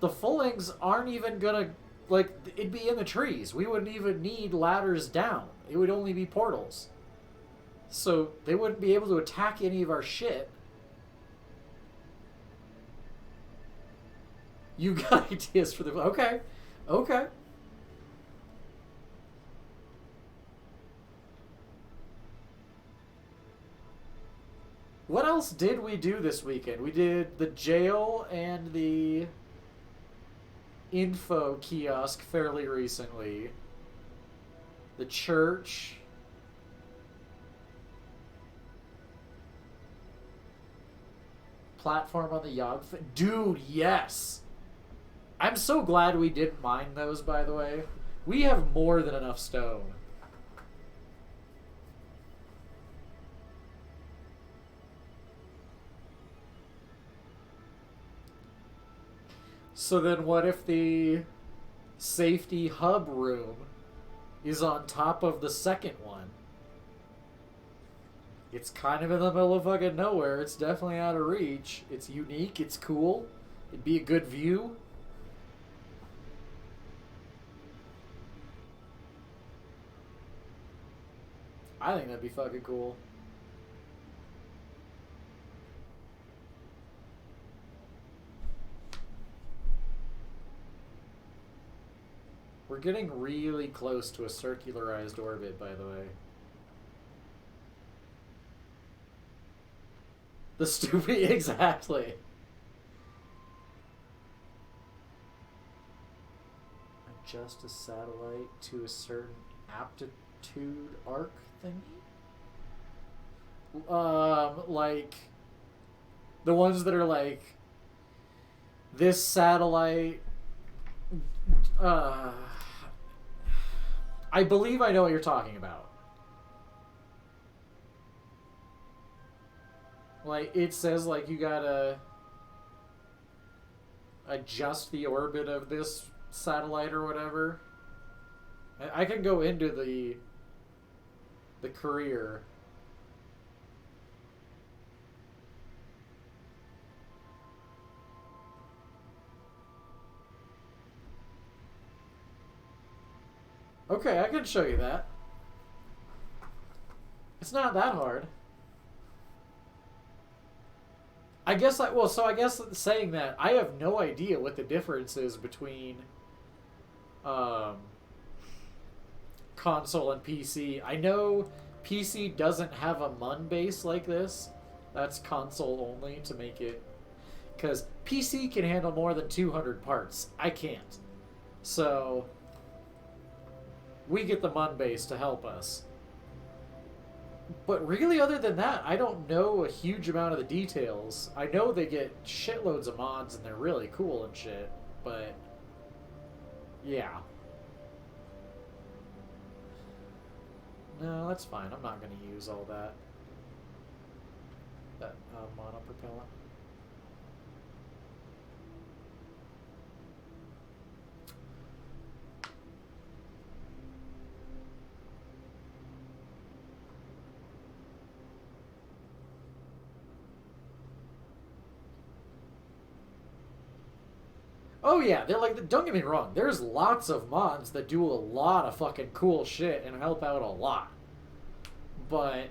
the Fullings aren't even gonna, like, it'd be in the trees. We wouldn't even need ladders down. It would only be portals. So they wouldn't be able to attack any of our shit. You got ideas for the... Okay. Okay. What else did we do this weekend? We did the jail and the info kiosk fairly recently. The church. Platform on the Yog... Dude, yes! I'm so glad we didn't mine those, by the way. We have more than enough stone. So then what if the safety hub room is on top of the second one? It's kind of in the middle of fucking nowhere. It's definitely out of reach. It's unique. It's cool. It'd be a good view. I think that'd be fucking cool. We're getting really close to a circularized orbit, by the way. The stupid... Exactly. Adjust a satellite to a certain aptitude arc thingy? Like... The ones that are like... This satellite... I believe I know what you're talking about. Like, it says, like, you gotta adjust the orbit of this satellite or whatever. I can go into the career. Okay, I can show you that. It's not that hard. I guess I guess saying that, I have no idea what the difference is between console and PC. I know PC doesn't have a MUN base like this. That's console only to make it... Because PC can handle more than 200 parts. I can't. So... we get the MUN base to help us. But really, other than that, I don't know a huge amount of the details. I know they get shitloads of mods and they're really cool and shit, but... yeah. No, that's fine. I'm not going to use all that. That monopropellant. Oh yeah, they're like, don't get me wrong, there's lots of mods that do a lot of fucking cool shit and help out a lot. But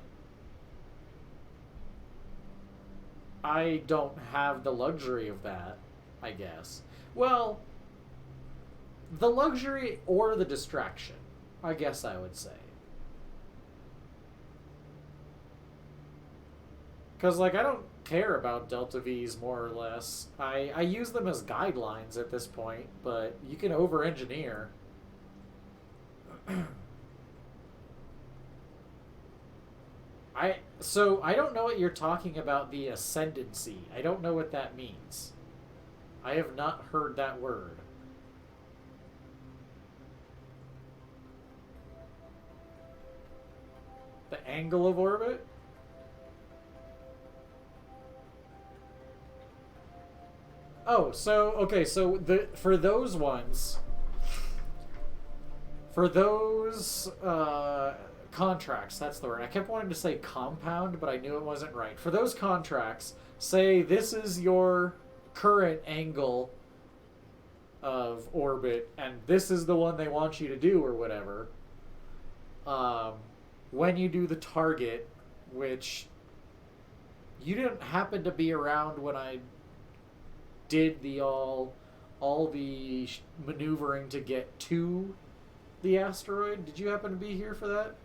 I don't have the luxury of that, I guess. Well, the luxury or the distraction, I guess I would say. Because, like, I don't care about Delta Vs, more or less. I use them as guidelines at this point, but you can over-engineer. So I don't know what you're talking about, the ascendancy. I don't know what that means. I have not heard that word. The angle of orbit? Oh, so okay, so for those ones, for those contracts, that's the word. I kept wanting to say compound, but I knew it wasn't right. For those contracts, say this is your current angle of orbit, and this is the one they want you to do, or whatever. When you do the target, which you didn't happen to be around when I did the all the maneuvering to get to the asteroid. Did you happen to be here for that?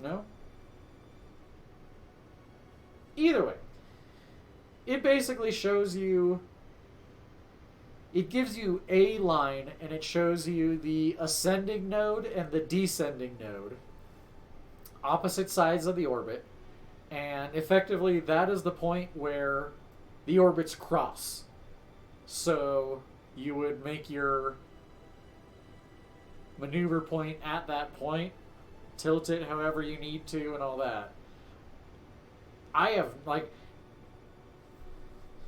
No? Either way, it basically shows you, it gives you a line and it shows you the ascending node and the descending node, opposite sides of the orbit, and effectively that is the point where the orbits cross. So you would make your maneuver point at that point, tilt it however you need to, and all that. I have, like,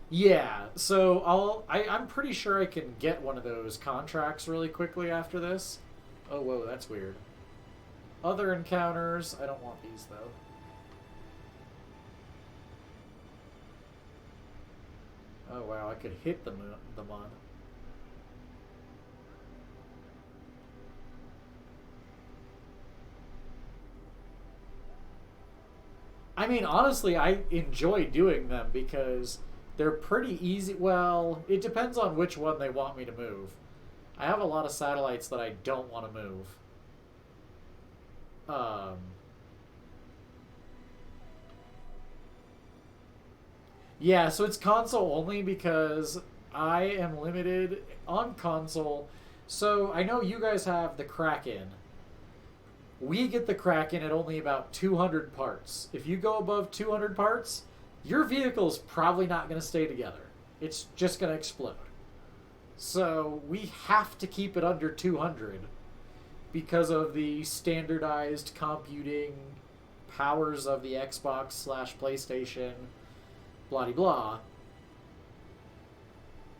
yeah, so I'm pretty sure I can get one of those contracts really quickly after this. Oh, whoa, that's weird. Other encounters, I don't want these, though. Oh, wow, I could hit the mon. I mean, honestly, I enjoy doing them because they're pretty easy. Well, it depends on which one they want me to move. I have a lot of satellites that I don't want to move. Yeah, so it's console only because I am limited on console. So I know you guys have the Kraken. We get the Kraken at only about 200 parts. If you go above 200 parts, your vehicle's probably not going to stay together. It's just going to explode. So we have to keep it under 200 because of the standardized computing powers of the Xbox / PlayStation, blah de blah.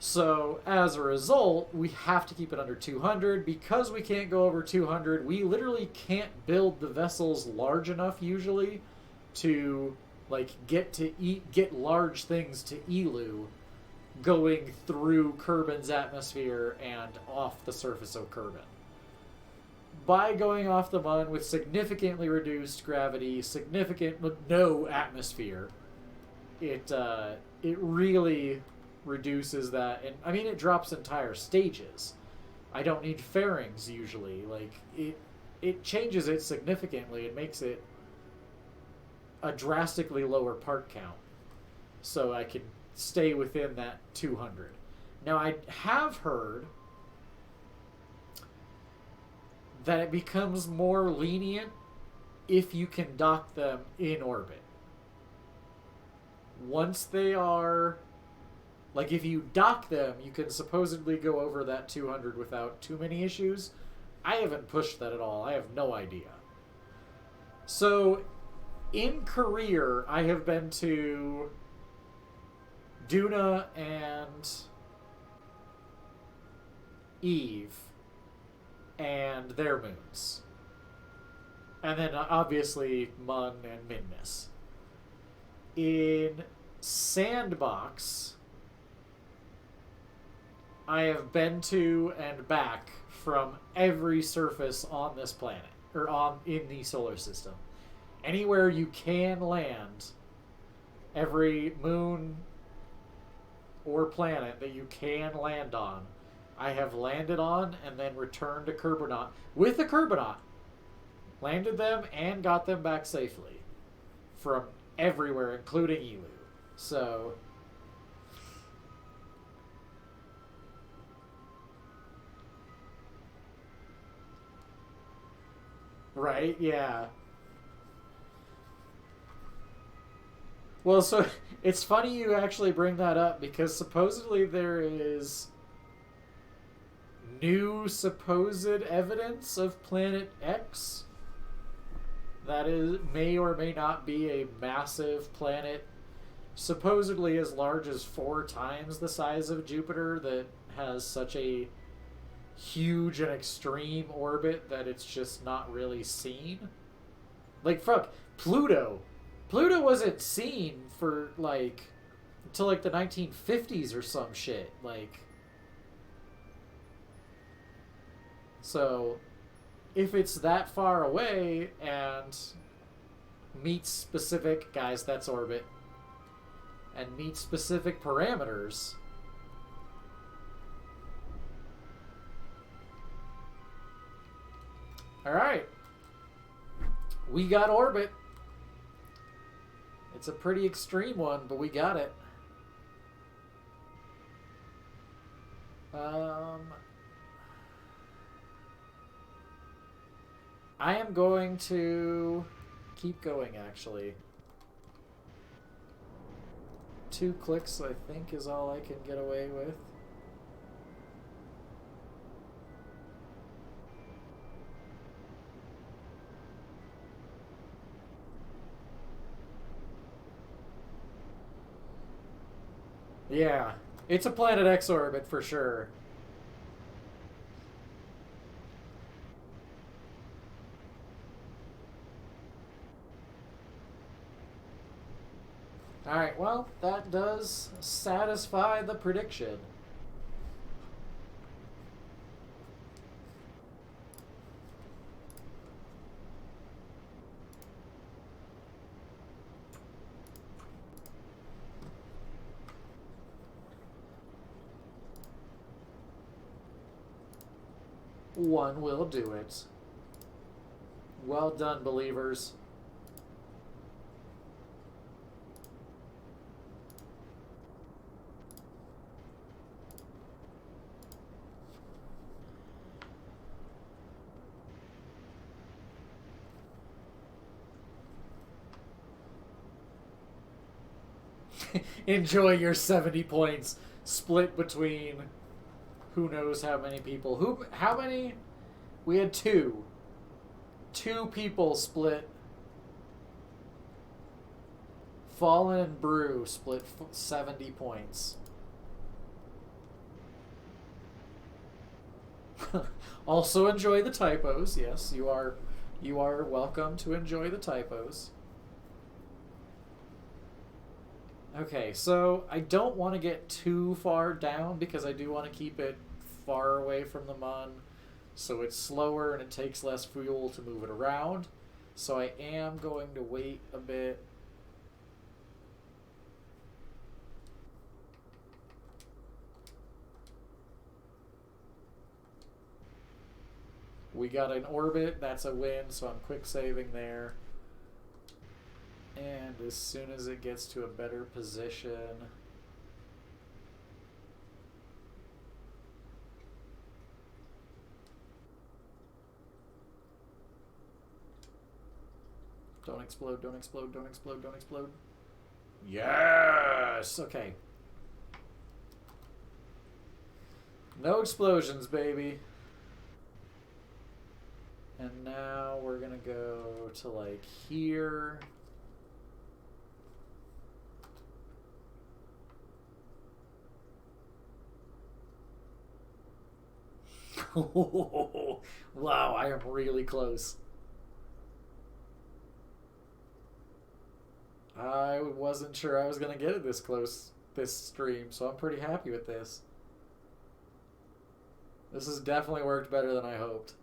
So as a result, we have to keep it under 200. Because we can't go over 200, we literally can't build the vessels large enough usually to like get large things to Elu going through Kerbin's atmosphere and off the surface of Kerbin. By going off the Mun with significantly reduced gravity, no atmosphere, it really reduces that, and I mean it drops entire stages. I don't need fairings usually. Like it changes it significantly. It makes it a drastically lower part count, so I can stay within that 200. Now I have heard that it becomes more lenient if you can dock them in orbit. Once they are, like, if you dock them, you can supposedly go over that 200 without too many issues. I haven't pushed that at all. I have no idea. So, in career, I have been to Duna and Eve and their moons. And then, obviously, Mun and Minmus. In Sandbox, I have been to and back from every surface on this planet, or in the solar system. Anywhere you can land, every moon or planet that you can land on, I have landed on and then returned to Kerbonaut with a Kerbonaut. Landed them and got them back safely. from everywhere, including Elu. So, right? Yeah. Well, so it's funny you actually bring that up because supposedly there is new supposed evidence of Planet X that is may or may not be a massive planet, supposedly as large as 4 times the size of Jupiter, that has such a huge and extreme orbit that it's just not really seen. Like, fuck, Pluto. Pluto wasn't seen for, like, until, like, the 1950s or some shit. Like, so, if it's that far away and meets specific, guys, that's orbit, and meets specific parameters, alright, we got orbit. It's a pretty extreme one, but we got it. I am going to keep going, actually. 2 clicks, I think, is all I can get away with. Yeah, it's a Planet X orbit for sure. Alright, well, that does satisfy the prediction. One will do it. Well done, believers. Enjoy your 70 points split between who knows how many people. How many? We had 2. 2 people split. Fallen and Brew split 70 points. Also enjoy the typos. Yes, you are welcome to enjoy the typos. Okay, so I don't want to get too far down because I do want to keep it far away from the Mun, so it's slower and it takes less fuel to move it around. So I am going to wait a bit. We got an orbit, that's a win, so I'm quick saving there. And as soon as it gets to a better position, don't explode, don't explode, don't explode, don't explode. Yes! Okay. No explosions, baby. And now we're gonna go to like here. Wow, I am really close. I wasn't sure I was going to get it this close this stream, so I'm pretty happy with this. This has definitely worked better than I hoped.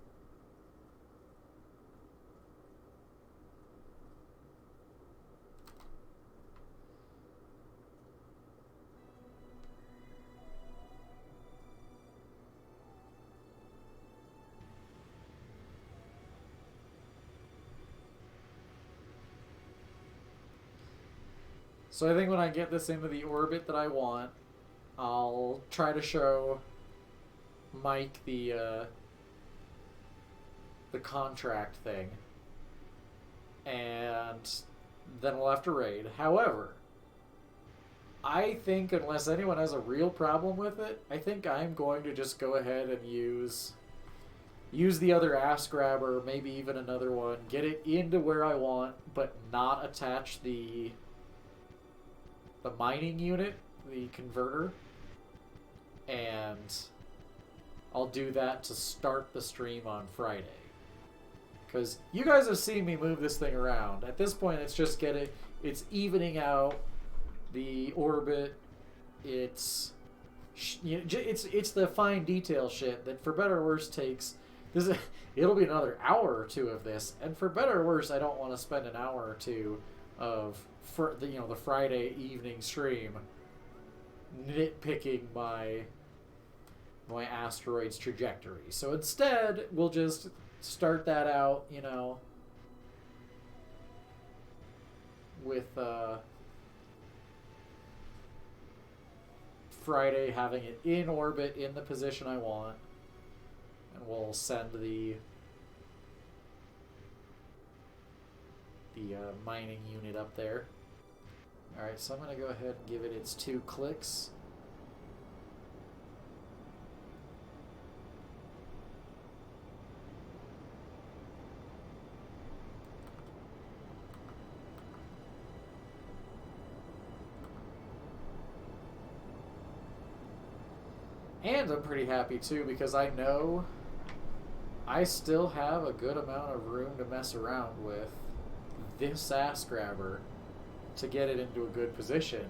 So I think when I get this into the orbit that I want, I'll try to show Mike the contract thing, and then we'll have to raid. However, I think unless anyone has a real problem with it, I think I'm going to just go ahead and use the other ass grabber, maybe even another one, get it into where I want, but not attach the mining unit, the converter, and I'll do that to start the stream on Friday. Because you guys have seen me move this thing around. At this point, it's just it's evening out the orbit. It's the fine detail shit that, for better or worse, takes this. It'll be another hour or two of this, and for better or worse, I don't want to spend an hour or two of the Friday evening stream nitpicking my asteroid's trajectory. So instead, we'll just start that out, with Friday having it in orbit in the position I want, and we'll send the mining unit up there. Alright, so I'm going to go ahead and give it its 2 clicks. And I'm pretty happy too, because I know I still have a good amount of room to mess around with this ass grabber to get it into a good position.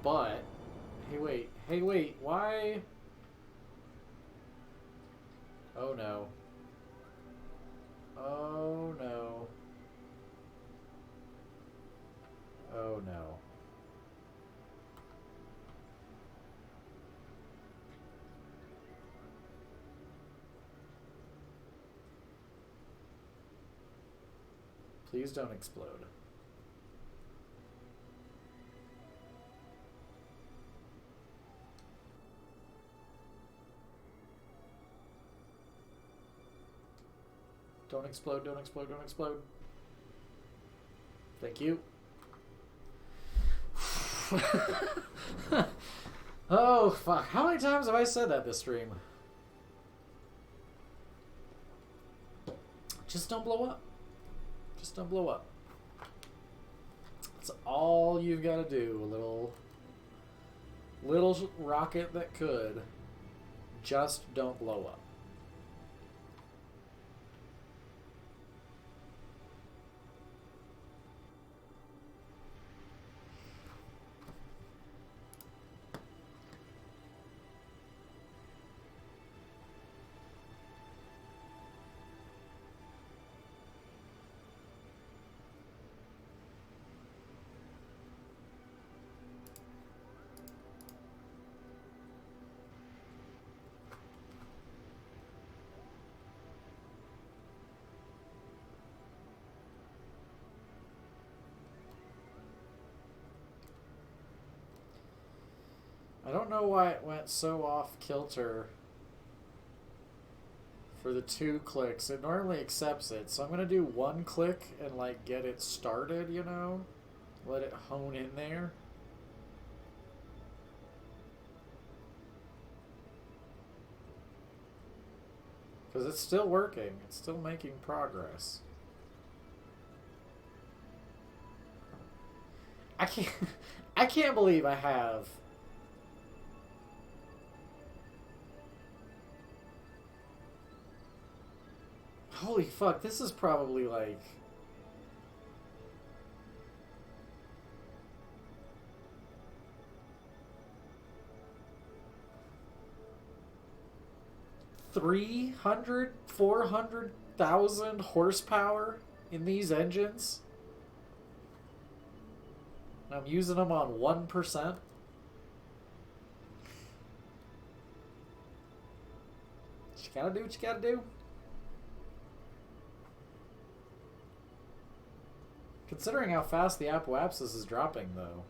But hey wait, why? Oh no. Oh no. Oh no. Please don't explode. Don't explode, don't explode, don't explode. Thank you. Oh, fuck. How many times have I said that this stream? Just don't blow up. Just don't blow up. That's all you've got to do. A little rocket that could. Just don't blow up. I don't know why it went so off kilter for the 2 clicks. It normally accepts it, so I'm gonna do 1 click and like get it started, let it hone in there. Because it's still working. It's still making progress. I can't believe I have holy fuck, this is probably like $300,000, 400,000 horsepower in these engines. I'm using them on 1%. You gotta do what you gotta do. Considering how fast the apoapsis is dropping, though,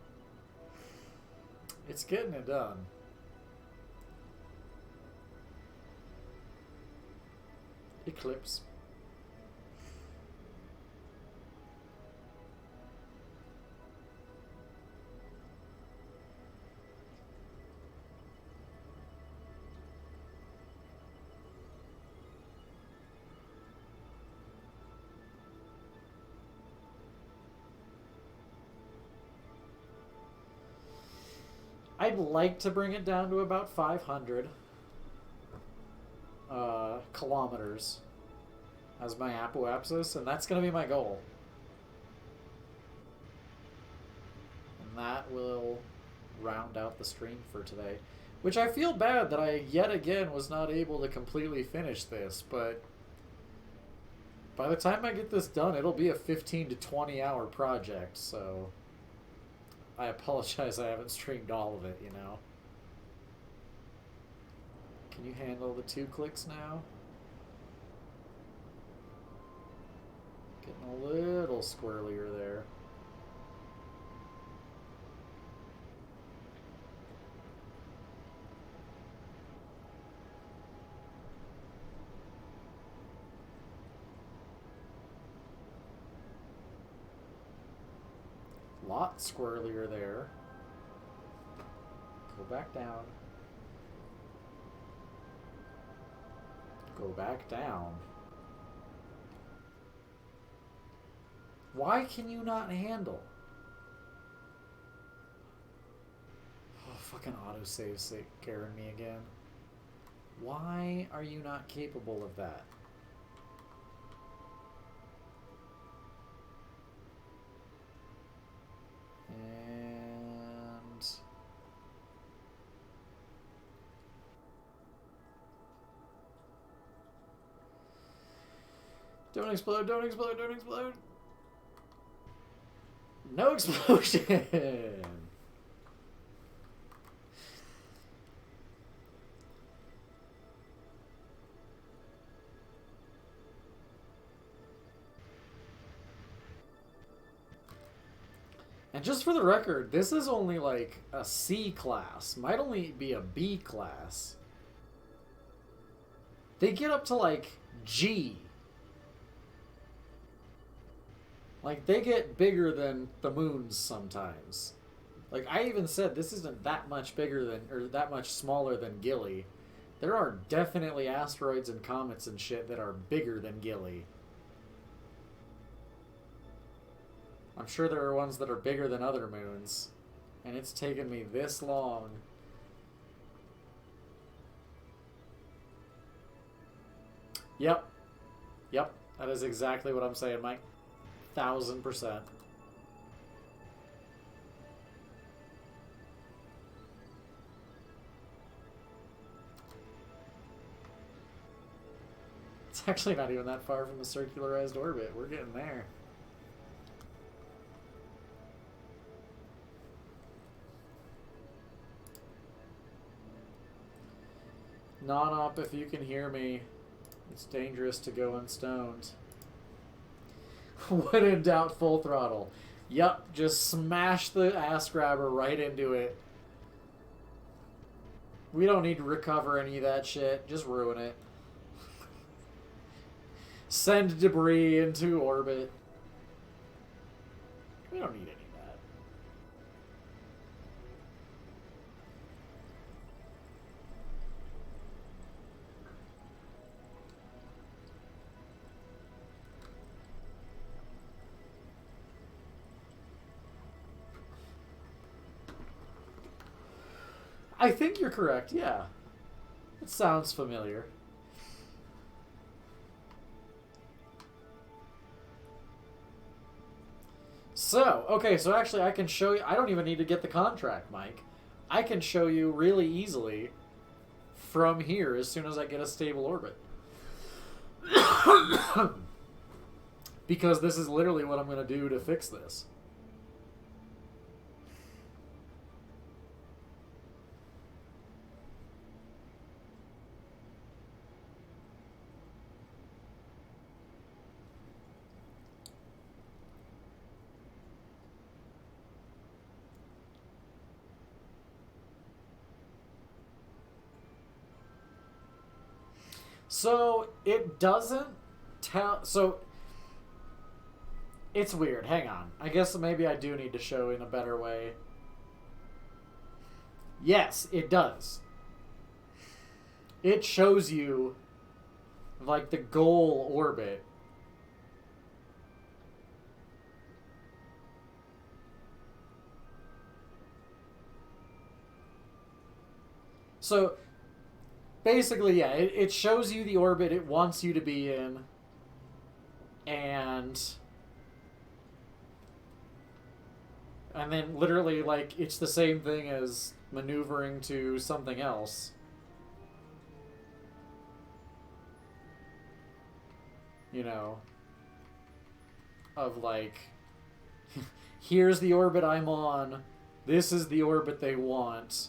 it's getting it done. Eclipse. I'd like to bring it down to about 500 kilometers as my apoapsis, and that's going to be my goal. And that will round out the stream for today. Which I feel bad that I yet again was not able to completely finish this, but by the time I get this done, it'll be a 15 to 20 hour project, so I apologize I haven't streamed all of it, you know. Can you handle the 2 clicks now? Getting a little squirrelier there. Lot squirrelier there. Go back down. Go back down. Why can you not handle? Oh, fucking autosave scaring me again. Why are you not capable of that? And don't explode, don't explode, don't explode. No explosion. And just for the record, this is only like a C class. Might only be a B class. They get up to like G. Like, they get bigger than the moons sometimes. Like, I even said this isn't that much bigger than, or that much smaller than Gilly. There are definitely asteroids and comets and shit that are bigger than Gilly. I'm sure there are ones that are bigger than other moons. And it's taken me this long. Yep. Yep. That is exactly what I'm saying, Mike. 1000%. It's actually not even that far from the circularized orbit. We're getting there. Non-op, if you can hear me, it's dangerous to go unstoned. When in doubt, full throttle. Yup, just smash the ass grabber right into it. We don't need to recover any of that shit. Just ruin it. Send debris into orbit. We don't need any of that. I think you're correct, yeah. It sounds familiar. So, okay, so actually I can show you... I don't even need to get the contract, Mike. I can show you really easily from here as soon as I get a stable orbit. Because this is literally what I'm going to do to fix this. So it doesn't tell. So it's weird. Hang on. I guess maybe I do need to show in a better way. Yes, it does. It shows you like the goal orbit. So basically, yeah, it shows you the orbit it wants you to be in, and then literally, like, it's the same thing as maneuvering to something else. You know, of like, here's the orbit I'm on, this is the orbit they want.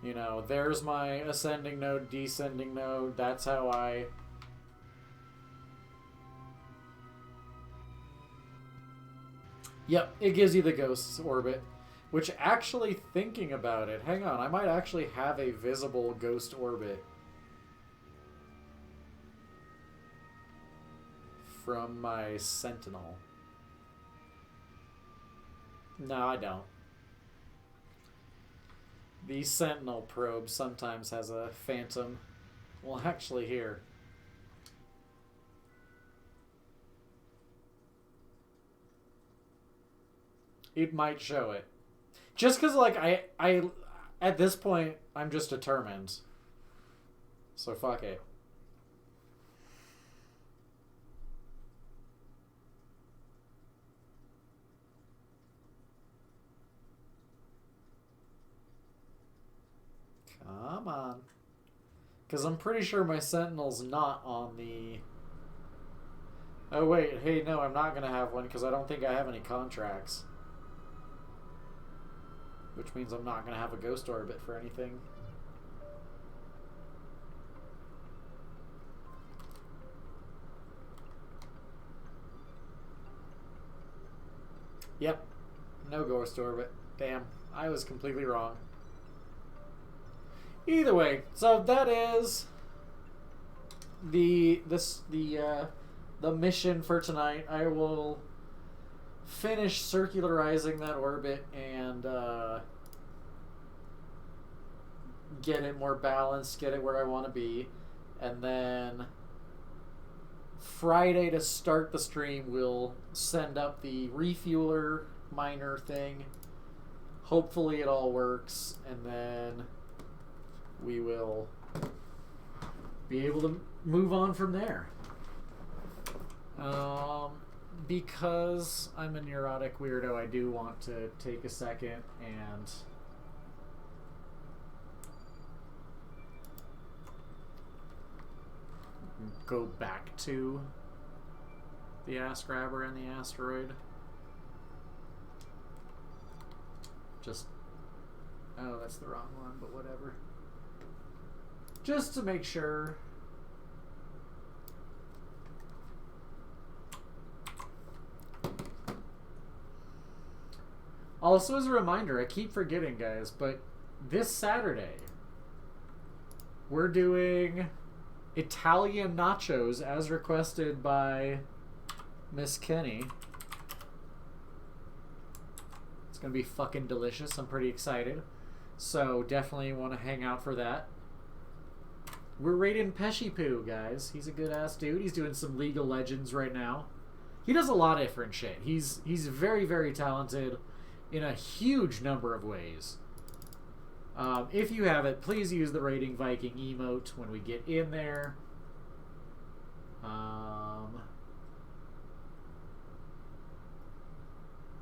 You know, there's my ascending node, descending node, that's how I... Yep, it gives you the ghost's orbit. Which, actually thinking about it, hang on, I might actually have a visible ghost orbit from my Sentinel. No, I don't. The Sentinel probe sometimes has a phantom. Well, actually here. It might show it. Just because, like, I at this point, I'm just determined. So fuck it. Come on. Because I'm pretty sure my Sentinel's not on the... Oh, wait. Hey, no, I'm not going to have one because I don't think I have any contracts. Which means I'm not going to have a ghost orbit for anything. Yep. No ghost orbit. Damn. I was completely wrong. Either way, so that is the mission for tonight. I will finish circularizing that orbit and get it more balanced, get it where I want to be, and then Friday to start the stream we'll send up the refueler miner thing. Hopefully it all works, and then we will be able to move on from there. Because I'm a neurotic weirdo, I do want to take a second and go back to the ass grabber and the asteroid. Just... Oh, that's the wrong one, but whatever. Just to make sure. Also, as a reminder, I keep forgetting, guys, but this Saturday, we're doing Italian nachos as requested by Miss Kenny. It's going to be fucking delicious. I'm pretty excited. So definitely want to hang out for that. We're raiding Pesci Poo, guys. He's a good-ass dude. He's doing some League of Legends right now. He does a lot of different shit. He's very, very talented in a huge number of ways. If you have it, please use the Raiding Viking emote when we get in there.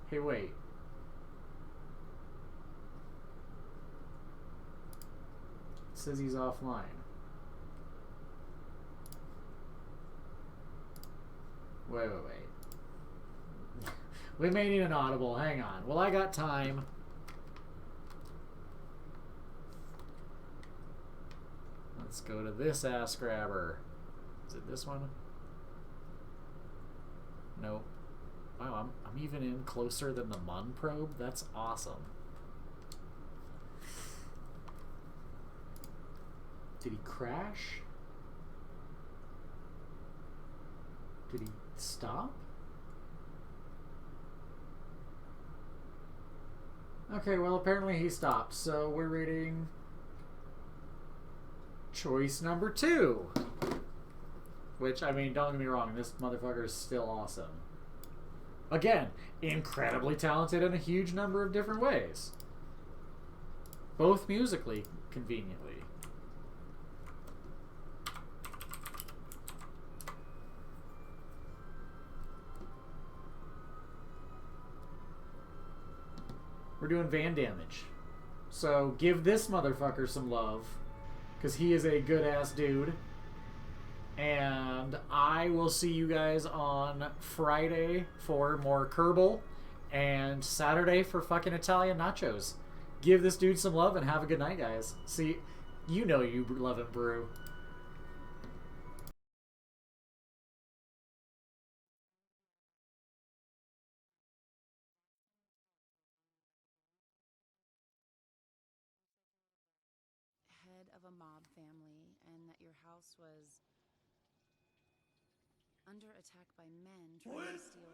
Hey, wait. It says he's offline. Wait. We may need an audible. Hang on. Well, I got time. Let's go to this ass grabber. Is it this one? Nope. Wow, I'm even in closer than the Mun probe. That's awesome. Did he crash? Did he stop? Okay, well, apparently he stopped, so we're rating choice number 2. Which, I mean, don't get me wrong, this motherfucker is still awesome. Again, incredibly talented in a huge number of different ways. Both musically, conveniently. We're doing Van damage. So give this motherfucker some love, because he is a good-ass dude. And I will see you guys on Friday for more Kerbal, and Saturday for fucking Italian nachos. Give this dude some love and have a good night, guys. See, you know you love him, Brew. Head of a mob family, and that your house was under attack by men trying to steal